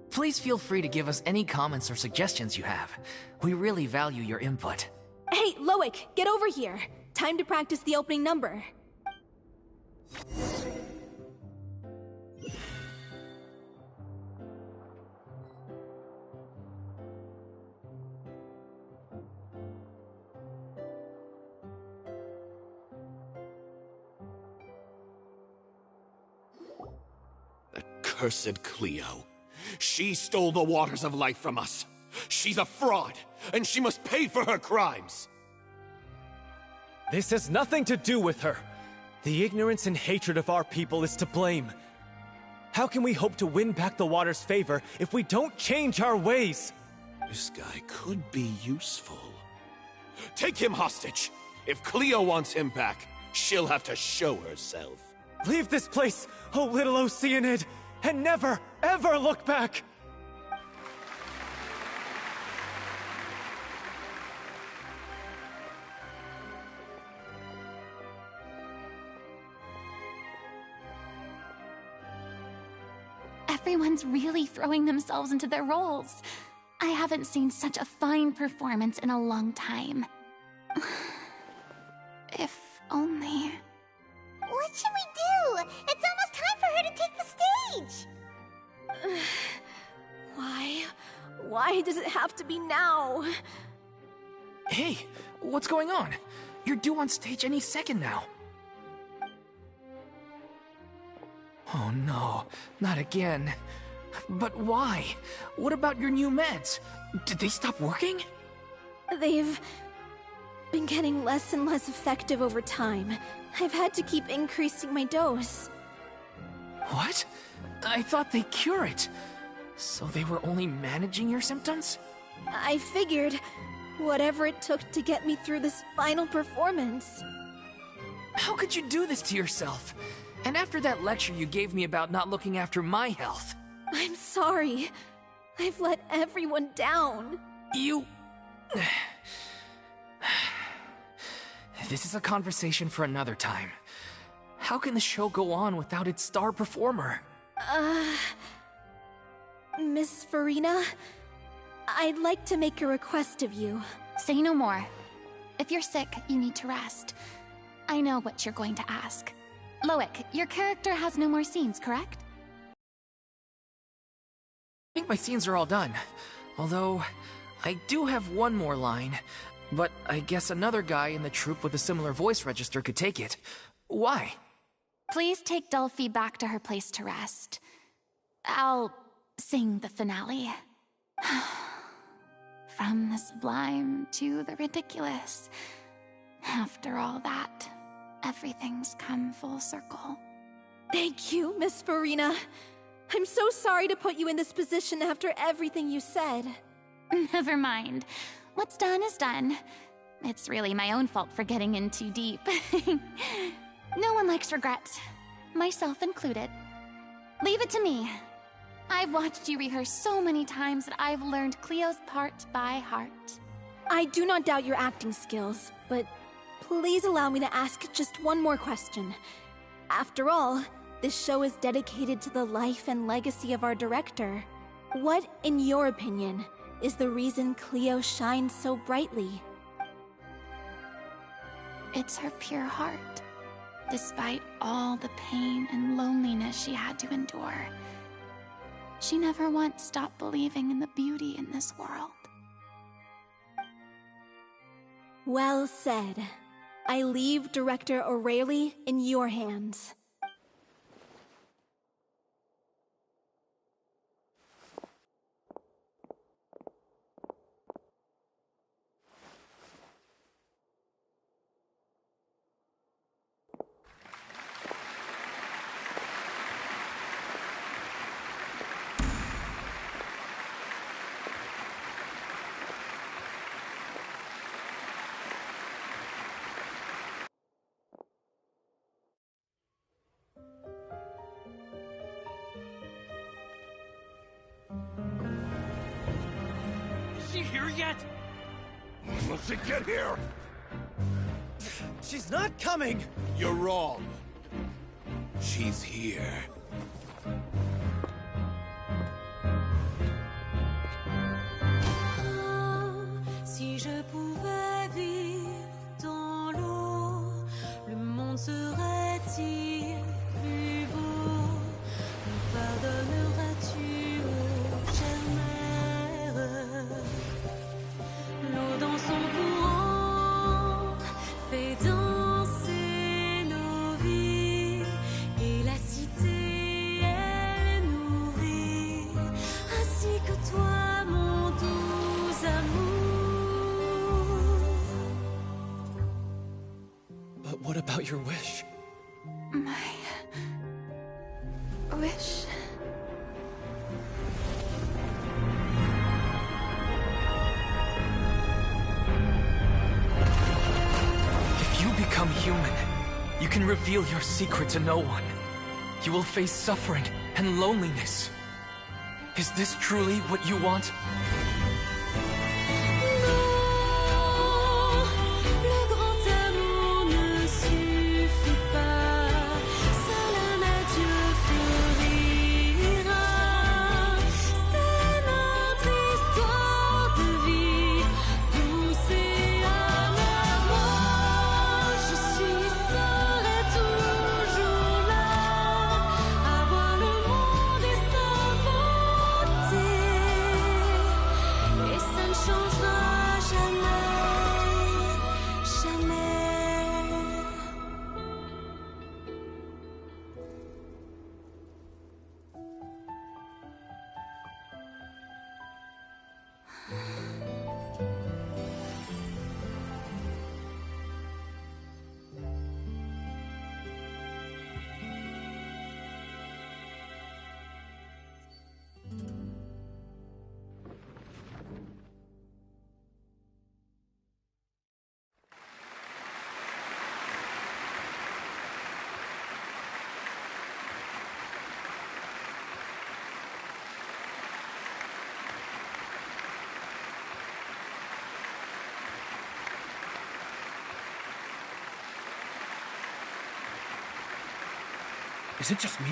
Please feel free to give us any comments or suggestions you have. We really value your input. Hey, Loic, get over here. Time to practice the opening number. That cursed Cleo. She stole the waters of life from us. She's a fraud, and she must pay for her crimes. This has nothing to do with her. The ignorance and hatred of our people is to blame. How can we hope to win back the water's favor if we don't change our ways? This guy could be useful. Take him hostage. If Cleo wants him back, she'll have to show herself. Leave this place, oh little Oceanid, and never, ever look back! Everyone's really throwing themselves into their roles. I haven't seen such a fine performance in a long time. If only... What should we do? It's almost time for her to take the stage! Why? Why does it have to be now? Hey, what's going on? You're due on stage any second now. Oh no, not again. But why? What about your new meds? Did they stop working? They've been getting less and less effective over time. I've had to keep increasing my dose. What? I thought they cure it. So they were only managing your symptoms? I figured whatever it took to get me through this final performance. How could you do this to yourself? And after that lecture you gave me about not looking after my health. I'm sorry. I've let everyone down. You... This is a conversation for another time. How can the show go on without its star performer? Miss Furina, I'd like to make a request of you. Say no more. If you're sick, you need to rest. I know what you're going to ask. Loic, your character has no more scenes, correct? I think my scenes are all done. Although, I do have one more line. But I guess another guy in the troupe with a similar voice register could take it. Why? Please take Delphi back to her place to rest. I'll sing the finale. From the sublime to the ridiculous. After all that, everything's come full circle. Thank you, Miss Furina. I'm so sorry to put you in this position after everything you said. Never mind. What's done is done. It's really my own fault for getting in too deep. No one likes regrets, myself included. Leave it to me. I've watched you rehearse so many times that I've learned Cleo's part by heart. I do not doubt your acting skills, but please allow me to ask just one more question. After all, this show is dedicated to the life and legacy of our director. What, in your opinion, is the reason Cleo shines so brightly? It's her pure heart. Despite all the pain and loneliness she had to endure, she never once stopped believing in the beauty in this world. Well said. I leave Director O'Reilly in your hands. yet? Let's get here! She's not coming! You're wrong. She's here. Si je pouvais vivre dans l'eau, le monde serait-il plus beau? Me pardonneras-tu, ô chère mère? L'eau dans son courant fait danser nos vies, et la cité elle est nourrie, ainsi que toi, mon doux amour. But what about your wish? My wish. If you become human, you can reveal your secret to no one. You will face suffering and loneliness. Is this truly what you want? Le grand amour ne suffit pas, seul un adieu fleurira. C'est notre histoire de vie, douce et amère. Moi, je serai toujours là, à voir le monde et sa beauté, et ça ne changera jamais, jamais. Is it just me?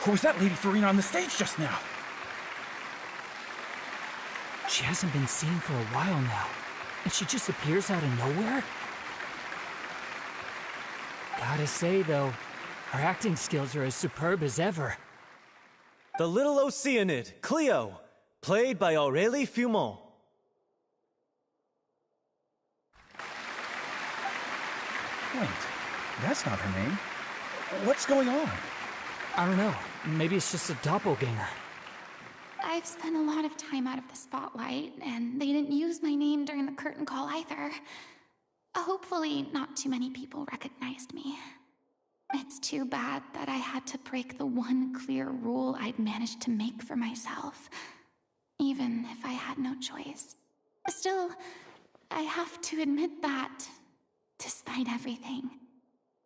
Or was that Lady Furina on the stage just now? She hasn't been seen for a while now, and she just appears out of nowhere? Gotta say, though, her acting skills are as superb as ever. The little Oceanid, Cleo, played by Aurélie Fumont. Wait, that's not her name. What's going on? I don't know. Maybe it's just a doppelganger. I've spent a lot of time out of the spotlight, and they didn't use my name during the curtain call either. Hopefully, not too many people recognized me. It's too bad that I had to break the one clear rule I'd managed to make for myself, even if I had no choice. Still, I have to admit that, despite everything,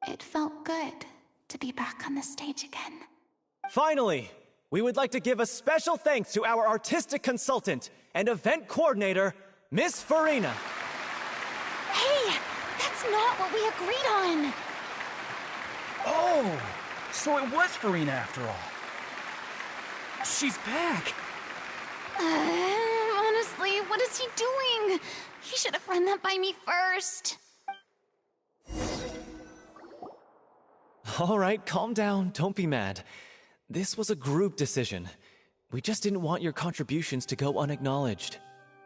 it felt good to be back on the stage again. Finally, we would like to give a special thanks to our artistic consultant and event coordinator, Miss Furina. Hey, that's not what we agreed on! Oh, so it was Furina after all. She's back. Honestly, what is he doing? He should have run that by me first. All right, calm down, don't be mad. This was a group decision. We just didn't want your contributions to go unacknowledged.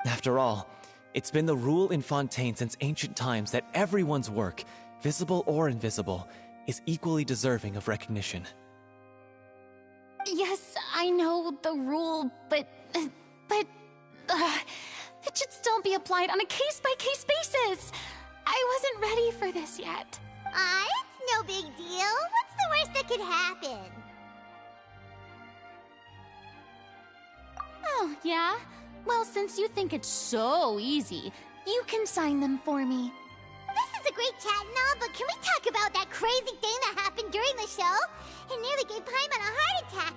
After all, it's been the rule in Fontaine since ancient times that everyone's work, visible or invisible, is equally deserving of recognition. Yes, I know the rule, but it should still be applied on a case-by-case basis. I wasn't ready for this yet. It's no big deal. What's the worst that could happen? Oh, yeah? Well, since you think it's so easy, you can sign them for me. This is a great chat and all, but can we talk about that crazy thing that happened during the show? It nearly gave Paimon a heart attack.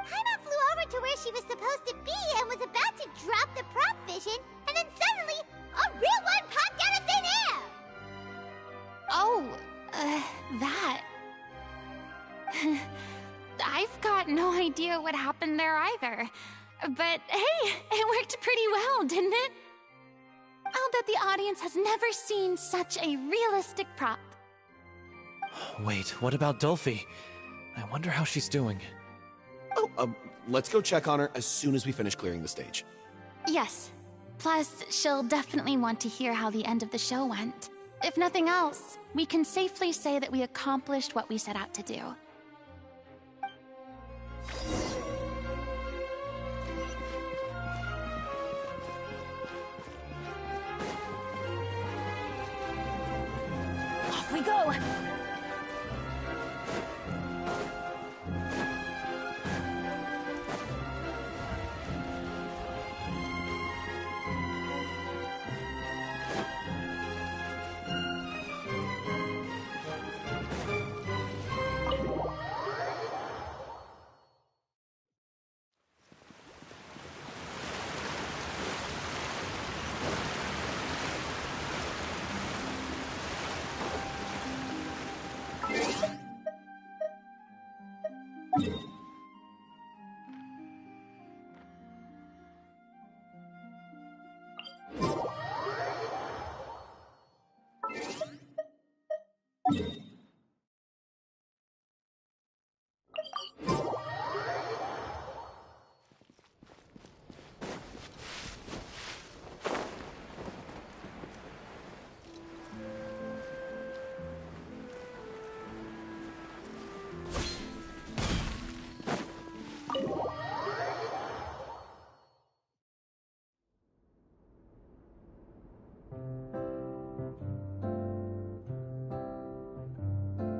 Paimon flew over to where she was supposed to be and was about to drop the prop vision, and then suddenly, a real one popped out of thin air! Oh, that. I've got no idea what happened there either. But hey, it worked pretty well, didn't it? I'll bet the audience has never seen such a realistic prop. Wait, what about Dolphy? I wonder how she's doing. Oh, let's go check on her as soon as we finish clearing the stage. Yes. Plus, she'll definitely want to hear how the end of the show went. If nothing else, we can safely say that we accomplished what we set out to do. Off we go!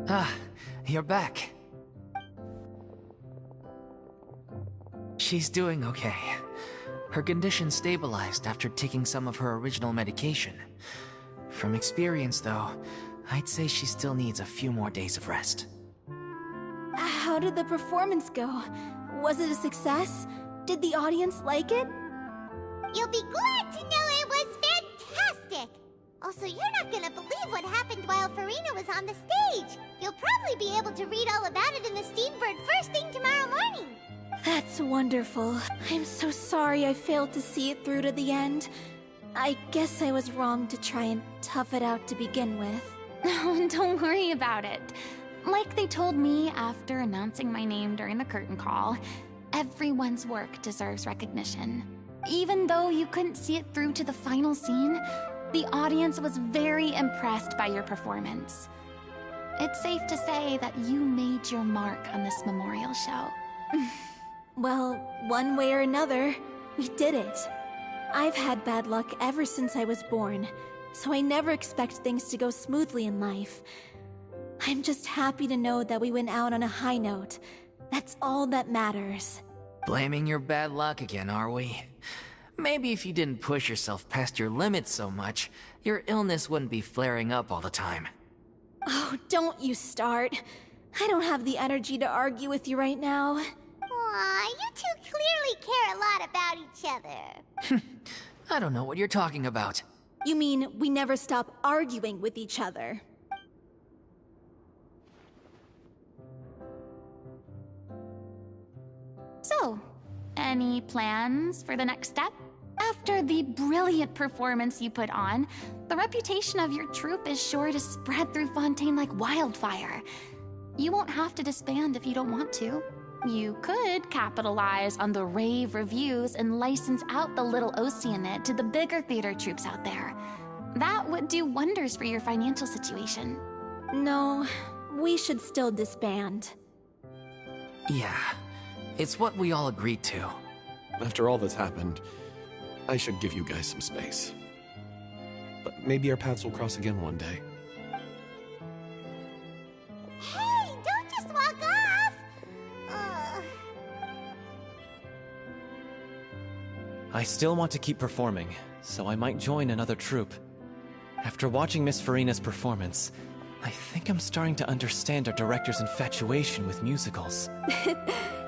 Ah, you're back. She's doing okay. Her condition stabilized after taking some of her original medication. From experience, though, I'd say she still needs a few more days of rest. How did the performance go? Was it a success? Did the audience like it? You'll be glad to know it was fantastic! Also, you're not gonna believe what happened while Furina was on the stage. You'll probably be able to read all about it in the Steambird first thing tomorrow morning. That's wonderful. I'm so sorry I failed to see it through to the end. I guess I was wrong to try and tough it out to begin with. No, don't worry about it. Like they told me after announcing my name during the curtain call, everyone's work deserves recognition. Even though you couldn't see it through to the final scene, the audience was very impressed by your performance. It's safe to say that you made your mark on this memorial show. Well, one way or another, we did it. I've had bad luck ever since I was born, so I never expect things to go smoothly in life. I'm just happy to know that we went out on a high note. That's all that matters. Blaming your bad luck again, are we? Maybe if you didn't push yourself past your limits so much, your illness wouldn't be flaring up all the time. Oh, don't you start. I don't have the energy to argue with you right now. Aw, you two clearly care a lot about each other. I don't know what you're talking about. You mean we never stop arguing with each other? So, any plans for the next step? After the brilliant performance you put on, the reputation of your troupe is sure to spread through Fontaine like wildfire. You won't have to disband if you don't want to. You could capitalize on the rave reviews and license out the Little Oceanid to the bigger theater troupes out there. That would do wonders for your financial situation. No, we should still disband. Yeah, it's what we all agreed to. After all that's happened, I should give you guys some space. But maybe our paths will cross again one day. Hey, don't just walk off! I still want to keep performing, so I might join another troupe. After watching Miss Furina's performance, I think I'm starting to understand our director's infatuation with musicals.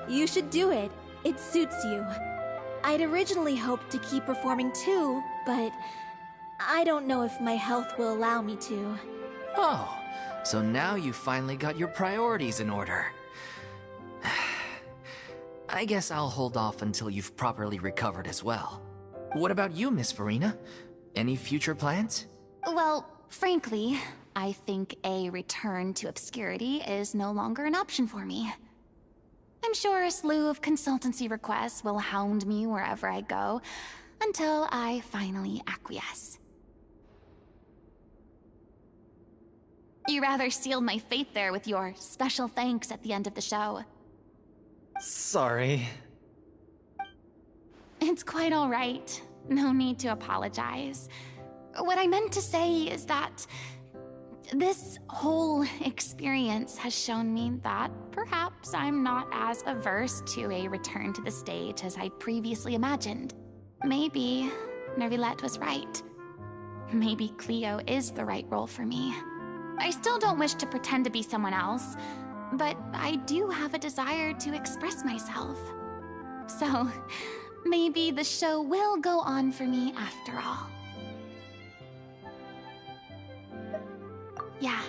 You should do it. It suits you. I'd originally hoped to keep performing too, but I don't know if my health will allow me to. Oh, so now you finally got your priorities in order. I guess I'll hold off until you've properly recovered as well. What about you, Miss Furina? Any future plans? Well, frankly, I think a return to obscurity is no longer an option for me. I'm sure a slew of consultancy requests will hound me wherever I go, until I finally acquiesce. You rather sealed my fate there with your special thanks at the end of the show. Sorry. It's quite all right. No need to apologize. What I meant to say is that this whole experience has shown me that perhaps I'm not as averse to a return to the stage as I previously imagined. Maybe Nervilette was right. Maybe Cleo is the right role for me. I still don't wish to pretend to be someone else, but I do have a desire to express myself. So, maybe the show will go on for me after all. Yeah.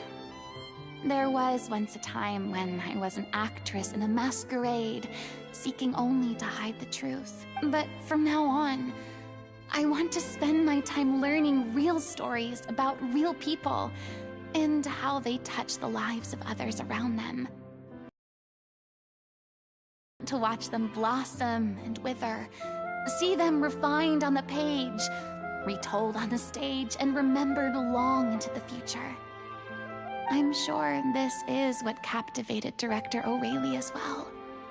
There was once a time when I was an actress in a masquerade, seeking only to hide the truth. But from now on, I want to spend my time learning real stories about real people and how they touch the lives of others around them. To watch them blossom and wither, see them refined on the page, retold on the stage, and remembered long into the future. I'm sure this is what captivated director O'Reilly as well.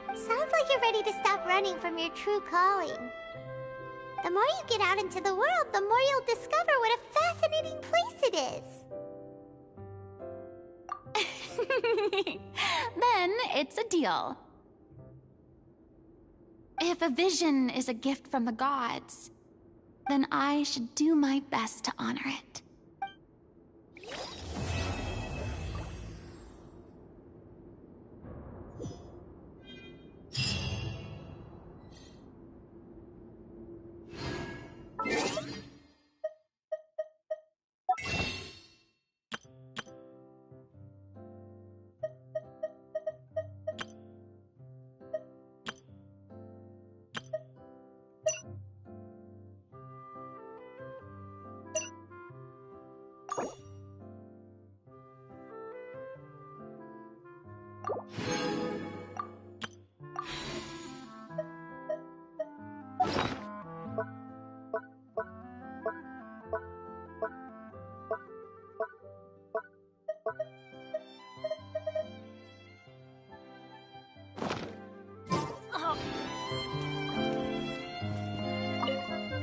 Sounds like you're ready to stop running from your true calling. The more you get out into the world, the more you'll discover what a fascinating place it is. Then it's a deal. If a vision is a gift from the gods, then I should do my best to honor it.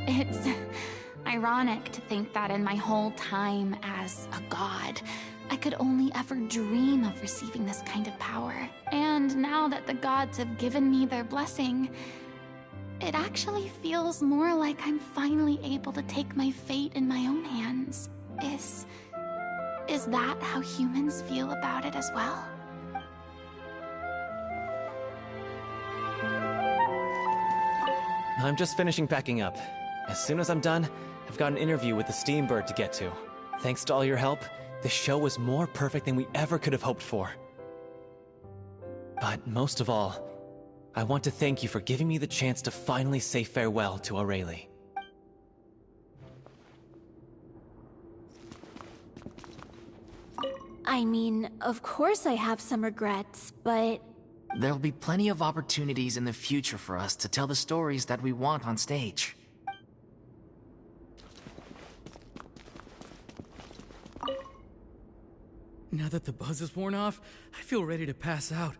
It's ironic to think that in my whole time as a god, I could only ever dream of receiving this kind of power. And now that the gods have given me their blessing, it actually feels more like I'm finally able to take my fate in my own hands. Is that how humans feel about it as well? I'm just finishing packing up. As soon as I'm done, I've got an interview with the Steambird to get to. Thanks to all your help, the show was more perfect than we ever could have hoped for. But most of all, I want to thank you for giving me the chance to finally say farewell to O'Reilly. I mean, of course I have some regrets, but... There'll be plenty of opportunities in the future for us to tell the stories that we want on stage. Now that the buzz is worn off, I feel ready to pass out.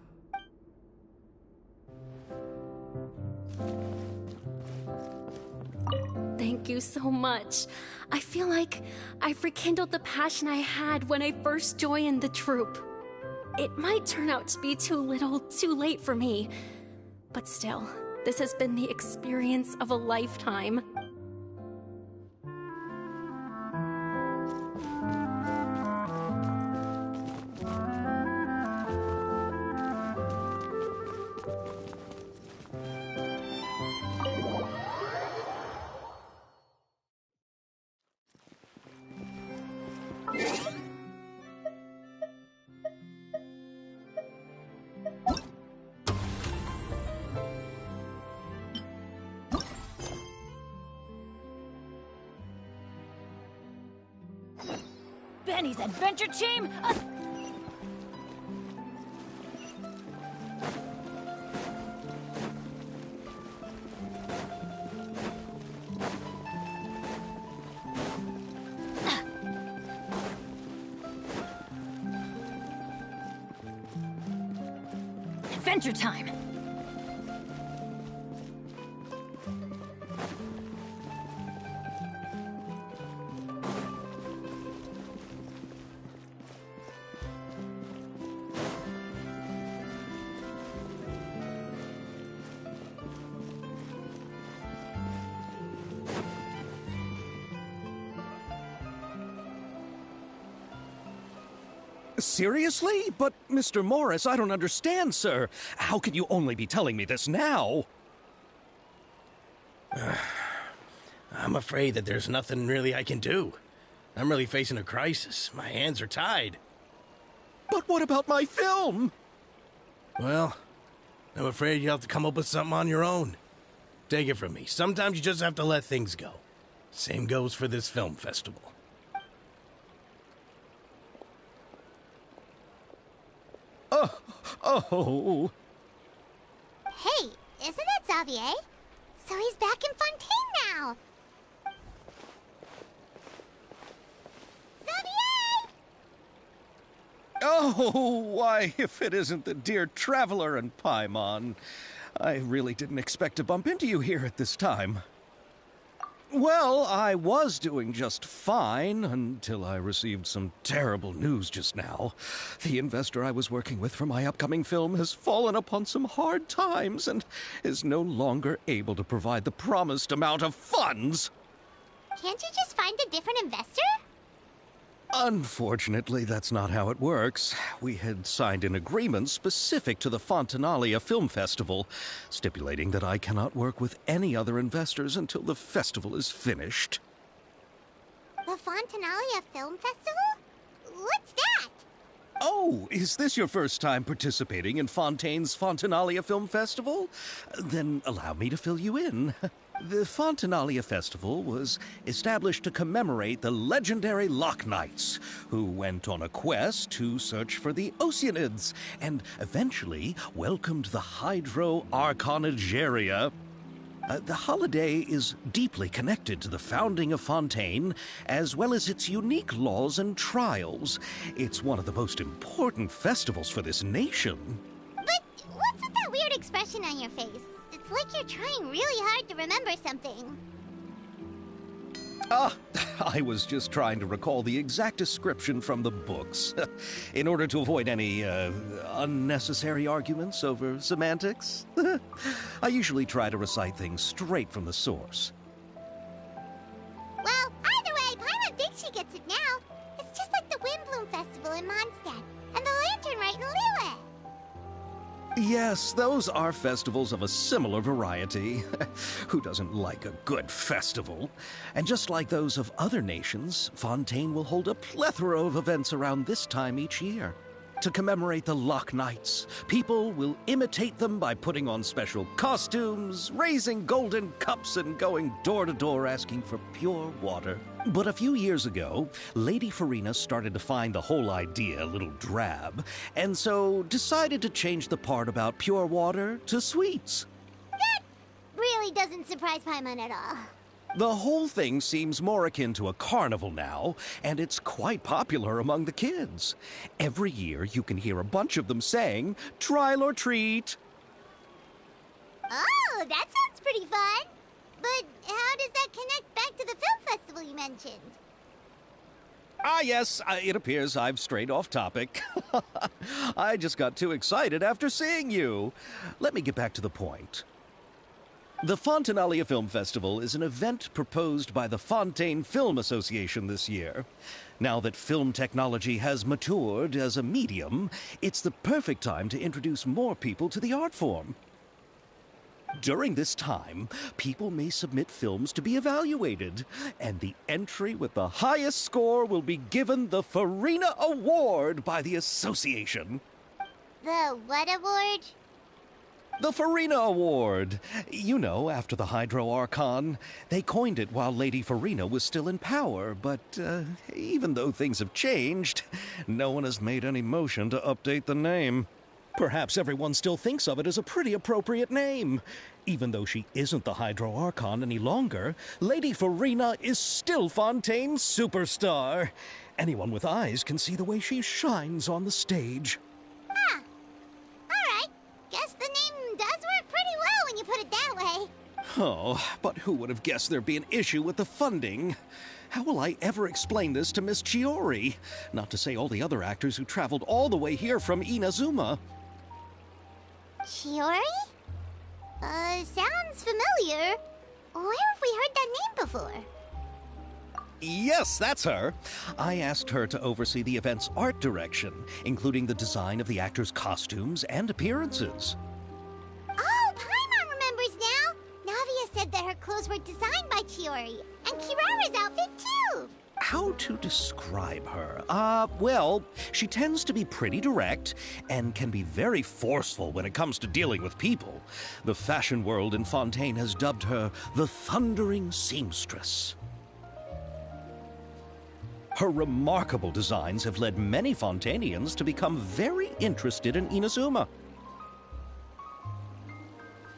Thank you so much. I feel like I've rekindled the passion I had when I first joined the troupe. It might turn out to be too little, too late for me. But still, this has been the experience of a lifetime. Benny's adventure team? Adventure time! Seriously? But, Mr. Morris, I don't understand, sir. How can you only be telling me this now? I'm afraid that there's nothing really I can do. I'm really facing a crisis. My hands are tied. But what about my film? Well, I'm afraid you'll have to come up with something on your own. Take it from me. Sometimes you just have to let things go. Same goes for this film festival. Oh. Hey, isn't it Xavier? So he's back in Fontaine now. Xavier! Oh, why, if it isn't the dear Traveler and Paimon. I really didn't expect to bump into you here at this time. Well, I was doing just fine until I received some terrible news just now. The investor I was working with for my upcoming film has fallen upon some hard times and is no longer able to provide the promised amount of funds. Can't you just find a different investor? Unfortunately, that's not how it works. We had signed an agreement specific to the Fontanalia Film Festival, stipulating that I cannot work with any other investors until the festival is finished. The Fontanalia Film Festival? What's that? Oh, is this your first time participating in Fontaine's Fontanalia Film Festival? Then allow me to fill you in. The Fontanalia Festival was established to commemorate the legendary Loch Knights, who went on a quest to search for the Oceanids, and eventually welcomed the Hydro Arconageria. The holiday is deeply connected to the founding of Fontaine, as well as its unique laws and trials. It's one of the most important festivals for this nation. But what's with that weird expression on your face? It's like you're trying really hard to remember something. I was just trying to recall the exact description from the books, in order to avoid any, unnecessary arguments over semantics. I usually try to recite things straight from the source. Well, either way, Paimon thinks she gets it now. It's just like the Windbloom Festival in Mondstadt, and the Lantern Rite in Lilith. Yes, those are festivals of a similar variety. Who doesn't like a good festival? And just like those of other nations, Fontaine will hold a plethora of events around this time each year. To commemorate the Loch Knights, people will imitate them by putting on special costumes, raising golden cups, and going door to door asking for pure water. But a few years ago, Lady Furina started to find the whole idea a little drab, and so decided to change the part about pure water to sweets. That really doesn't surprise Paimon at all. The whole thing seems more akin to a carnival now, and it's quite popular among the kids. Every year you can hear a bunch of them saying, "Trial or treat." Oh, that sounds pretty fun. But how does that connect back to the film festival you mentioned? Yes, it appears I've strayed off topic. I just got too excited after seeing you. Let me get back to the point. The Fontanalia Film Festival is an event proposed by the Fontaine Film Association this year. Now that film technology has matured as a medium, it's the perfect time to introduce more people to the art form. During this time, people may submit films to be evaluated, and the entry with the highest score will be given the Furina Award by the association. The what award? The Furina Award! You know, after the Hydro Archon. They coined it while Lady Furina was still in power, but even though things have changed, no one has made any motion to update the name. Perhaps everyone still thinks of it as a pretty appropriate name. Even though she isn't the Hydro Archon any longer, Lady Furina is still Fontaine's superstar. Anyone with eyes can see the way she shines on the stage. Huh. Alright. Guess the name does work pretty well when you put it that way. Oh, but who would have guessed there'd be an issue with the funding? How will I ever explain this to Miss Chiori? Not to say all the other actors who traveled all the way here from Inazuma. Chiori? Sounds familiar. Where have we heard that name before? Yes, that's her. I asked her to oversee the event's art direction, including the design of the actors' costumes and appearances. Oh, Paimon remembers now! Navia said that her clothes were designed by Chiori, and Kirara's outfit too! How to describe her? Well, she tends to be pretty direct and can be very forceful when it comes to dealing with people. The fashion world in Fontaine has dubbed her the Thundering Seamstress. Her remarkable designs have led many Fontainians to become very interested in Inazuma.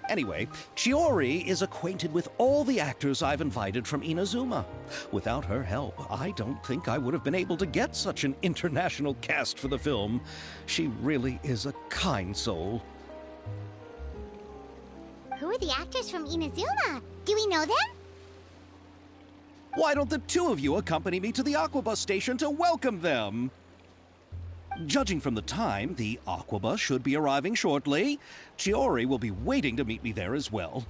Anyway, Chiori is acquainted with all the actors I've invited from Inazuma. Without her help, I don't think I would have been able to get such an international cast for the film. She really is a kind soul. Who are the actors from Inazuma? Do we know them? Why don't the two of you accompany me to the Aquabus station to welcome them? Judging from the time, the Aquabus should be arriving shortly. Chiori will be waiting to meet me there as well.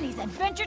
Jenny's adventure...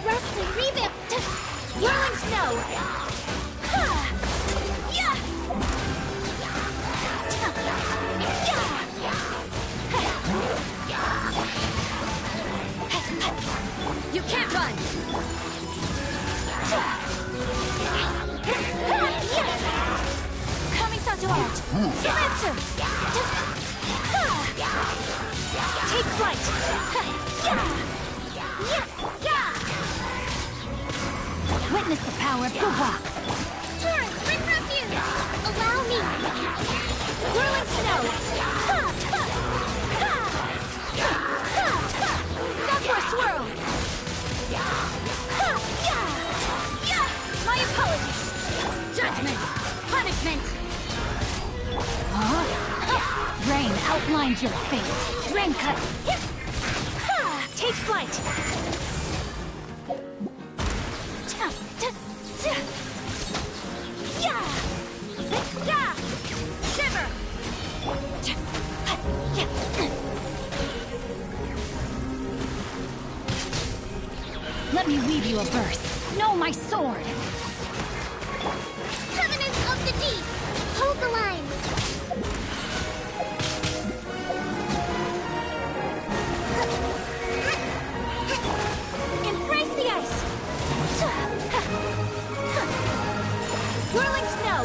Wrestling revamp! Whirling snow! Yeah! You can't run! Kamisato art! Zumetsu! Take flight! Witness the power of Guhua! Turn! Wind refuge! Allow me! Whirling snow! Sakura swirl! My apologies! Judgment! Punishment! Rain outlines your fate! Rain cut! Take flight! Shiver! Let me weave you a verse. Know my sword! Covenant of the Deep! Hold the line! Embrace the ice! Whirling snow!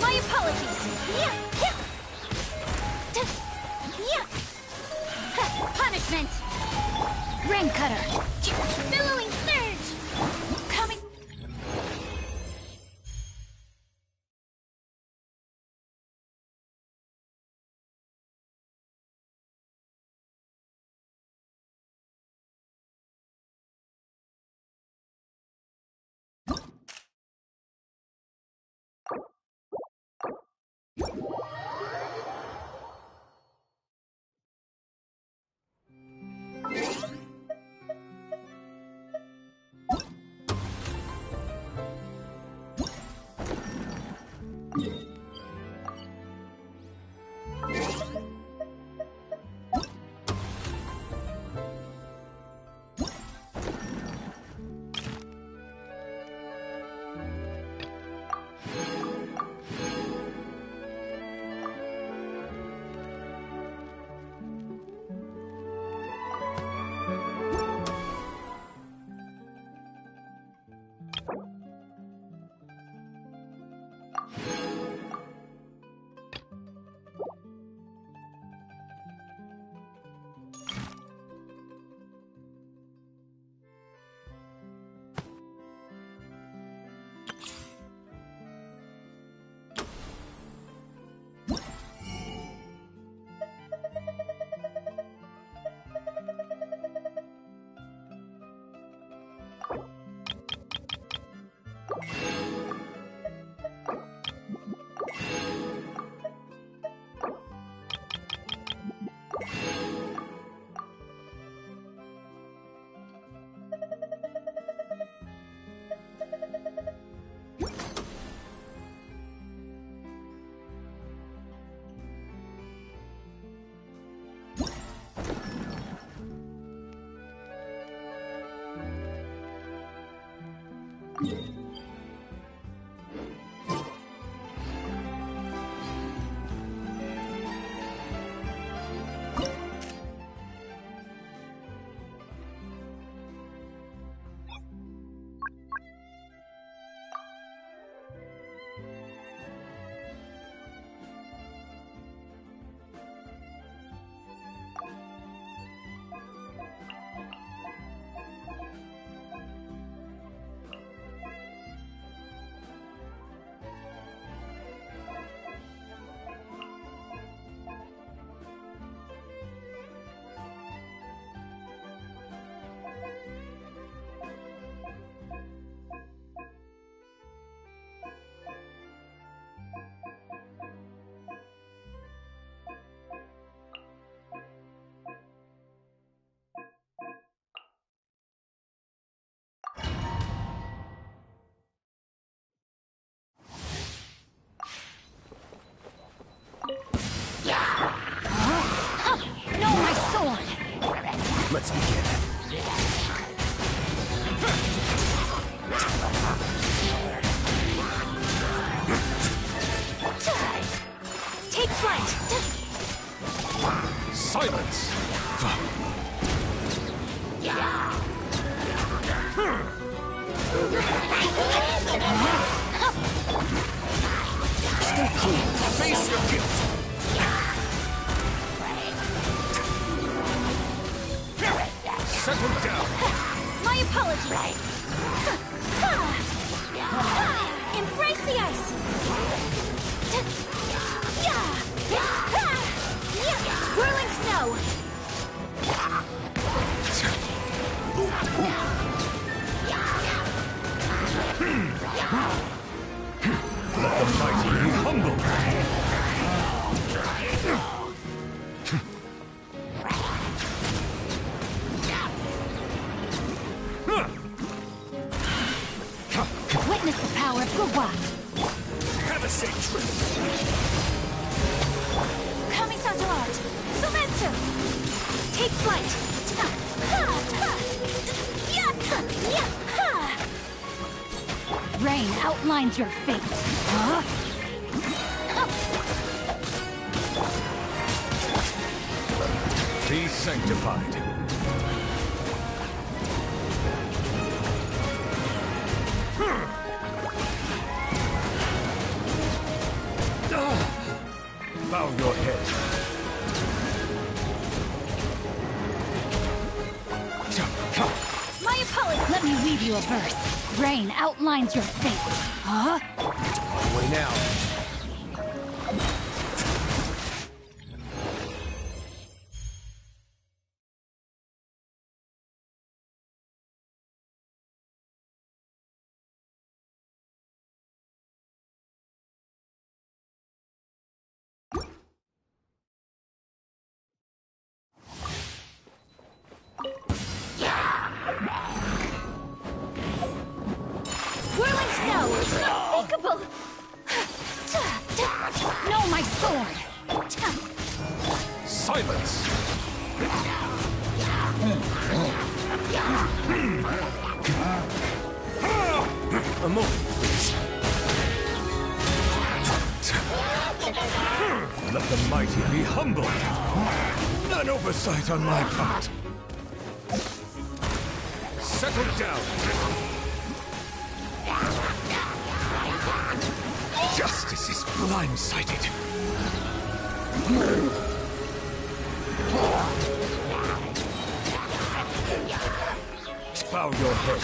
My apologies! Punishment! Rain cutter! Billowing surge! Coming... Let's begin. Take flight! Silence! Stay cool. Face your guilt. Settle down. My apologies! Embrace the ice! Whirling snow! Let the mighty be humbled. Witness the power of Gugwa! Have a safe trip. Kamisato art! Sumetsu! Take flight! Rain outlines your fate. Huh? Be sanctified. Bow your head. My apologies! Let me weave you a verse. Rain outlines your fate. Huh? On the way now. Whirling snow! Unthinkable! No, my sword! Silence! A moment, please. Let the mighty be humbled. An oversight on my part. Settle down. Justice is blindsided. Bow your head.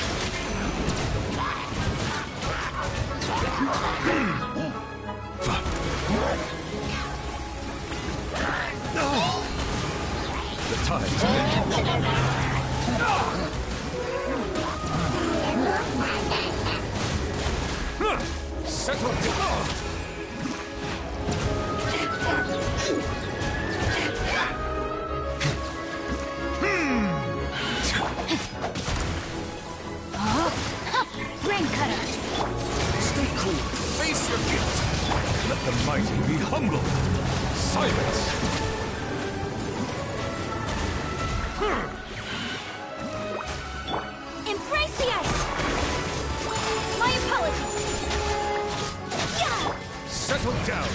The tide's settle down. Rain cutter! Stay cool. Face your guilt. Let the mighty be humbled. Silence. Embrace the ice! My apologies! Settle down.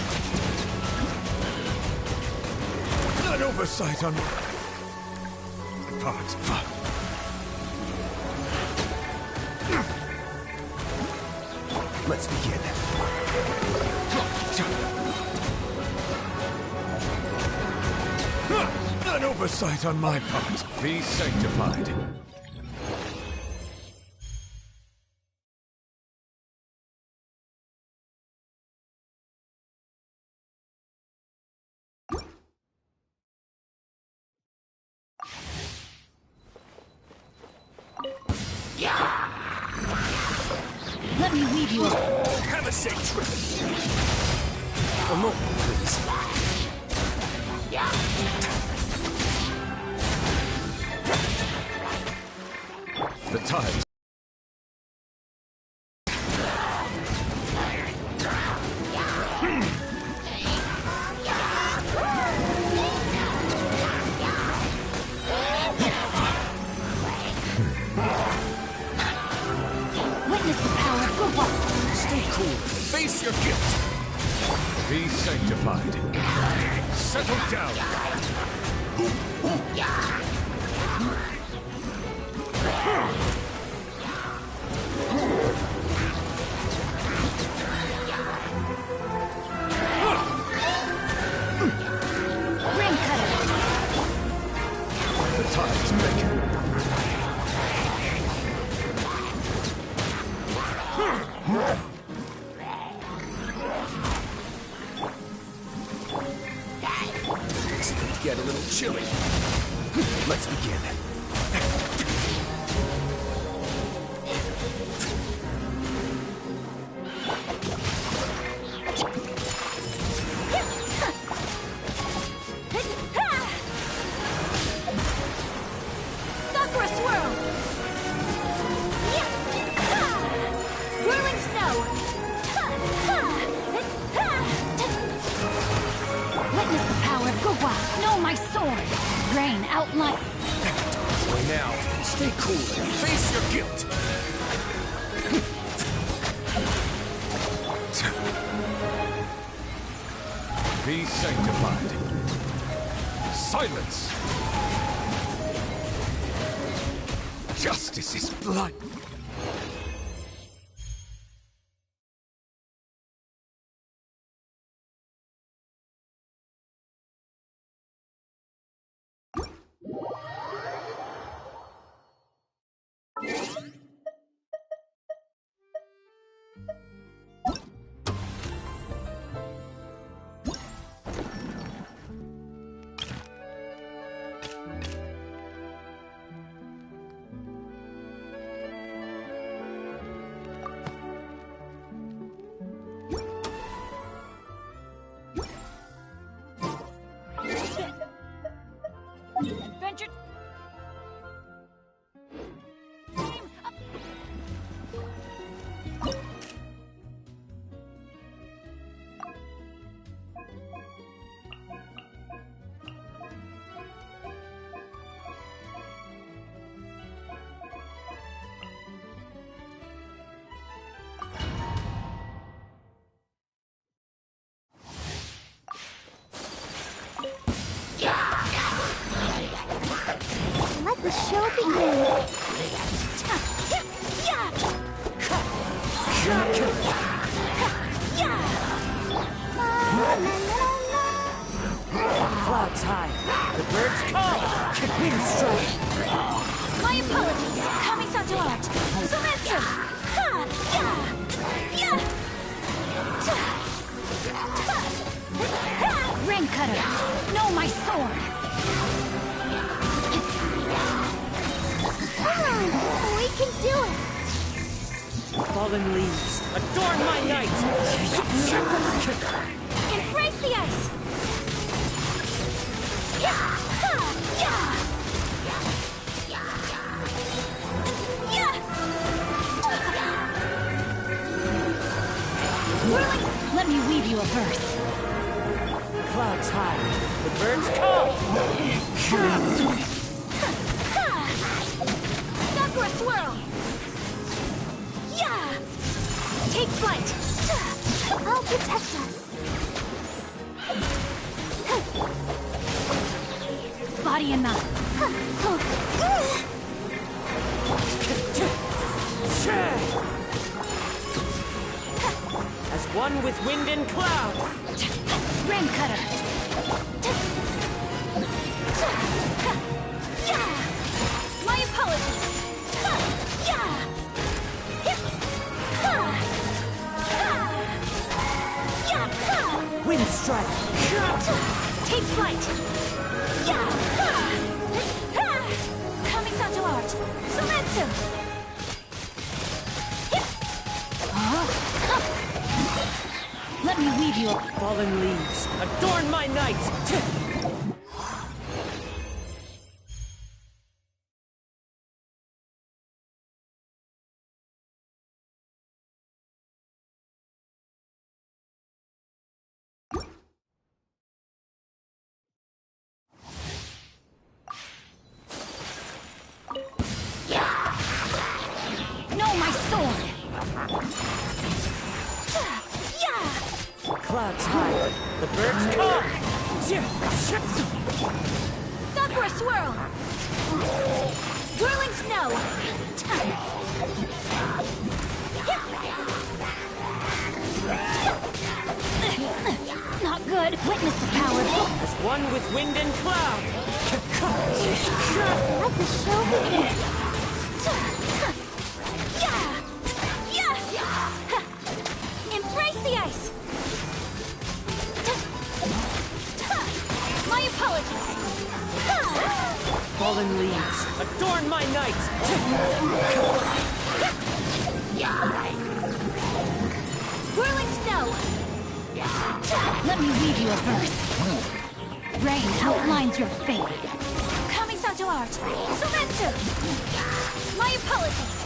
An oversight on my part. Let's begin. An oversight on my part. Be sanctified. Let me weave you up. Have a safe trip. A moment, please. The tide. Be sanctified. Settle down. Ring cutter. The time is making. Things get a little chilly. Let's begin. Sakura swirl. Whirling snow. Witness the power of Gugwa. Know my sword. Rain outline. So now, stay cool and face your guilt. Be sanctified. Silence! Justice is blood. Adventure. Let the show begin. Clouds high. The birds call. Wind strike. My apologies. Kamisato art. Sumetsu. Ring cutter. Know my sword. Come on, we can do it. Fallen leaves. Adorn my night. Embrace the ice. Let me weave you a verse. Clouds high. The birds call. Sakura swirl. Take flight. I'll protect us. Body and mind. As one with wind and cloud. Rain cutter. My apologies. Wind strike. Take flight. Kamisato art. Sumetsu. Let me weave you a Fallen leaves. Adorn my night. Know my sword. Clouds high. The birds call! Sakura Swirl! Whirling Snow! Not good. Witness the power. As one with wind and cloud! Let the show begin. Embrace the ice. My apologies. Fallen leaves, adorn my night! Whirling Snow. Let me read you a verse. Rain outlines your fate. Kamisato to art. Surrender. My apologies.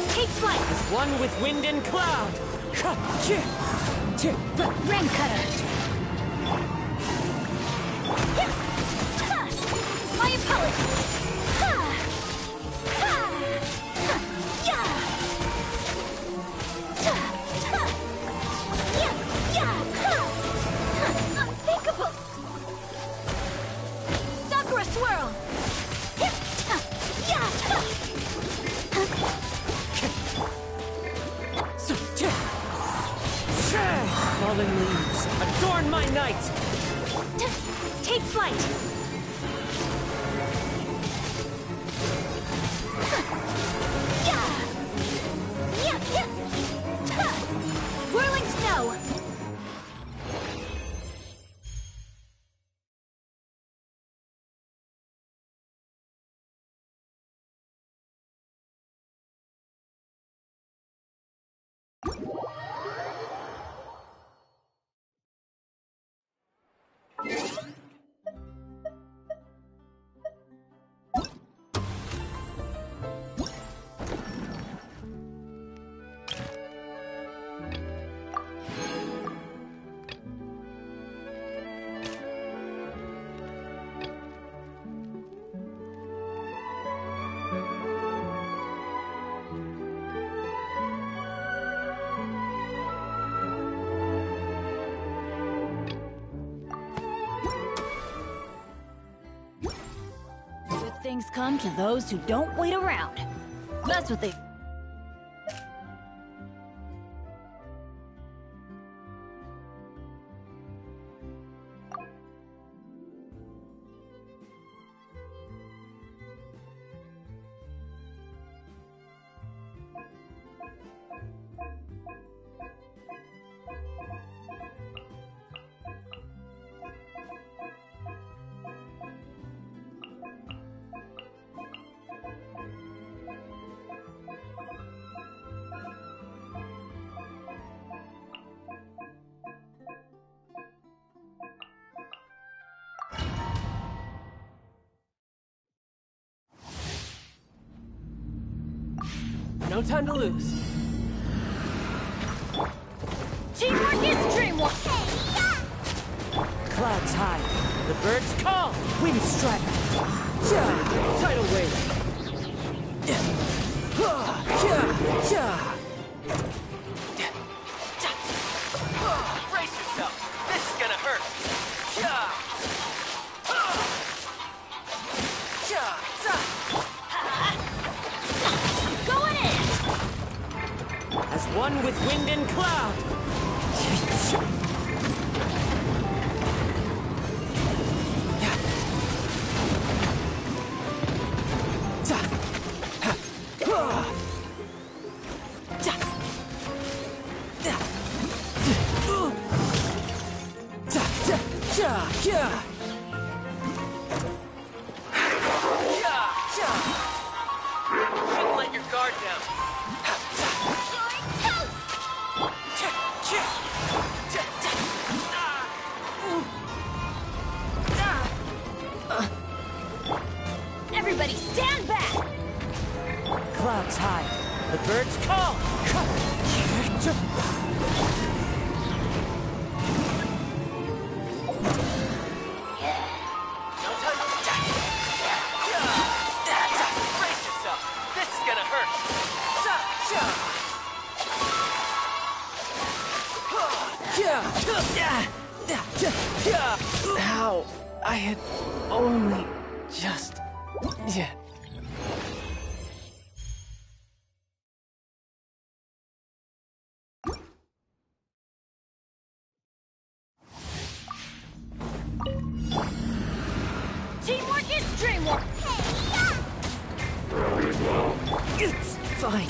Take flight. As one with wind and cloud! Rain cutter. My apologies. Unthinkable. Sakura Swirl. Fallen leaves, adorn my night! Take flight. Whirling Snow. Good things come to those who don't wait around. That's what they... No time to lose. Teamwork is dreamwork! Clouds high. The birds call. Wind strike. Tidal wave. Brace yourself. This is gonna hurt. Going in! As one with wind and cloud. Shouldn't let your guard down. Everybody stand back! Clouds high. The birds call. No time to How? I had only just... Yeah. Teamwork is dreamwork! It's fine.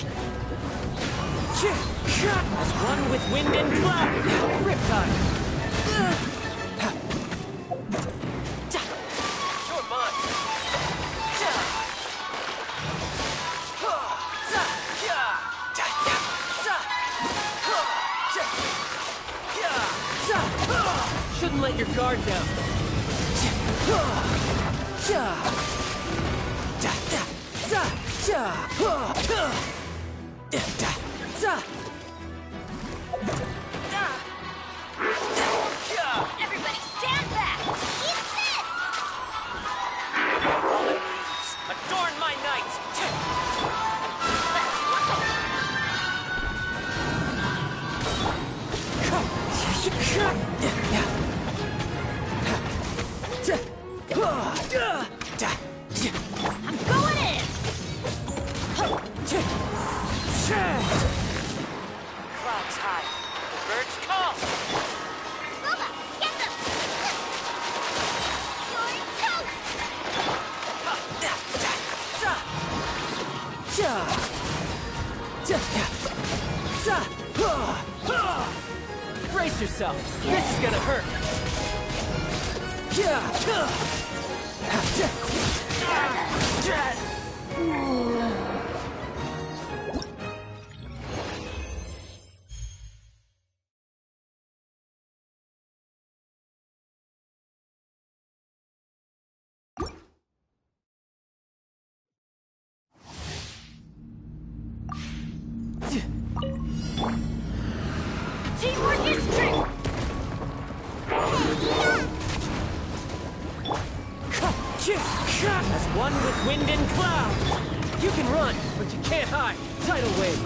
As one with wind and cloud. Riptide. You're mine. Shouldn't let your guard down. Everybody stand back! Eat this! Fallen leaves, adorn my night! I'm going in! Clouds high, the birds call! Booba, get them! You're toast! Brace yourself, this is gonna hurt! Teamwork is dreamwork! As one with wind and cloud! You can run, but you can't hide! Tidal wave!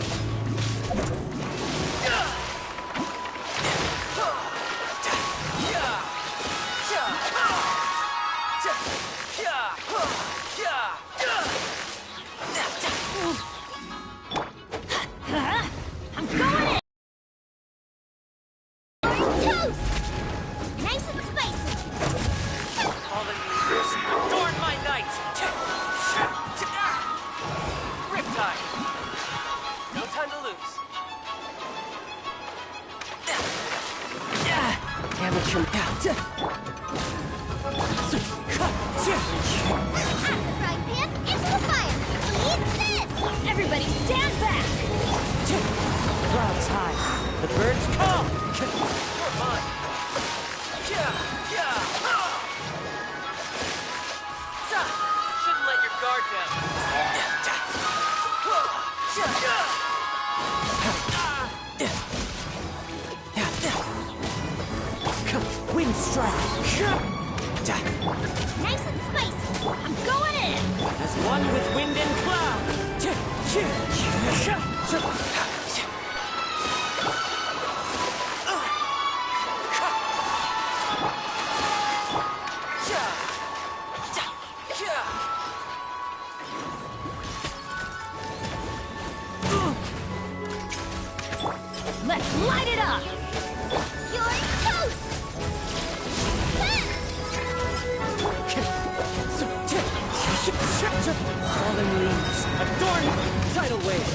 I'm going in! Toast! Nice and spicy! Fallen leaves, adorn my night! Riptide! No time to lose. Amateur. Out the frying pan, into the fire! Eat this! Everybody stand back! Clouds high, the birds call! You're mine! Shouldn't let your guard down! Wind strike! Nice and spicy! I'm going in! As one with wind and cloud! Let's light it up! You're toast! Fallen leaves, adorn tidal wave!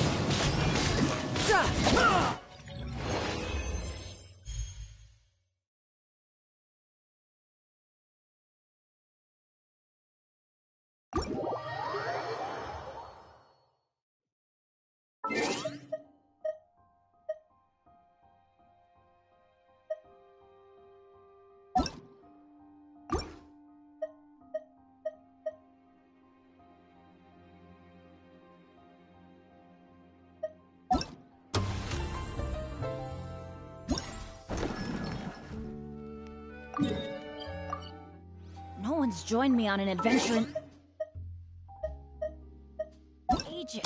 No one's joined me on an adventure in... ages.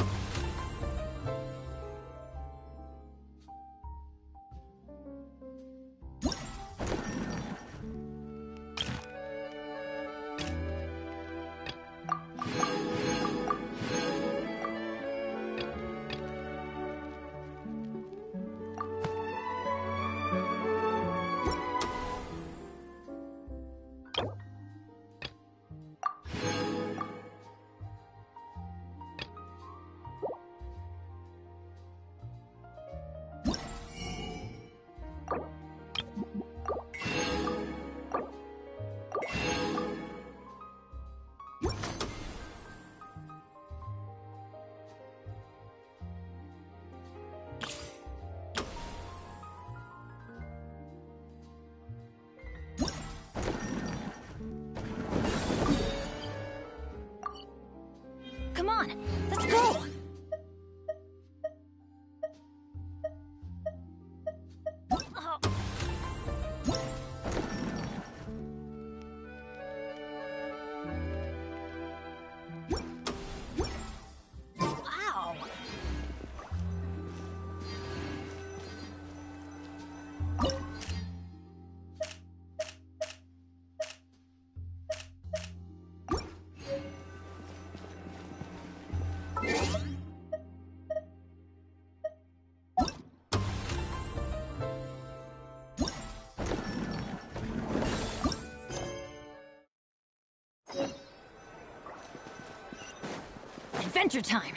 on. Let's go! Wow! Adventure time!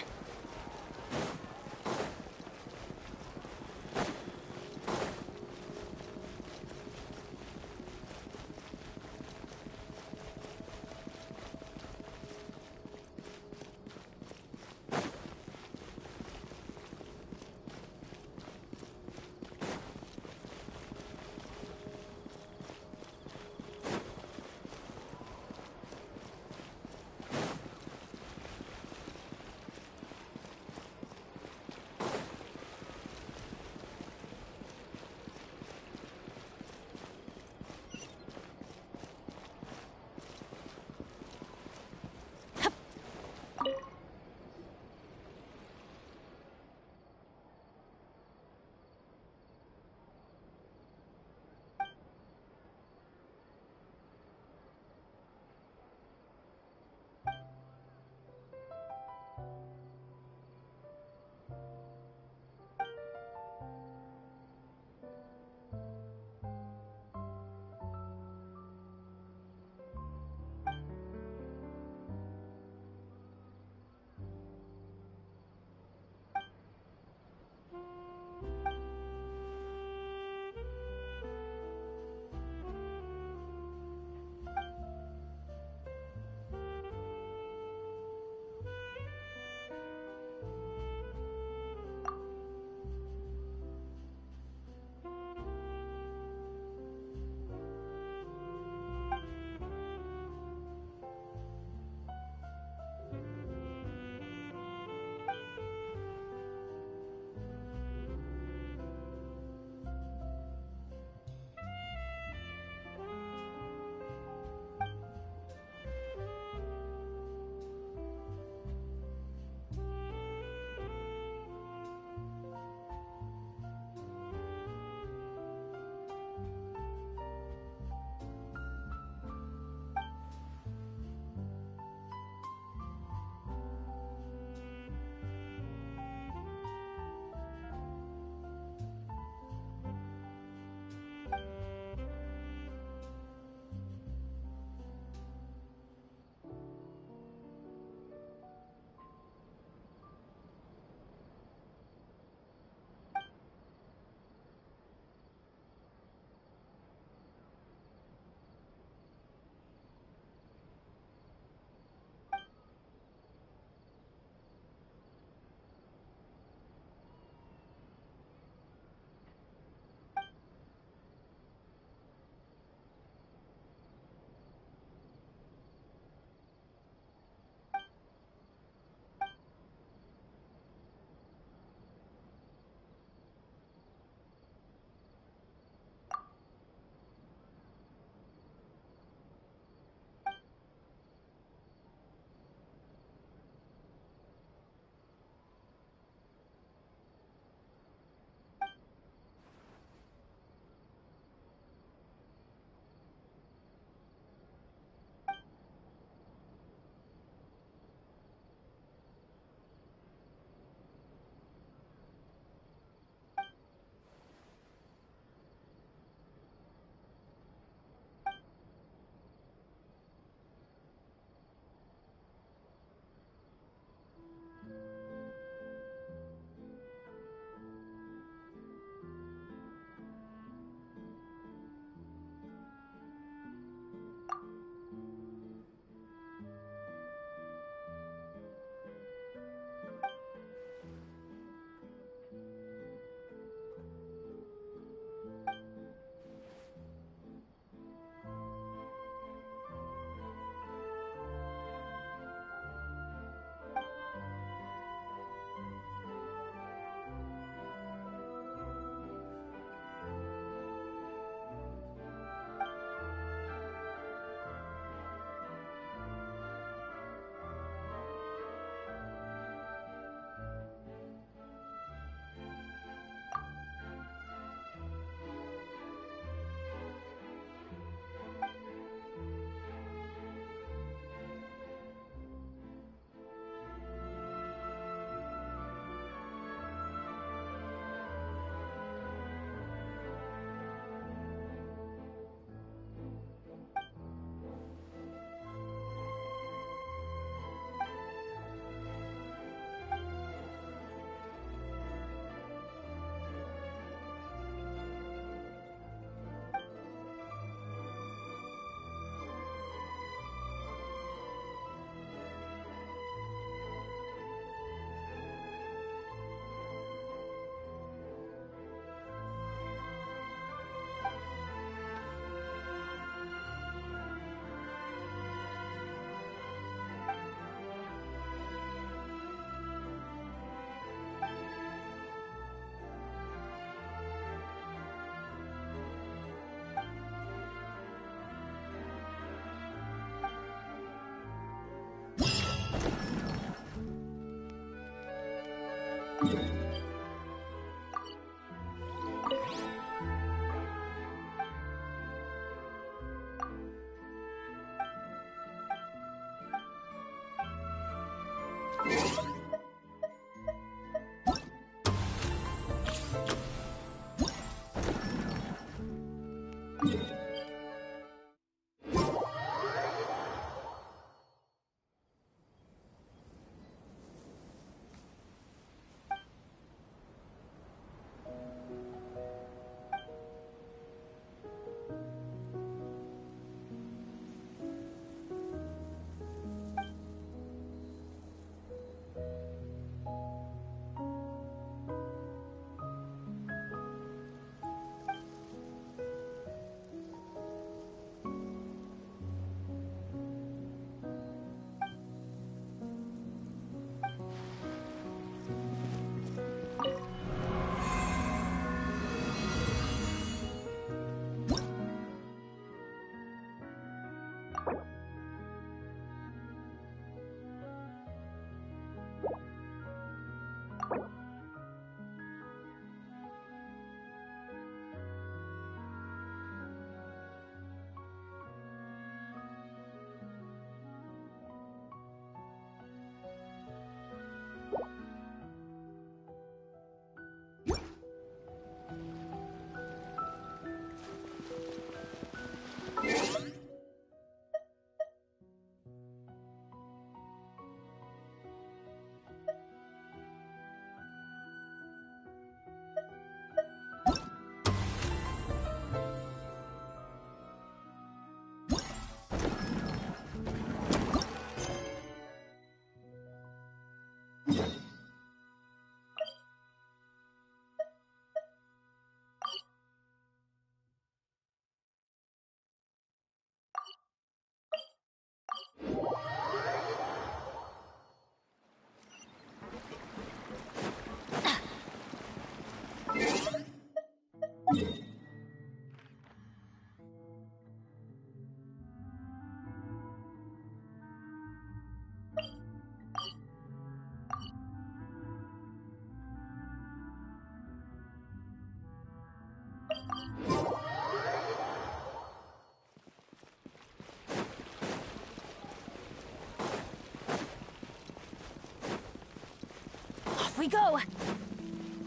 Off we go!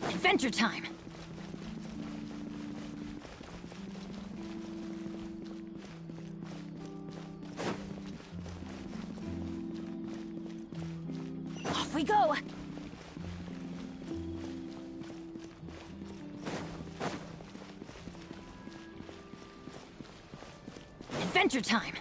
Adventure time! Off we go! Adventure time!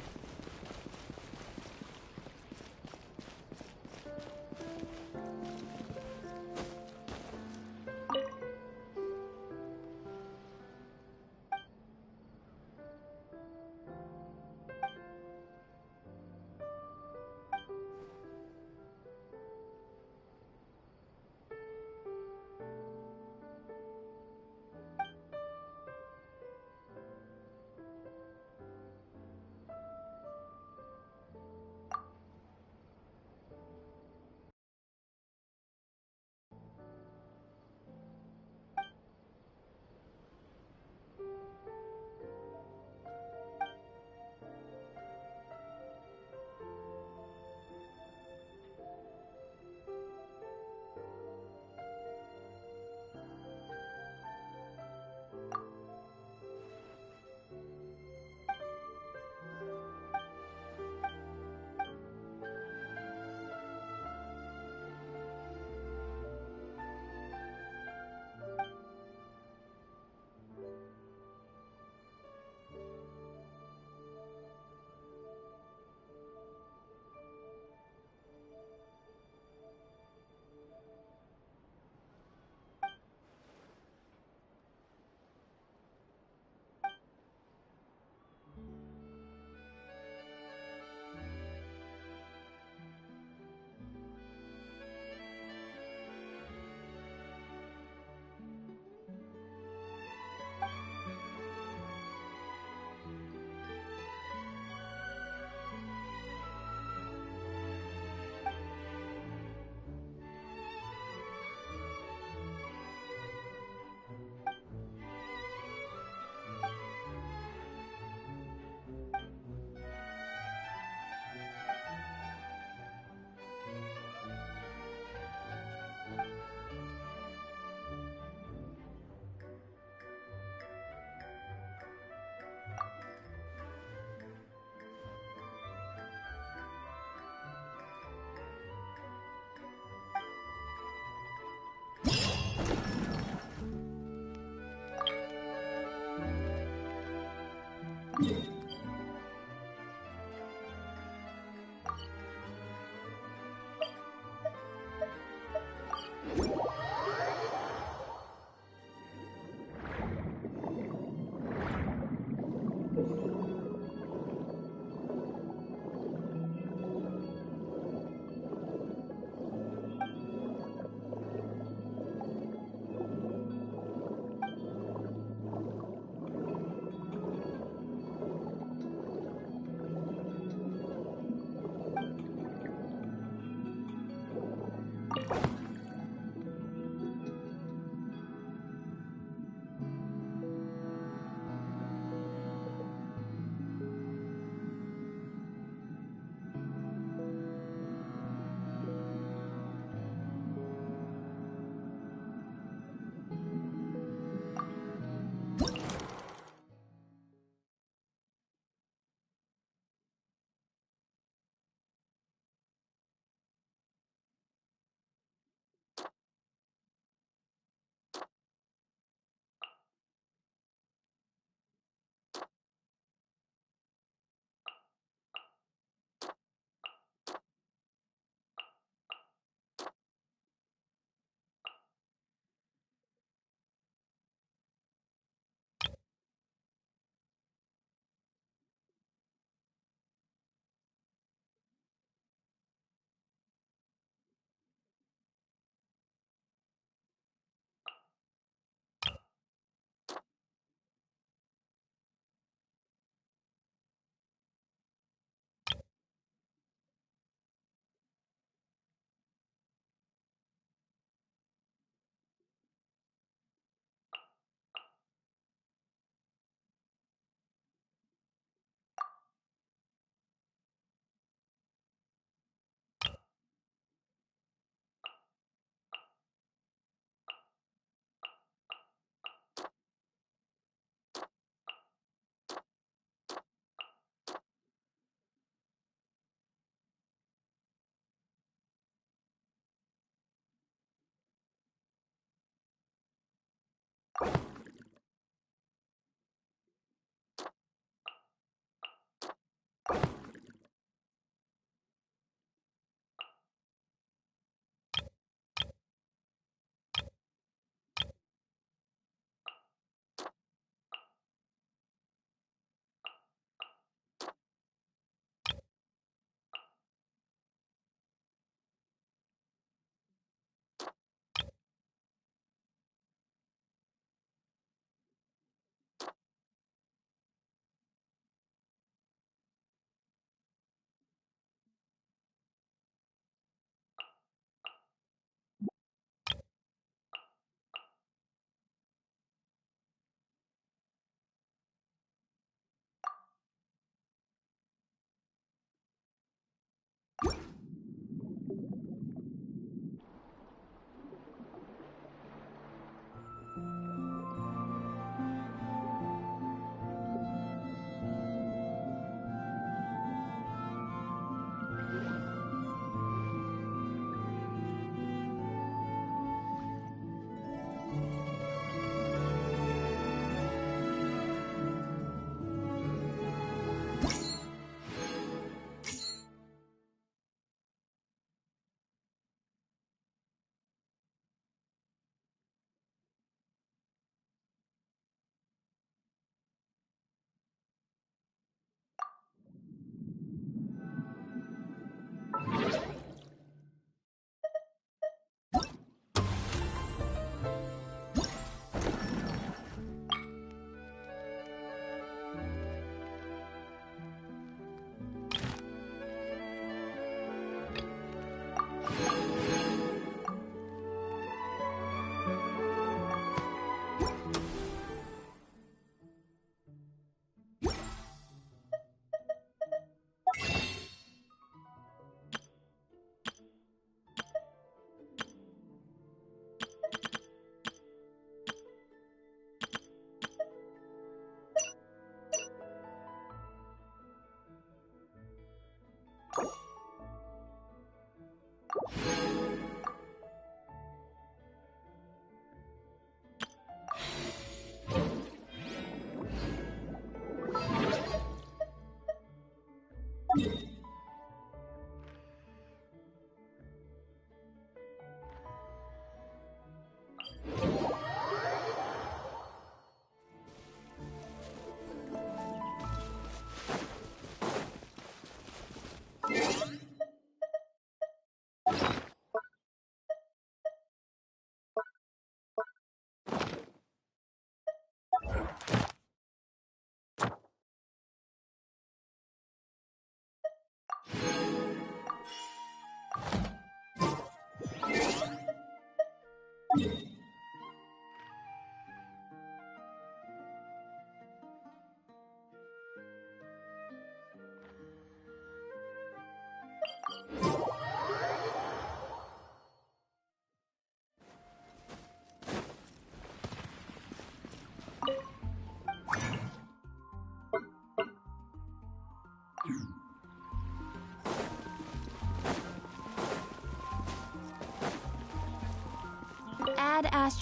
badass.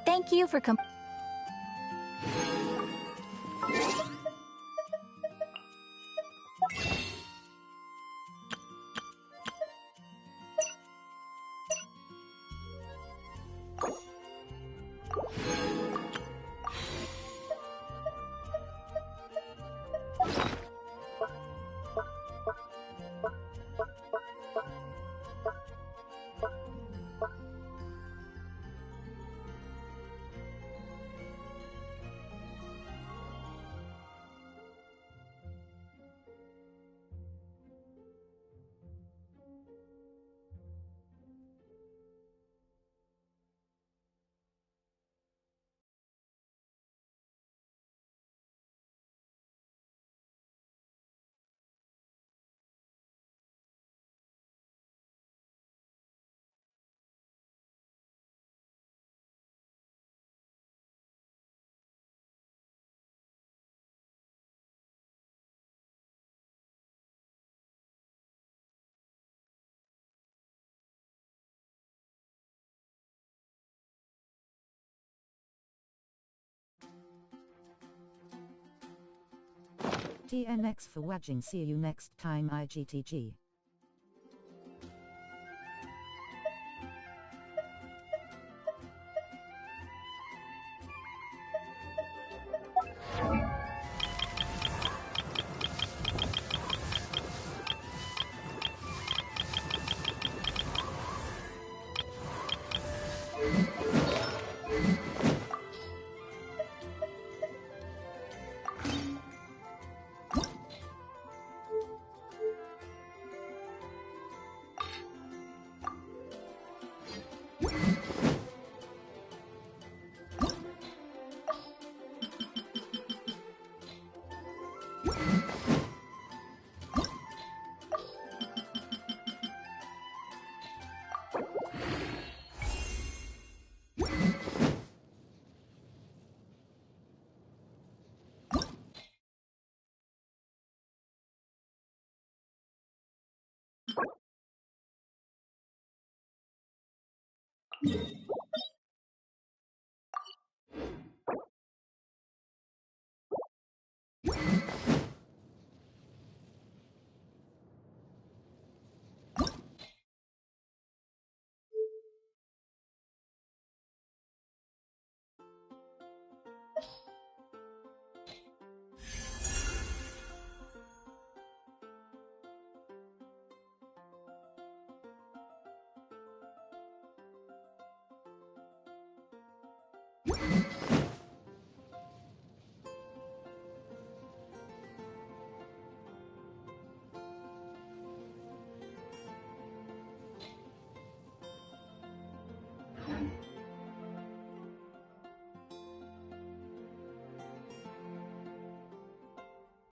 Thank you for TNX for watching. See you next time, IGTG.